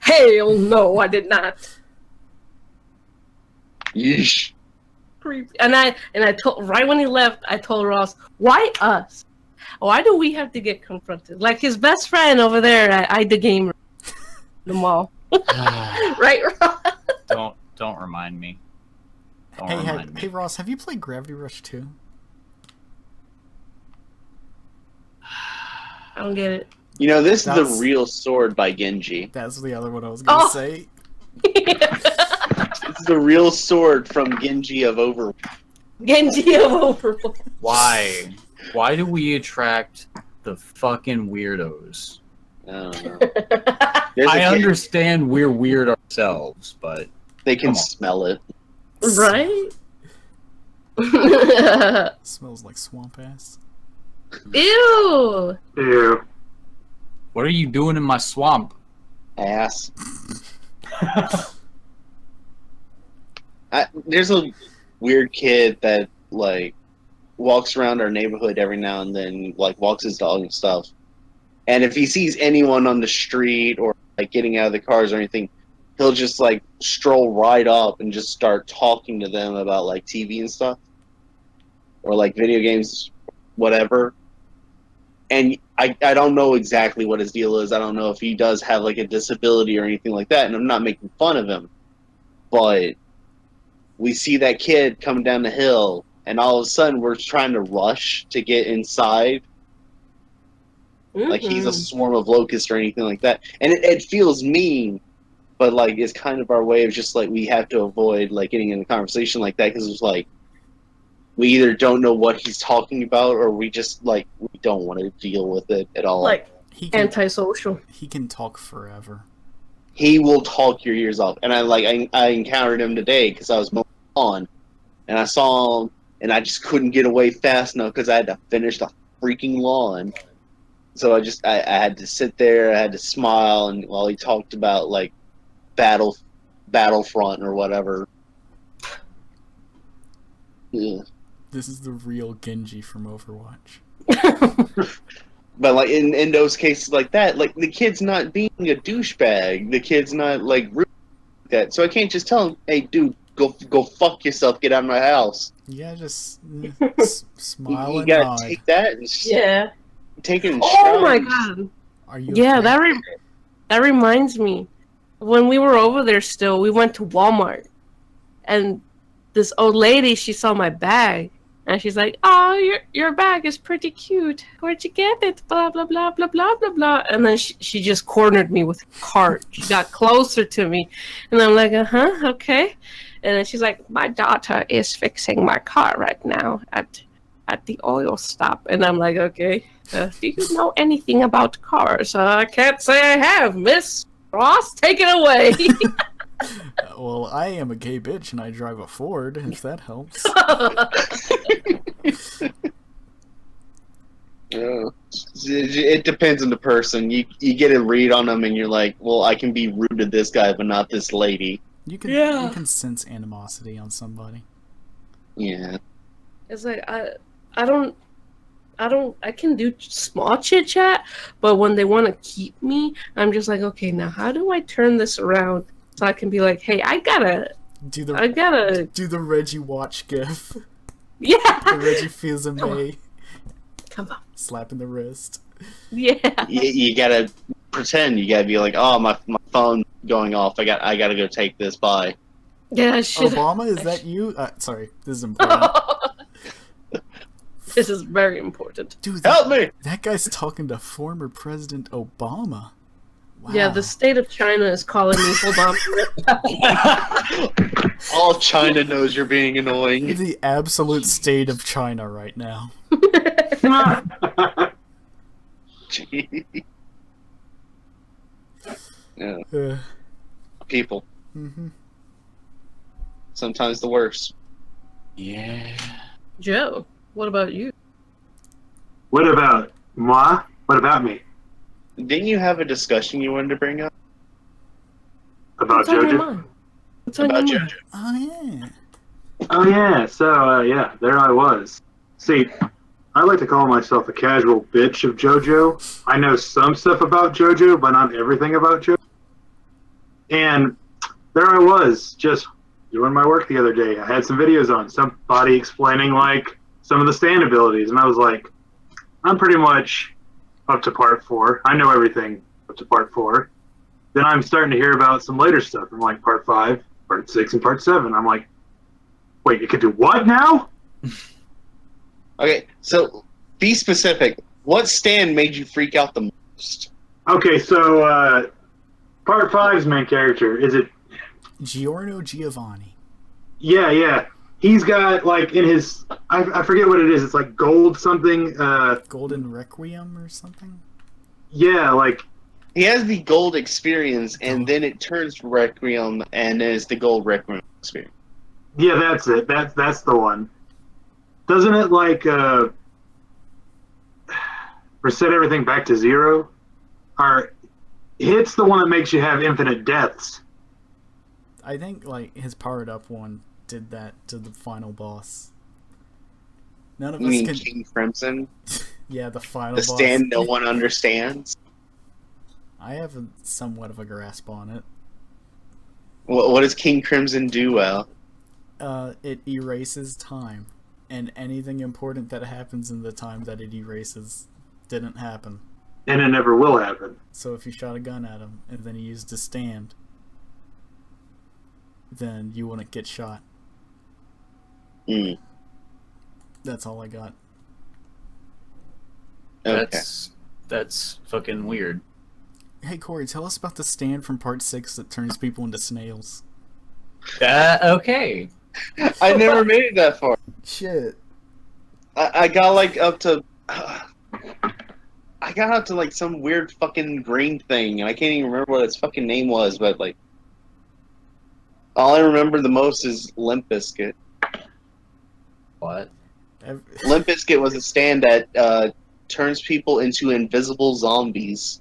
[SPEAKER 4] Hell no, I did not.
[SPEAKER 1] Yeesh.
[SPEAKER 4] Creepy. And I told, right when he left, I told Ross, why us? Why do we have to get confronted? Like his best friend over there at the Gamer, the mall. Right, Ross?
[SPEAKER 3] Don't remind me.
[SPEAKER 2] Hey, Ross, have you played Gravity Rush 2?
[SPEAKER 4] I don't get it.
[SPEAKER 1] You know, this is the real sword by Genji.
[SPEAKER 2] That's the other one I was gonna say.
[SPEAKER 1] It's the real sword from Genji of Overwatch.
[SPEAKER 4] Genji of Overwatch.
[SPEAKER 3] Why? Why do we attract the fucking weirdos?
[SPEAKER 1] I don't know.
[SPEAKER 3] I understand we're weird ourselves, but
[SPEAKER 1] they can smell it.
[SPEAKER 4] Right?
[SPEAKER 2] Smells like swamp ass.
[SPEAKER 4] Ew.
[SPEAKER 5] Ew.
[SPEAKER 3] What are you doing in my swamp?
[SPEAKER 1] Ass. There's a weird kid that, like, walks around our neighborhood every now and then, like, walks his dog and stuff. And if he sees anyone on the street or, like, getting out of the cars or anything, he'll just, like, stroll right up and just start talking to them about, like, TV and stuff. Or, like, video games, whatever. And I don't know exactly what his deal is. I don't know if he does have, like, a disability or anything like that. And I'm not making fun of him. But we see that kid coming down the hill, and all of a sudden we're trying to rush to get inside. Like he's a swarm of locusts or anything like that. And it feels mean, but, like, it's kind of our way of just, like, we have to avoid, like, getting in a conversation like that, because it's like, we either don't know what he's talking about, or we just, like, we don't want to deal with it at all.
[SPEAKER 4] Like, antisocial.
[SPEAKER 2] He can talk forever.
[SPEAKER 1] He will talk your ears off. And I encountered him today because I was mowing the lawn, and I saw him, and I just couldn't get away fast enough because I had to finish the freaking lawn. So I had to sit there, I had to smile, and while he talked about like Battlefront or whatever. Yeah.
[SPEAKER 2] This is the real Genji from Overwatch.
[SPEAKER 1] But like in those cases like that, like the kid's not being a douchebag. The kid's not like rude like that. So I can't just tell him, "Hey, dude, go fuck yourself. Get out of my house."
[SPEAKER 2] Yeah, just smile
[SPEAKER 1] You
[SPEAKER 2] and
[SPEAKER 1] gotta
[SPEAKER 2] nod.
[SPEAKER 1] take that and
[SPEAKER 4] Yeah.
[SPEAKER 1] take it in
[SPEAKER 4] Oh my
[SPEAKER 1] strides.
[SPEAKER 4] god.
[SPEAKER 2] Are you?
[SPEAKER 4] Yeah,
[SPEAKER 2] okay?
[SPEAKER 4] that reminds me. When we were over there still, we went to Walmart. And this old lady, she saw my bag. And she's like, "Oh, your bag is pretty cute. Where'd you get it? Blah, blah, blah, blah, blah, blah, blah." And then she just cornered me with a cart. She got closer to me. And I'm like, "Uh-huh, okay." And then she's like, "My daughter is fixing my car right now at the oil stop." And I'm like, "Okay, do you know anything about cars?" "I can't say I have, Miss Ross. Take it away."
[SPEAKER 2] Well, I am a gay bitch and I drive a Ford, if that helps.
[SPEAKER 1] It depends on the person. You get a read on them, and you're like, "Well, I can be rude to this guy, but not this lady."
[SPEAKER 2] You can
[SPEAKER 4] Yeah.
[SPEAKER 2] you can sense animosity on somebody.
[SPEAKER 1] Yeah.
[SPEAKER 4] It's like I can do small chit chat, but when they want to keep me, I'm just like, okay, now how do I turn this around so I can be like, hey, I gotta,
[SPEAKER 2] Do the Reggie watch gif. The
[SPEAKER 4] yeah,
[SPEAKER 2] Reggie feels a May
[SPEAKER 4] come on,
[SPEAKER 2] slapping the wrist.
[SPEAKER 4] yeah,
[SPEAKER 1] You gotta pretend. You gotta be like, "Oh, my phone going off. I gotta go take this. Bye."
[SPEAKER 4] yeah. Shit.
[SPEAKER 2] Obama, is that you? Sorry, this is important.
[SPEAKER 4] This is very important.
[SPEAKER 2] Dude,
[SPEAKER 1] Help me!
[SPEAKER 2] that guy's talking to former President Obama. Wow.
[SPEAKER 4] Yeah, the state of China is calling me. Hold on.
[SPEAKER 1] All China knows you're being annoying.
[SPEAKER 2] The absolute state of China right now.
[SPEAKER 1] Yeah,
[SPEAKER 2] Uh,
[SPEAKER 1] people.
[SPEAKER 2] mhm.
[SPEAKER 1] Sometimes the worst.
[SPEAKER 6] Yeah.
[SPEAKER 4] Joe, what about you?
[SPEAKER 5] What about moi? What about me?
[SPEAKER 1] Didn't you have a discussion you wanted to bring up
[SPEAKER 5] About
[SPEAKER 4] What's on your
[SPEAKER 5] JoJo?
[SPEAKER 4] mind? What's on
[SPEAKER 1] about
[SPEAKER 4] your mind?
[SPEAKER 1] JoJo?
[SPEAKER 2] Oh yeah.
[SPEAKER 5] Oh yeah, so yeah, there I was. See, I like to call myself a casual bitch of JoJo. I know some stuff about JoJo, but not everything about JoJo. And there I was, just doing my work the other day. I had some videos on, somebody explaining like some of the stand abilities, and I was like, I'm pretty much up to part 4. I know everything up to part 4. Then I'm starting to hear about some later stuff from like part 5, part 6, and part 7. I'm like, wait, you can do what now?
[SPEAKER 1] Okay, so be specific. What stand made you freak out the most?
[SPEAKER 5] Okay, so part 5's main character, is it?
[SPEAKER 2] Giorno Giovanni.
[SPEAKER 5] Yeah. He's got like in his, I forget what it is. It's like gold something.
[SPEAKER 2] Golden Requiem or something?
[SPEAKER 5] Yeah, like
[SPEAKER 1] He has the gold experience, and then it turns Requiem, and then it's the gold Requiem experience.
[SPEAKER 5] yeah, that's it. That's the one. Doesn't it like reset everything back to 0? Or it's the one that makes you have infinite deaths.
[SPEAKER 2] I think like his powered up one did that to the final boss. None of
[SPEAKER 1] You
[SPEAKER 2] us
[SPEAKER 1] mean
[SPEAKER 2] can.
[SPEAKER 1] King Crimson?
[SPEAKER 2] Yeah, the final
[SPEAKER 1] The
[SPEAKER 2] boss.
[SPEAKER 1] stand no one understands?
[SPEAKER 2] I have somewhat of a grasp on it.
[SPEAKER 1] What does King Crimson do well?
[SPEAKER 2] It erases time, and anything important that happens in the time that it erases didn't happen.
[SPEAKER 5] And it never will happen.
[SPEAKER 2] So if you shot a gun at him and then he used a stand, then you wouldn't get shot.
[SPEAKER 1] Mm,
[SPEAKER 2] That's all I got.
[SPEAKER 1] okay.
[SPEAKER 3] That's fucking weird.
[SPEAKER 2] Hey Corey, tell us about the stand from part 6 that turns people into snails.
[SPEAKER 3] Okay.
[SPEAKER 1] I never made it that far.
[SPEAKER 2] Shit.
[SPEAKER 1] I got like up to... I got up to like some weird fucking green thing, and I can't even remember what its fucking name was, but like... All I remember the most is Limp Bizkit.
[SPEAKER 3] What?
[SPEAKER 1] Limp Bizkit was a stand that turns people into invisible zombies.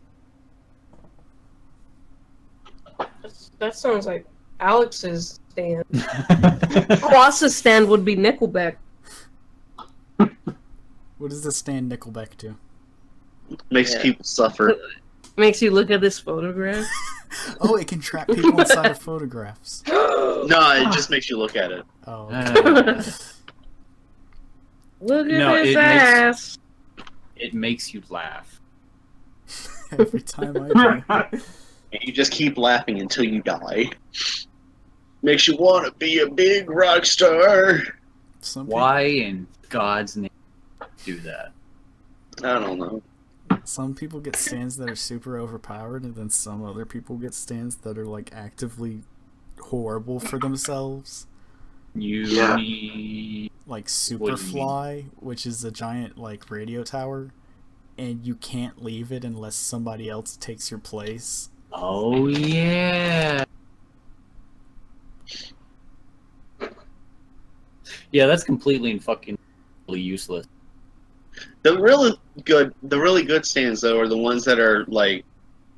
[SPEAKER 4] That sounds like Alex's stand. Ross's stand would be Nickelback.
[SPEAKER 2] What does the stand Nickelback do?
[SPEAKER 1] Makes people suffer.
[SPEAKER 4] Makes you look at this photograph.
[SPEAKER 2] Oh, it can trap people inside of photographs.
[SPEAKER 1] No, it just makes you look at it.
[SPEAKER 2] Oh, okay.
[SPEAKER 4] Look at
[SPEAKER 3] No,
[SPEAKER 4] his
[SPEAKER 3] it
[SPEAKER 4] ass.
[SPEAKER 3] It makes you laugh.
[SPEAKER 2] Every time I do.
[SPEAKER 1] And you just keep laughing until you die. Makes you want to be a big rock star.
[SPEAKER 3] Why in God's name do that?
[SPEAKER 1] I don't know.
[SPEAKER 2] Some people get stands that are super overpowered, and then some other people get stands that are like actively horrible for themselves.
[SPEAKER 5] Yeah.
[SPEAKER 2] Like
[SPEAKER 3] What do you
[SPEAKER 2] Superfly, which is a giant like radio tower, and you can't leave it unless somebody else takes your place.
[SPEAKER 3] Oh yeah. Yeah, that's completely and fucking useless.
[SPEAKER 1] The really good stands though are the ones that are like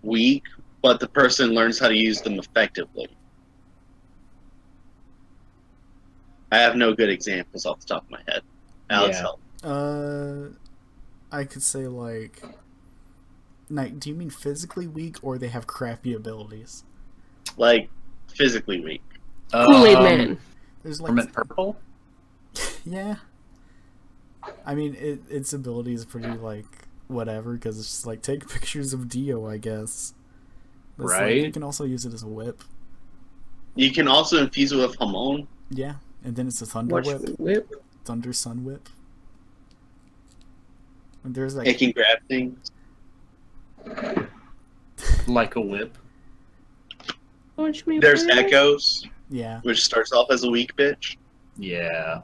[SPEAKER 1] weak, but the person learns how to use them effectively. I have no good examples off the top of my head. Alex,
[SPEAKER 3] Yeah.
[SPEAKER 1] help.
[SPEAKER 2] I could say like, do you mean physically weak or they have crappy abilities?
[SPEAKER 1] Like physically weak.
[SPEAKER 4] Kool-Aid Man.
[SPEAKER 2] There's like,
[SPEAKER 3] Permit Purple?
[SPEAKER 2] yeah. I mean, its ability is pretty like whatever because it's just like take pictures of Dio, I guess. But it's like,
[SPEAKER 3] Right.
[SPEAKER 2] you can also use it as a whip.
[SPEAKER 1] You can also infuse it with Hamon.
[SPEAKER 2] Yeah, and then it's a thunder
[SPEAKER 4] Watch
[SPEAKER 2] whip,
[SPEAKER 4] me whip.
[SPEAKER 2] thunder sun whip. And there's like
[SPEAKER 1] It can grab things.
[SPEAKER 3] Like a whip.
[SPEAKER 4] Watch me
[SPEAKER 1] There's
[SPEAKER 4] whip.
[SPEAKER 1] Echoes,
[SPEAKER 2] yeah,
[SPEAKER 1] which starts off as a weak bitch.
[SPEAKER 3] Yeah.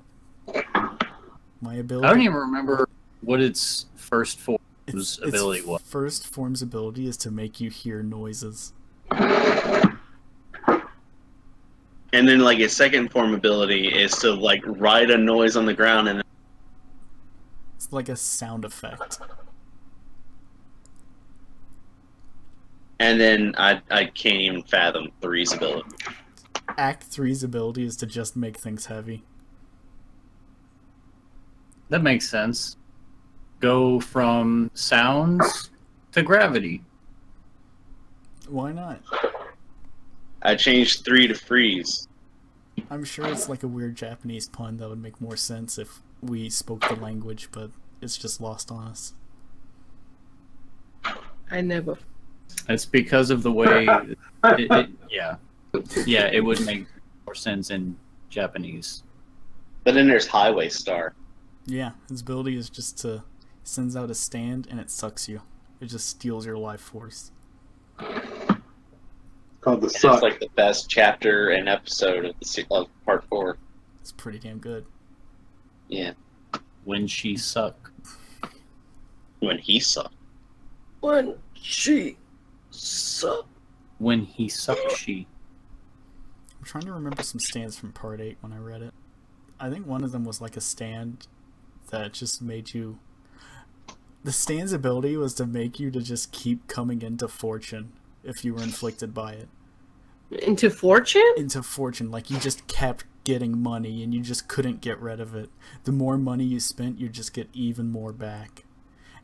[SPEAKER 2] my
[SPEAKER 3] I
[SPEAKER 2] ability.
[SPEAKER 3] don't even remember what its first form's
[SPEAKER 2] its
[SPEAKER 3] ability was.
[SPEAKER 2] first form's ability is to make you hear noises.
[SPEAKER 1] And then like its second form ability is to like ride a noise on the ground and
[SPEAKER 2] It's like a sound effect.
[SPEAKER 1] then I can't even fathom 3's ability.
[SPEAKER 2] Act 3's ability is to just make things heavy.
[SPEAKER 3] That makes sense. Go from sounds to gravity.
[SPEAKER 2] Why not?
[SPEAKER 1] I changed 3 to freeze.
[SPEAKER 2] I'm sure it's like a weird Japanese pun that would make more sense if we spoke the language, but it's just lost on us.
[SPEAKER 4] I never.
[SPEAKER 3] It's because of the way yeah. Yeah, it would make more sense in Japanese.
[SPEAKER 1] But then there's Highway Star.
[SPEAKER 2] Yeah, his ability is just to sends out a stand and it sucks you. It just steals your life force.
[SPEAKER 5] Called the
[SPEAKER 1] And
[SPEAKER 5] suck.
[SPEAKER 1] it's like the best chapter and episode of part 4.
[SPEAKER 2] It's pretty damn good.
[SPEAKER 1] Yeah,
[SPEAKER 3] When she suck.
[SPEAKER 1] when he sucked.
[SPEAKER 4] When she suck.
[SPEAKER 3] When he suck she.
[SPEAKER 2] I'm trying to remember some stands from part 8 when I read it. I think one of them was like a stand that just made you... The stand's ability was to make you to just keep coming into fortune if you were inflicted by it.
[SPEAKER 4] Into fortune?
[SPEAKER 2] Into fortune, like you just kept getting money and you just couldn't get rid of it. The more money you spent, you just get even more back.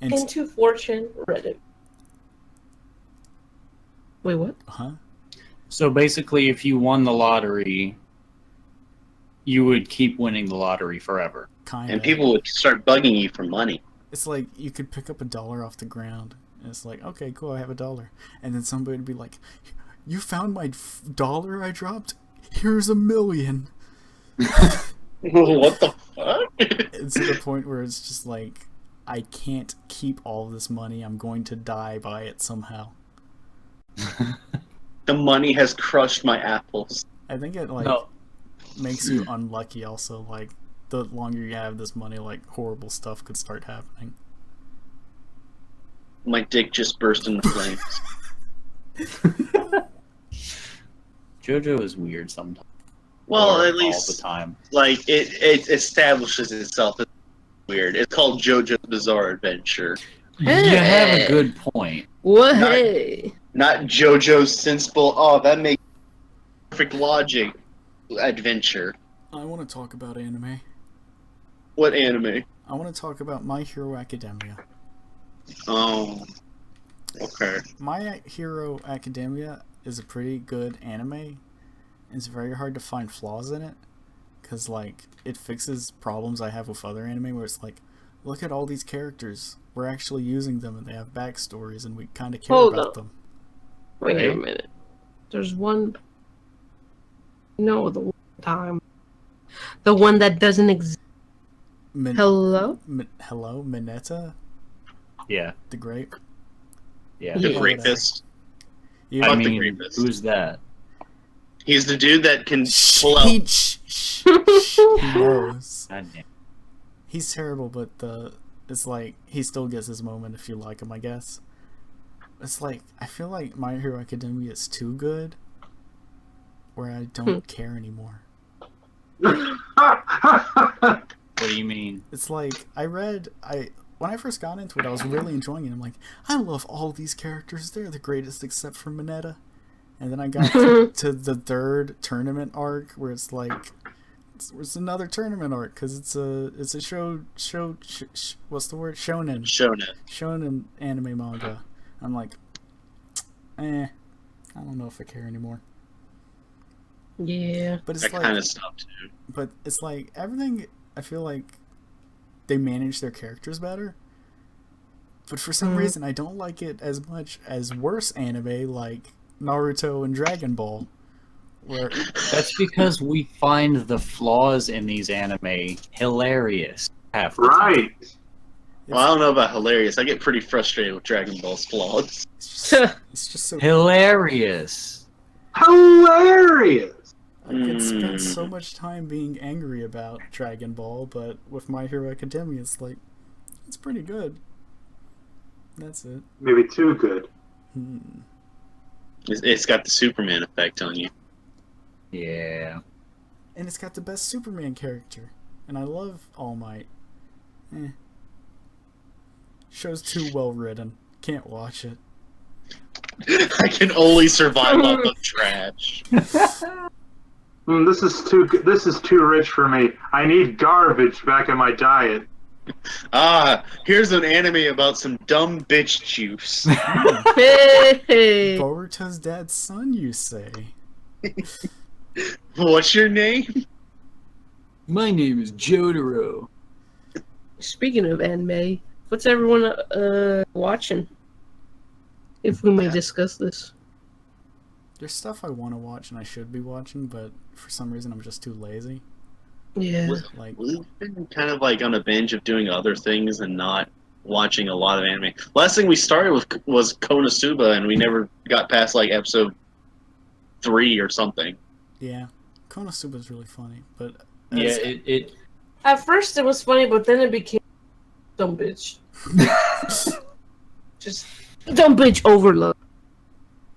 [SPEAKER 2] And
[SPEAKER 4] Into fortune. Reddit. Wait, what?
[SPEAKER 2] huh?
[SPEAKER 3] So basically, if you won the lottery, you would keep winning the lottery forever.
[SPEAKER 2] Kind
[SPEAKER 1] And
[SPEAKER 2] of.
[SPEAKER 1] people would start bugging you for money.
[SPEAKER 2] It's like you could pick up $1 off the ground, and it's like, okay, cool, I have $1, and then somebody would be like, "You found my dollar I dropped? Here's $1 million."
[SPEAKER 1] What the fuck?
[SPEAKER 2] It's to the point where it's just like, I can't keep all this money. I'm going to die by it somehow.
[SPEAKER 1] The money has crushed my apples.
[SPEAKER 2] I think it like
[SPEAKER 3] No.
[SPEAKER 2] makes you unlucky. Also, like the longer you have this money, like horrible stuff could start happening.
[SPEAKER 1] My dick just burst into flames.
[SPEAKER 3] JoJo is weird sometimes.
[SPEAKER 1] Well,
[SPEAKER 3] Or
[SPEAKER 1] at
[SPEAKER 3] all
[SPEAKER 1] least
[SPEAKER 3] the time.
[SPEAKER 1] like it establishes itself as weird. It's called JoJo's Bizarre Adventure,
[SPEAKER 6] You have a good point.
[SPEAKER 4] What?
[SPEAKER 1] Not-
[SPEAKER 4] Hey.
[SPEAKER 1] not JoJo's Sensible. Oh, that makes perfect logic. Adventure.
[SPEAKER 2] I want to talk about anime.
[SPEAKER 1] What anime?
[SPEAKER 2] I want to talk about My Hero Academia.
[SPEAKER 1] Oh, okay.
[SPEAKER 2] My Hero Academia is a pretty good anime. It's very hard to find flaws in it, because like it fixes problems I have with other anime where it's like, look at all these characters, we're actually using them and they have backstories and we kind of care
[SPEAKER 4] Hold
[SPEAKER 2] about
[SPEAKER 4] up.
[SPEAKER 2] them.
[SPEAKER 4] Wait a
[SPEAKER 1] Right.
[SPEAKER 4] minute. There's one. No, the one time. The one that doesn't exist. Hello?
[SPEAKER 2] Hello, Mineta,
[SPEAKER 6] Yeah,
[SPEAKER 2] the Grape.
[SPEAKER 6] yeah.
[SPEAKER 1] The
[SPEAKER 4] Yeah.
[SPEAKER 1] rapist.
[SPEAKER 2] You,
[SPEAKER 6] I
[SPEAKER 1] Fuck the
[SPEAKER 6] mean,
[SPEAKER 1] rapist.
[SPEAKER 6] who's that?
[SPEAKER 1] He's the dude that can pull out.
[SPEAKER 2] he knows.
[SPEAKER 6] God damn.
[SPEAKER 2] He's terrible, but it's like he still gets his moment if you like him, I guess. It's like I feel like My Hero Academia is too good, where I don't care anymore.
[SPEAKER 6] What do you mean?
[SPEAKER 2] It's like when I first got into it, I was really enjoying it. I'm like, I love all these characters. They're the greatest except for Mineta. And then I got to the third tournament arc where it's like it's another tournament arc because it's a what's the word, shonen anime manga. I'm like, I don't know if I care anymore.
[SPEAKER 4] Yeah.
[SPEAKER 2] But
[SPEAKER 1] That
[SPEAKER 2] it's like,
[SPEAKER 1] kind of stuff too.
[SPEAKER 2] but it's like everything. I feel like they manage their characters better. But for some reason, I don't like it as much as worse anime like Naruto and Dragon Ball. Where
[SPEAKER 6] That's because we find the flaws in these anime hilarious. Half the time.
[SPEAKER 5] Right.
[SPEAKER 1] Well, I don't know about hilarious. I get pretty frustrated with Dragon Ball's flaws.
[SPEAKER 2] it's just so
[SPEAKER 6] Hilarious.
[SPEAKER 5] Hilarious.
[SPEAKER 2] I could spend so much time being angry about Dragon Ball, but with My Hero Academia, it's like, it's pretty good. That's it.
[SPEAKER 5] Maybe too good.
[SPEAKER 1] It's got the Superman effect on you.
[SPEAKER 6] Yeah.
[SPEAKER 2] And it's got the best Superman character. And I love All Might. Show's too well written. Can't watch it.
[SPEAKER 1] I can only survive off of trash.
[SPEAKER 5] This is too good. This is too rich for me. I need garbage back in my diet.
[SPEAKER 1] Here's an anime about some dumb bitch juice.
[SPEAKER 4] Hey.
[SPEAKER 2] Boruto's dad's son, you say?
[SPEAKER 1] What's your name?
[SPEAKER 6] My name is Jotaro.
[SPEAKER 4] Speaking of anime, what's everyone watching? If we may discuss this.
[SPEAKER 2] There's stuff I want to watch and I should be watching, but for some reason I'm just too lazy.
[SPEAKER 4] Yeah.
[SPEAKER 2] Like,
[SPEAKER 1] We've been kind of like on a binge of doing other things and not watching a lot of anime. Last thing we started with was Konosuba, and we never got past like episode 3 or something.
[SPEAKER 2] yeah, Konosuba's really funny, but
[SPEAKER 6] Yeah, it
[SPEAKER 4] At first it was funny, but then it became dumb bitch. Just dumb bitch overload.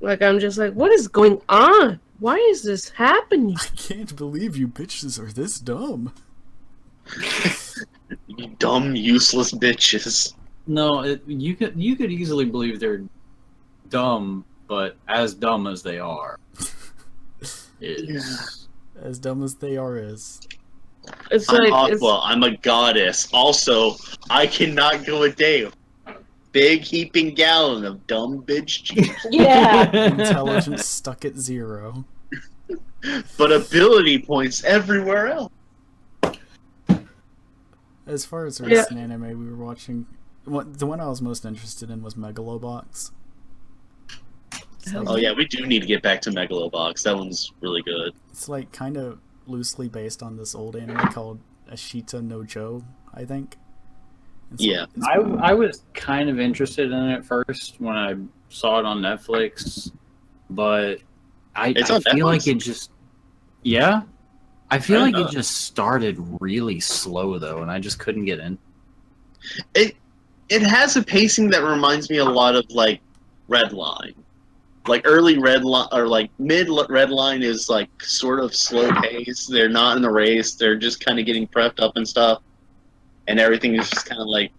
[SPEAKER 4] Like, I'm just like, what is going on? Why is this happening?
[SPEAKER 2] I can't believe you bitches are this dumb.
[SPEAKER 1] You dumb, useless bitches.
[SPEAKER 6] no, you could easily believe they're dumb, but as dumb as they are. Is
[SPEAKER 2] As dumb as they are is.
[SPEAKER 4] It's
[SPEAKER 1] I'm
[SPEAKER 4] like,
[SPEAKER 1] Aqua. I'm a goddess. Also, I cannot go a day without a big heaping gallon of dumb bitch juice.
[SPEAKER 4] yeah.
[SPEAKER 2] Intelligence stuck at 0.
[SPEAKER 1] But ability points everywhere else.
[SPEAKER 2] As far as the recent anime we were watching, the one I was most interested in was Megalobox. It's like,
[SPEAKER 1] Oh yeah, we do need to get back to Megalobox. That one's really good.
[SPEAKER 2] it's like kind of loosely based on this old anime called Ashita no Joe, I think.
[SPEAKER 1] Yeah.
[SPEAKER 6] I was kind of interested in it first when I saw it on Netflix, but I
[SPEAKER 1] It's on
[SPEAKER 6] feel like
[SPEAKER 1] Netflix?
[SPEAKER 6] it just I feel
[SPEAKER 1] I
[SPEAKER 6] like
[SPEAKER 1] know.
[SPEAKER 6] it just started really slow though, and I just couldn't get in.
[SPEAKER 1] It has a pacing that reminds me a lot of like Redline. Like early Redline or like mid Redline is like sort of slow pace. They're not in the race. They're just kind of getting prepped up and stuff. and everything is just kind of like,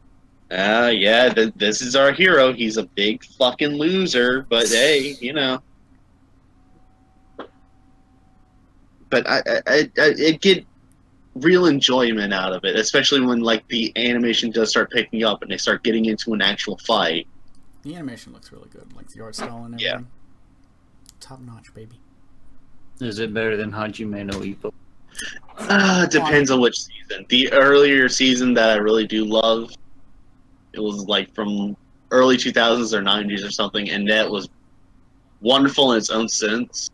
[SPEAKER 1] yeah, this is our hero. He's a big fucking loser, but hey, you know. But I get real enjoyment out of it, especially when like the animation does start picking up and they start getting into an actual fight.
[SPEAKER 2] The animation looks really good, like the art style and everything. Top notch, baby.
[SPEAKER 6] Is it better than Hajime no Ippo?
[SPEAKER 1] Depends on which season. The earlier season that I really do love, it was like from early 2000s or 90s or something, and that was wonderful in its own sense,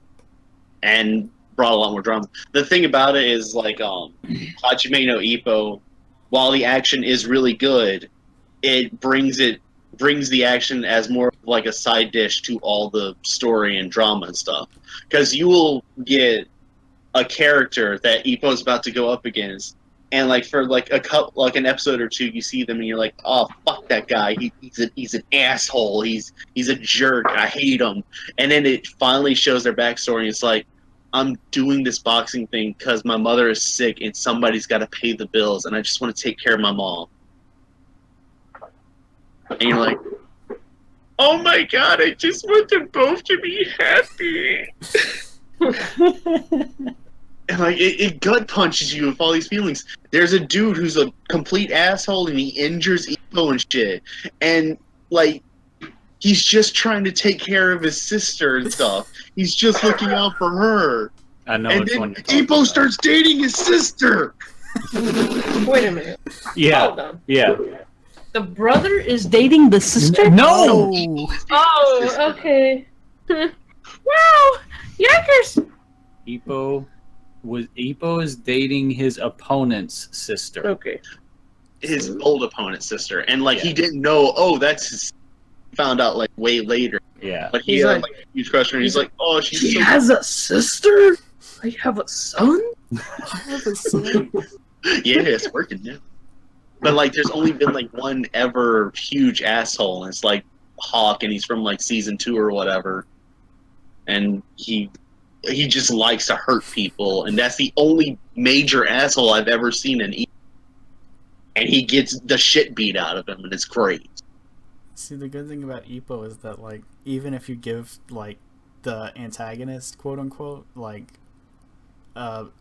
[SPEAKER 1] and brought a lot more drama. The thing about it is, like, Hajime no Ippo, while the action is really good, it brings the action as more like a side dish to all the story and drama and stuff. Because you will get a character that Ippo's about to go up against, and like for like an episode or two, you see them and you're like, oh fuck that guy, he's an asshole, he's a jerk, I hate him. And then it finally shows their backstory, and it's like, I'm doing this boxing thing because my mother is sick and somebody's got to pay the bills, and I just want to take care of my mom. And you're like, oh my god, I just want them both to be happy. And like it gut punches you with all these feelings. There's a dude who's a complete asshole and he injures Ippo and shit. And like he's just trying to take care of his sister and stuff. He's just looking out for her.
[SPEAKER 6] I know.
[SPEAKER 1] And
[SPEAKER 6] which
[SPEAKER 1] then
[SPEAKER 6] one you're talking
[SPEAKER 1] Ippo
[SPEAKER 6] about.
[SPEAKER 1] starts dating his sister.
[SPEAKER 4] Wait a minute.
[SPEAKER 6] Yeah.
[SPEAKER 4] Hold on.
[SPEAKER 6] Yeah.
[SPEAKER 4] The brother is dating the sister?
[SPEAKER 6] No.
[SPEAKER 4] Oh, okay. Wow! Yakers!
[SPEAKER 6] Ippo is dating his opponent's sister.
[SPEAKER 4] Okay.
[SPEAKER 1] His old opponent's sister. And like he
[SPEAKER 6] Yeah.
[SPEAKER 1] didn't know, oh, that's his, found out like way later.
[SPEAKER 6] Yeah.
[SPEAKER 1] But he
[SPEAKER 4] He's
[SPEAKER 1] had
[SPEAKER 4] like-
[SPEAKER 1] like a huge crush on her. He's like, oh, she's
[SPEAKER 4] He
[SPEAKER 1] so
[SPEAKER 4] has a sister? I have a son?
[SPEAKER 2] I have a son.
[SPEAKER 1] yeah, it's working now. But like, there's only been like one ever huge asshole, and it's like Hawk, and he's from like season 2 or whatever, and he just likes to hurt people, and that's the only major asshole I've ever seen in. And he gets the shit beat out of him, and it's great.
[SPEAKER 2] See, the good thing about Ippo is that, like, even if you give, like, the antagonist, quote-unquote, like,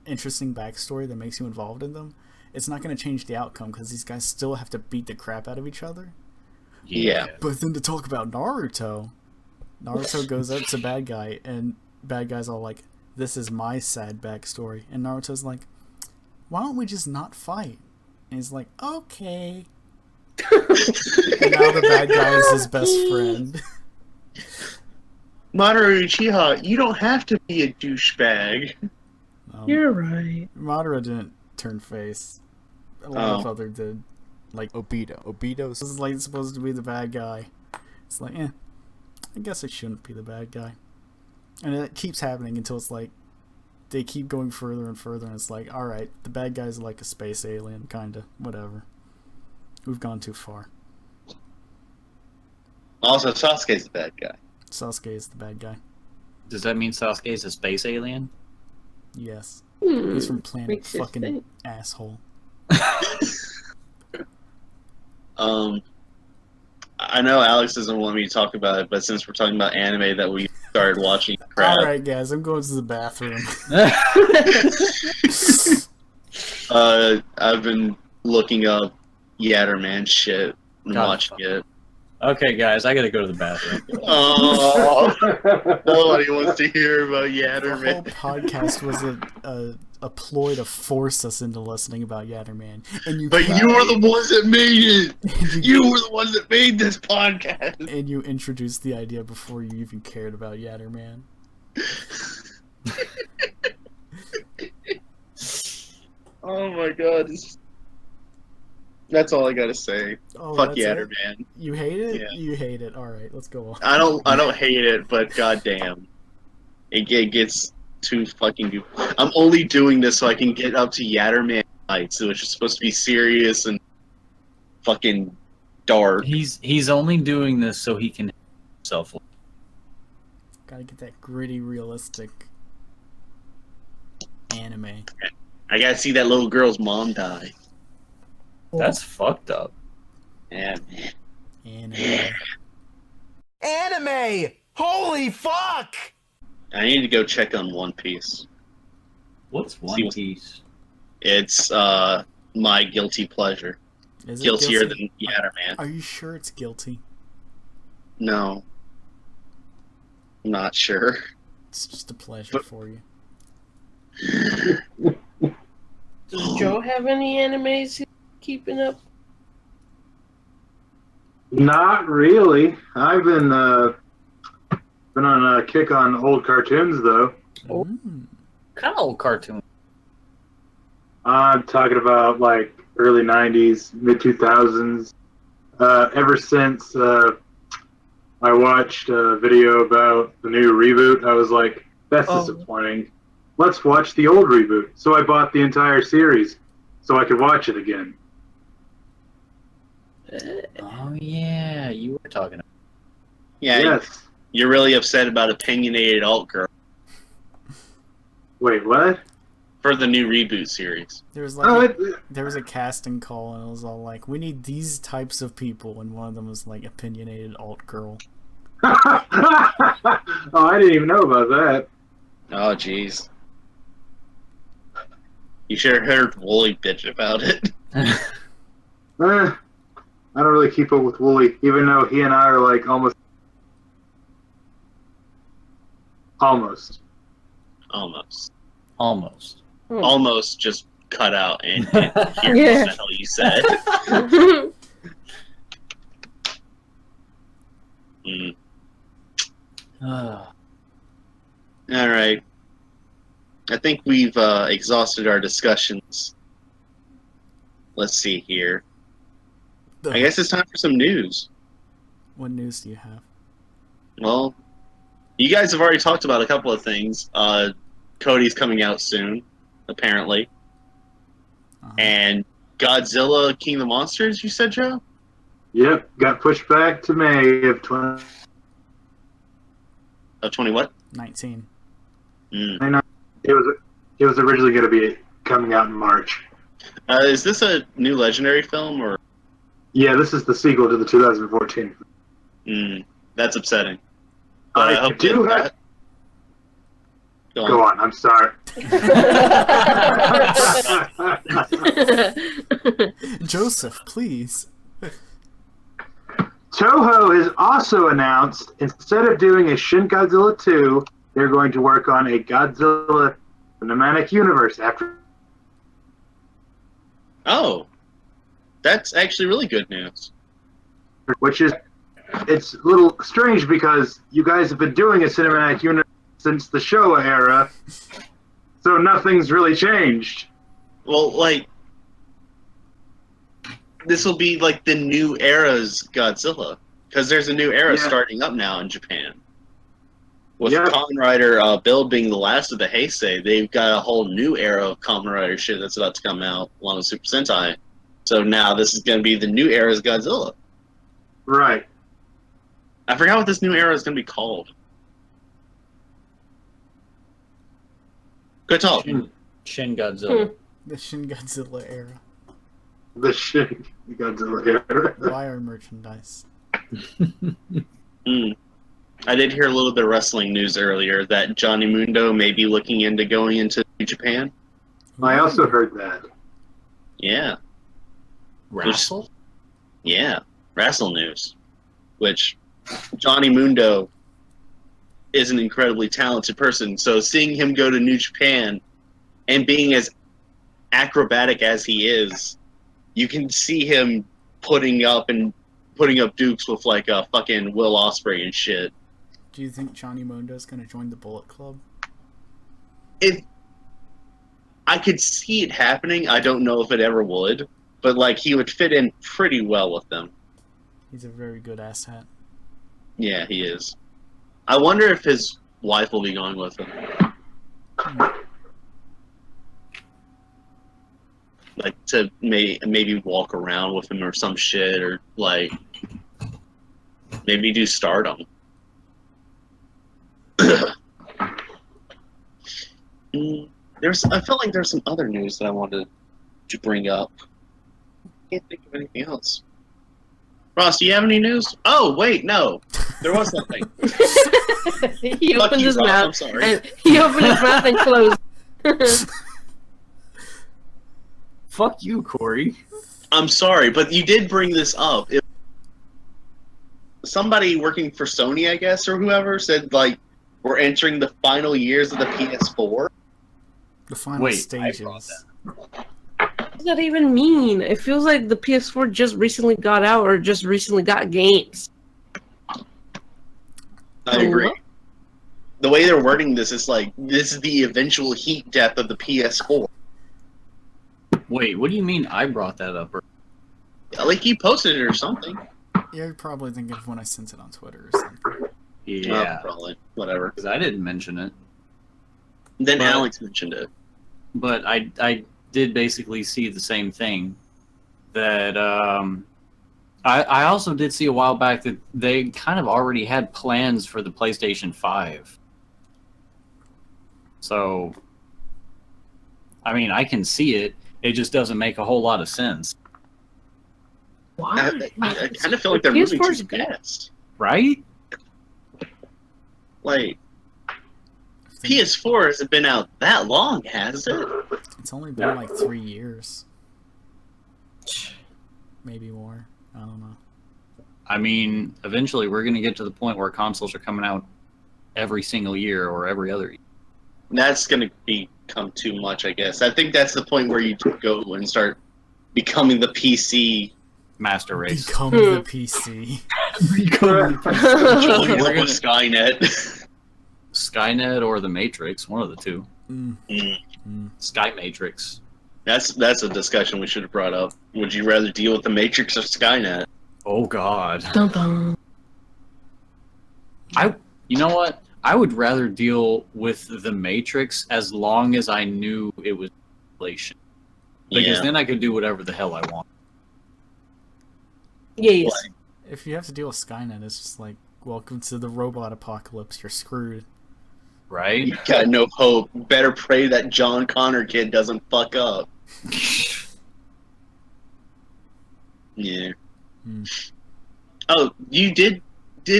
[SPEAKER 2] interesting backstory that makes you involved in them, it's not going to change the outcome, because these guys still have to beat the crap out of each other.
[SPEAKER 1] Yeah.
[SPEAKER 2] But then to talk about Naruto goes up to bad guy, and bad guy's all like, this is my sad backstory. And Naruto's like, why don't we just not fight? And he's like, okay. And now the bad guy is his best friend.
[SPEAKER 1] Mamoru Uchiha, you don't have to be a douchebag.
[SPEAKER 4] You're right.
[SPEAKER 2] Madara didn't turn face. A lot of other did. Like Obito. Obito is like supposed to be the bad guy. It's like, I guess I shouldn't be the bad guy. And it keeps happening until it's like they keep going further and further, and it's like, alright, the bad guy's like a space alien, kinda. Whatever. We've gone too far.
[SPEAKER 1] Also, Sasuke's the bad guy.
[SPEAKER 2] Sasuke is the bad guy.
[SPEAKER 6] Does that mean Sasuke is a space alien?
[SPEAKER 2] Yes.
[SPEAKER 4] Hmm.
[SPEAKER 2] He's from planet
[SPEAKER 4] Makes you
[SPEAKER 2] fucking
[SPEAKER 4] think.
[SPEAKER 2] asshole.
[SPEAKER 1] I know Alex doesn't want me to talk about it, but since we're talking about anime that we started watching, crap.
[SPEAKER 2] Alright guys, I'm going to the bathroom.
[SPEAKER 1] I've been looking up Yatterman shit and
[SPEAKER 6] God.
[SPEAKER 1] watching it.
[SPEAKER 6] Okay, guys, I gotta go to the bathroom.
[SPEAKER 1] Oh, nobody wants to hear about
[SPEAKER 2] The whole
[SPEAKER 1] Yatterman.
[SPEAKER 2] podcast was a ploy to force us into listening about Yatterman. And you
[SPEAKER 1] But
[SPEAKER 2] can't-
[SPEAKER 1] you were the ones that made it.
[SPEAKER 2] and
[SPEAKER 1] You were the ones that made this podcast.
[SPEAKER 2] and you introduced the idea before you even cared about Yatterman.
[SPEAKER 1] Oh my god. That's all I gotta say.
[SPEAKER 2] Oh,
[SPEAKER 1] Fuck
[SPEAKER 2] that's it?
[SPEAKER 1] Yatterman.
[SPEAKER 2] You hate it?
[SPEAKER 1] Yeah.
[SPEAKER 2] You hate it. Alright, let's go on.
[SPEAKER 1] I don't hate it, but goddamn, it gets too fucking goofy. I'm only doing this so I can get up to Yatterman Nights, which is supposed to be serious and fucking dark.
[SPEAKER 6] He's only doing this so he can himself.
[SPEAKER 2] Gotta get that gritty, realistic anime.
[SPEAKER 1] I gotta see that little girl's mom die.
[SPEAKER 6] That's fucked up.
[SPEAKER 1] Yeah, man.
[SPEAKER 2] Anime.
[SPEAKER 8] Holy fuck!
[SPEAKER 1] I need to go check on One Piece.
[SPEAKER 6] What's One Piece?
[SPEAKER 1] It's my guilty pleasure.
[SPEAKER 2] Is it
[SPEAKER 1] Guiltier
[SPEAKER 2] guilty?
[SPEAKER 1] than Yatterman.
[SPEAKER 2] Are you sure it's guilty?
[SPEAKER 1] No. I'm not sure.
[SPEAKER 2] It's just a pleasure for you.
[SPEAKER 4] Does Joe have any animes he's keeping up?
[SPEAKER 5] Not really. I've been on a kick on old cartoons though.
[SPEAKER 2] Mm.
[SPEAKER 6] Kind of old cartoon.
[SPEAKER 5] I'm talking about like early '90s, mid 2000s. Ever since I watched a video about the new reboot, I was like, "That's disappointing. Let's watch the old reboot." So I bought the entire series so I could watch it again.
[SPEAKER 6] Oh yeah, you were talking about.
[SPEAKER 1] Yeah,
[SPEAKER 5] Yes.
[SPEAKER 1] you're really upset about opinionated alt girl
[SPEAKER 5] Wait, what?
[SPEAKER 1] for the new reboot series.
[SPEAKER 2] There was
[SPEAKER 5] Oh,
[SPEAKER 2] like there was a casting call and it was all like, we need these types of people, and one of them was like opinionated alt girl.
[SPEAKER 5] oh, I didn't even know about that.
[SPEAKER 1] Oh, jeez. You should have heard Wooly bitch about it.
[SPEAKER 5] I don't really keep up with Wooly, even though he and I are like almost.
[SPEAKER 1] Almost.
[SPEAKER 4] Hmm.
[SPEAKER 1] Almost just cut out and hear
[SPEAKER 4] Yeah.
[SPEAKER 1] what the hell you said. All right. I think we've exhausted our discussions. Let's see here. I guess it's time for some news.
[SPEAKER 2] What news do you have?
[SPEAKER 1] Well, you guys have already talked about a couple of things. Cody's coming out soon, apparently. And Godzilla King of the Monsters, you said, Joe?
[SPEAKER 5] Yep, got pushed back to May of 20.
[SPEAKER 1] Of 20 what?
[SPEAKER 2] 19.
[SPEAKER 1] Mm.
[SPEAKER 5] It was originally going to be coming out in March.
[SPEAKER 1] Is this a new Legendary film, or?
[SPEAKER 5] Yeah, this is the sequel to the 2014.
[SPEAKER 1] That's upsetting. But I hope
[SPEAKER 5] do
[SPEAKER 1] that.
[SPEAKER 5] have. Go on. I'm sorry.
[SPEAKER 2] Joseph, please.
[SPEAKER 5] Toho has also announced, instead of doing a Shin Godzilla 2, they're going to work on a Godzilla Cinematic Universe after.
[SPEAKER 1] Oh, that's actually really good news.
[SPEAKER 5] Which is, it's a little strange because you guys have been doing a cinematic universe since the Showa era, so nothing's really changed.
[SPEAKER 1] Well, like, this will be like the new era's Godzilla, because there's a new era starting up now in Japan. With Kamen Rider Build being the last of the Heisei, they've got a whole new era of Kamen Rider shit that's about to come out along with Super Sentai. So now this is going to be the new era's Godzilla.
[SPEAKER 5] Right.
[SPEAKER 1] I forgot what this new era is going to be called. Good talk.
[SPEAKER 6] Shin Godzilla.
[SPEAKER 2] The Shin Godzilla era.
[SPEAKER 5] The Shin Godzilla era.
[SPEAKER 2] Wire merchandise.
[SPEAKER 1] I did hear a little bit of wrestling news earlier that Johnny Mundo may be looking into going into New Japan.
[SPEAKER 5] I also heard that.
[SPEAKER 1] Yeah.
[SPEAKER 6] Wrestle?
[SPEAKER 1] Yeah. Wrestle news. Which Johnny Mundo is an incredibly talented person, so seeing him go to New Japan and being as acrobatic as he is, you can see him putting up dukes with like a fucking Will Ospreay and shit.
[SPEAKER 2] Do you think Johnny Mundo's gonna join the Bullet Club?
[SPEAKER 1] I could see it happening. I don't know if it ever would, but like he would fit in pretty well with them.
[SPEAKER 2] He's a very good asshat.
[SPEAKER 1] Yeah, he is. I wonder if his wife will be going with him. Like to maybe walk around with him or some shit, or like maybe do Stardom. I felt like there's some other news that I wanted to bring up. can't think of anything else. Ross, do you have any news? Oh, wait, no. There was something.
[SPEAKER 4] He
[SPEAKER 1] Fuck
[SPEAKER 4] opened
[SPEAKER 1] you,
[SPEAKER 4] his
[SPEAKER 1] Ross, I'm
[SPEAKER 4] mouth.
[SPEAKER 1] sorry.
[SPEAKER 4] And he opened his mouth and closed.
[SPEAKER 6] Fuck you, Corey.
[SPEAKER 1] I'm sorry, but you did bring this up. Somebody working for Sony, I guess, or whoever, said, like, we're entering the final years of the PS4.
[SPEAKER 2] The final
[SPEAKER 6] Wait, I
[SPEAKER 2] stages.
[SPEAKER 6] brought that.
[SPEAKER 4] What does that even mean? It feels like the PS4 just recently got out or just recently got games.
[SPEAKER 1] I agree. The way they're wording this is like, this is the eventual heat death of the PS4.
[SPEAKER 6] Wait, what do you mean I brought that up?
[SPEAKER 1] Like, you posted it or something.
[SPEAKER 2] You're probably thinking of when I sent it on Twitter or something.
[SPEAKER 6] Yeah,
[SPEAKER 1] Probably. Whatever.
[SPEAKER 6] because I didn't mention it.
[SPEAKER 1] Then
[SPEAKER 6] But-
[SPEAKER 1] Alex mentioned it.
[SPEAKER 6] But I did basically see the same thing. That I also did see a while back that they kind of already had plans for the PlayStation 5. So, I mean, I can see it. It just doesn't make a whole lot of sense,
[SPEAKER 4] Why?
[SPEAKER 1] I kind of feel like they're moving
[SPEAKER 4] PS4 is
[SPEAKER 1] too
[SPEAKER 4] good.
[SPEAKER 1] fast.
[SPEAKER 6] right?
[SPEAKER 1] Like, PS4 hasn't been out that long, has it?
[SPEAKER 2] It's only been like 3 years. Maybe more. I don't know.
[SPEAKER 6] I mean, eventually we're going to get to the point where consoles are coming out every single year or every other year.
[SPEAKER 1] That's going to become too much, I guess. I think that's the point where you go and start becoming the PC.
[SPEAKER 6] Master race.
[SPEAKER 2] Become the PC.
[SPEAKER 6] Become
[SPEAKER 1] Join
[SPEAKER 6] We're
[SPEAKER 1] up with Skynet.
[SPEAKER 6] Skynet or the Matrix, one of the two.
[SPEAKER 2] Mm.
[SPEAKER 6] Sky Matrix.
[SPEAKER 1] That's a discussion we should have brought up. Would you rather deal with the Matrix or Skynet?
[SPEAKER 6] Oh God.
[SPEAKER 4] Dun dun.
[SPEAKER 6] You know what? I would rather deal with the Matrix as long as I knew it was manipulation. Because then I could do whatever the hell I want.
[SPEAKER 4] Yes.
[SPEAKER 1] Like,
[SPEAKER 2] If you have to deal with Skynet, it's just like, welcome to the robot apocalypse. You're screwed.
[SPEAKER 6] Right?
[SPEAKER 1] you got no hope. Better pray that John Connor kid doesn't fuck up. Yeah. Oh, you did?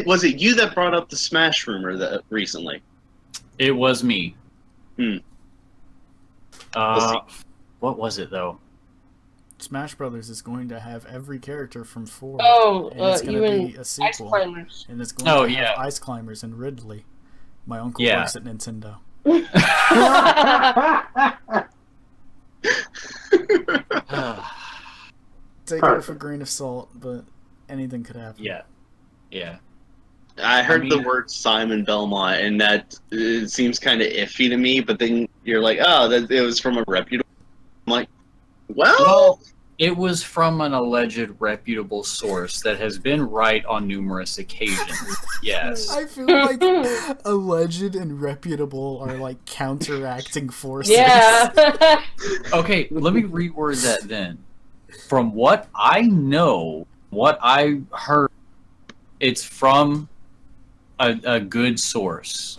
[SPEAKER 1] Was it you that brought up the Smash rumor that recently?
[SPEAKER 6] It was me.
[SPEAKER 1] Hmm.
[SPEAKER 6] What was it though?
[SPEAKER 2] Smash Brothers is going to have every character from 4.
[SPEAKER 4] Oh,
[SPEAKER 2] and it's going to
[SPEAKER 4] even
[SPEAKER 2] be a
[SPEAKER 4] Ice
[SPEAKER 2] sequel.
[SPEAKER 4] Climbers.
[SPEAKER 2] And it's going
[SPEAKER 6] Oh,
[SPEAKER 2] to have
[SPEAKER 6] yeah.
[SPEAKER 2] Ice Climbers and Ridley. My uncle
[SPEAKER 6] Yeah.
[SPEAKER 2] works at Nintendo. Take it with a grain of salt, but anything could happen.
[SPEAKER 6] Yeah. Yeah.
[SPEAKER 1] I heard
[SPEAKER 6] mean-
[SPEAKER 1] the word Simon Belmont, and that it seems kind of iffy to me. But then you're like, oh, that it was from a reputable. I'm like, well,
[SPEAKER 6] It was from an alleged reputable source that has been right on numerous occasions. Yes.
[SPEAKER 2] I feel like alleged and reputable are like counteracting forces.
[SPEAKER 4] Yeah.
[SPEAKER 6] Okay, let me reword that then. From what I know, what I heard, it's from a good source.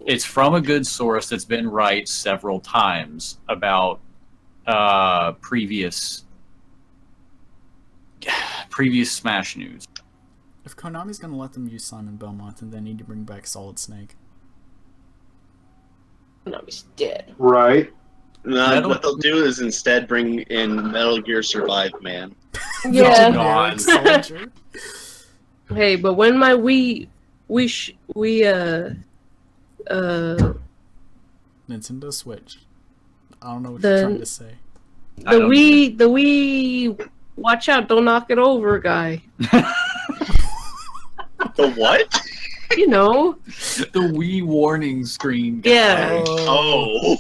[SPEAKER 6] It's from a good source that's been right several times about previous Smash news.
[SPEAKER 2] If Konami's gonna let them use Simon Belmont, then they need to bring back Solid Snake.
[SPEAKER 4] Konami's dead.
[SPEAKER 5] Right.
[SPEAKER 1] no, what they'll do is instead bring in Metal Gear Survive Man.
[SPEAKER 4] Yeah.
[SPEAKER 6] God.
[SPEAKER 2] Soldier.
[SPEAKER 4] Hey, but when my Nintendo
[SPEAKER 2] Switch. I don't know what
[SPEAKER 4] The-
[SPEAKER 2] you're trying to say.
[SPEAKER 6] I don't
[SPEAKER 4] the Wii watch out, don't knock it over guy.
[SPEAKER 1] The what?
[SPEAKER 4] You know.
[SPEAKER 6] The Wii warning screen guy.
[SPEAKER 4] Yeah.
[SPEAKER 1] Oh.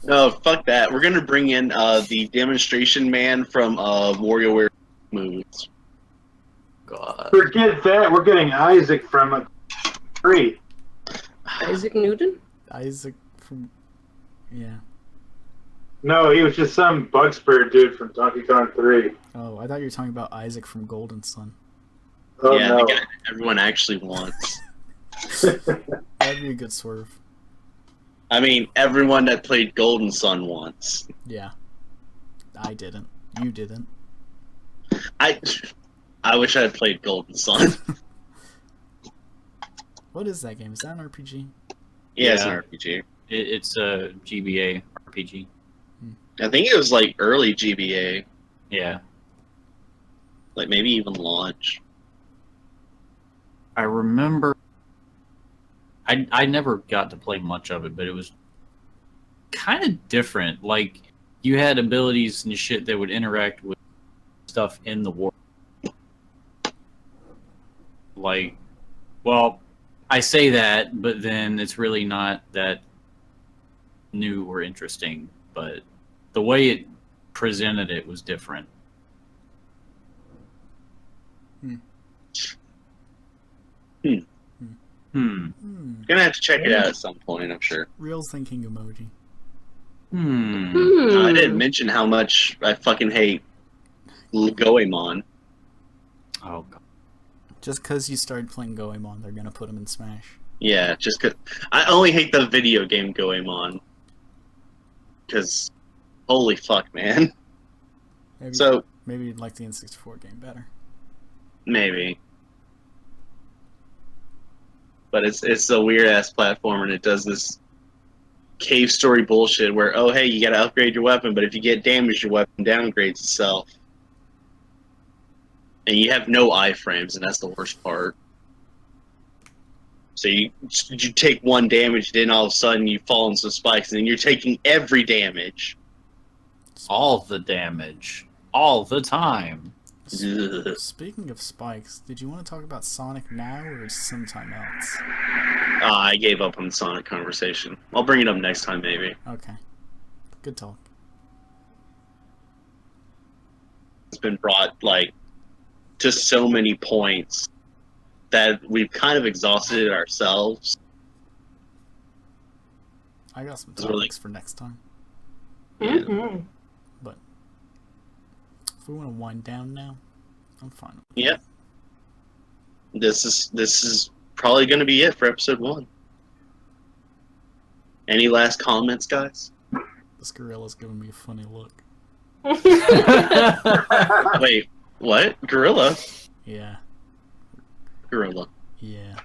[SPEAKER 1] No, fuck that. We're gonna bring in the demonstration man from WarioWare movies.
[SPEAKER 6] God.
[SPEAKER 5] Forget that. We're getting Isaac from 3.
[SPEAKER 4] Isaac Newton?
[SPEAKER 2] Isaac from... Yeah.
[SPEAKER 5] No, he was just some Bugspur dude from Donkey Kong 3.
[SPEAKER 2] Oh, I thought you were talking about Isaac from Golden Sun.
[SPEAKER 5] Oh,
[SPEAKER 1] yeah,
[SPEAKER 5] no.
[SPEAKER 1] the guy everyone actually wants.
[SPEAKER 2] That'd be a good swerve.
[SPEAKER 1] I mean, everyone that played Golden Sun wants.
[SPEAKER 2] Yeah. I didn't. You didn't.
[SPEAKER 1] I wish I had played Golden Sun.
[SPEAKER 2] What is that game? Is that an RPG?
[SPEAKER 1] Yeah, it's an
[SPEAKER 3] Yeah.
[SPEAKER 1] RPG.
[SPEAKER 3] It's a GBA RPG.
[SPEAKER 1] I think it was like early GBA,
[SPEAKER 3] Yeah.
[SPEAKER 1] like maybe even launch.
[SPEAKER 3] I remember. I never got to play much of it, but it was kind of different. Like, you had abilities and shit that would interact with stuff in the world. Like, well, I say that, but then it's really not that new or interesting. But the way it presented it was different.
[SPEAKER 1] Gonna have to check it out at some point, I'm sure.
[SPEAKER 2] Real thinking emoji.
[SPEAKER 1] I didn't mention how much I fucking hate Goemon.
[SPEAKER 3] Oh, God.
[SPEAKER 2] Just because you started playing Goemon, they're gonna put him in Smash.
[SPEAKER 1] Yeah, just 'cause I only hate the video game Goemon. Because, holy fuck, man.
[SPEAKER 2] Maybe,
[SPEAKER 1] So,
[SPEAKER 2] maybe you'd like the N64 game better.
[SPEAKER 1] maybe. But it's a weird ass platform, and it does this cave story bullshit where, oh hey, you gotta upgrade your weapon, but if you get damaged, your weapon downgrades itself. And you have no iframes, and that's the worst part. So you take one damage, then all of a sudden you fall into spikes, and then you're taking every damage.
[SPEAKER 3] All the damage. All the time.
[SPEAKER 1] Ugh.
[SPEAKER 2] Speaking of spikes, did you want to talk about Sonic now or sometime else?
[SPEAKER 1] I gave up on the Sonic conversation. I'll bring it up next time, maybe.
[SPEAKER 2] Okay. Good talk.
[SPEAKER 1] It's been brought, like, to so many points that we've kind of exhausted it ourselves.
[SPEAKER 2] I got some
[SPEAKER 1] It's really-
[SPEAKER 2] topics for next time.
[SPEAKER 1] Yeah.
[SPEAKER 4] Mhm.
[SPEAKER 2] But if we want to wind down now, I'm fine with
[SPEAKER 1] Yeah. This is probably going to be it for episode 1. Any last comments, guys?
[SPEAKER 2] it. This gorilla's giving me a funny look.
[SPEAKER 1] Wait, what? Gorilla?
[SPEAKER 2] Yeah.
[SPEAKER 1] Gorilla.
[SPEAKER 2] Yeah.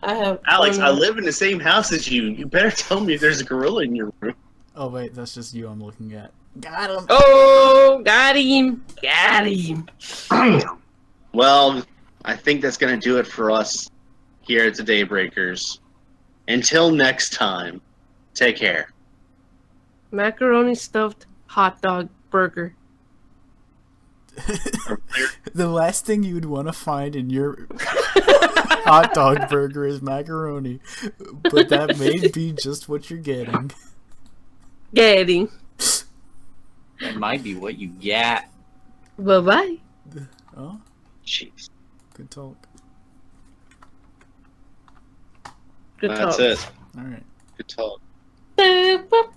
[SPEAKER 4] I have.
[SPEAKER 1] Alex, I live in the same house as you. You better tell me if there's a gorilla in your room.
[SPEAKER 2] Oh wait, that's just you I'm looking at. Got him!
[SPEAKER 4] Oh, got him! Got him!
[SPEAKER 5] Damn.
[SPEAKER 1] Well, I think that's going to do it for us here at the Daybreakers. Until next time, take care.
[SPEAKER 4] Macaroni stuffed hot dog burger.
[SPEAKER 2] The last thing you would want to find in your hot dog burger is macaroni, but that may be just what you're getting.
[SPEAKER 4] Getting.
[SPEAKER 3] That might be what you get.
[SPEAKER 4] Bye bye.
[SPEAKER 2] Oh,
[SPEAKER 1] Jeez.
[SPEAKER 2] good talk.
[SPEAKER 4] Good
[SPEAKER 1] That's
[SPEAKER 4] talk.
[SPEAKER 1] it.
[SPEAKER 2] All right.
[SPEAKER 1] Good talk.
[SPEAKER 4] Boop, boop.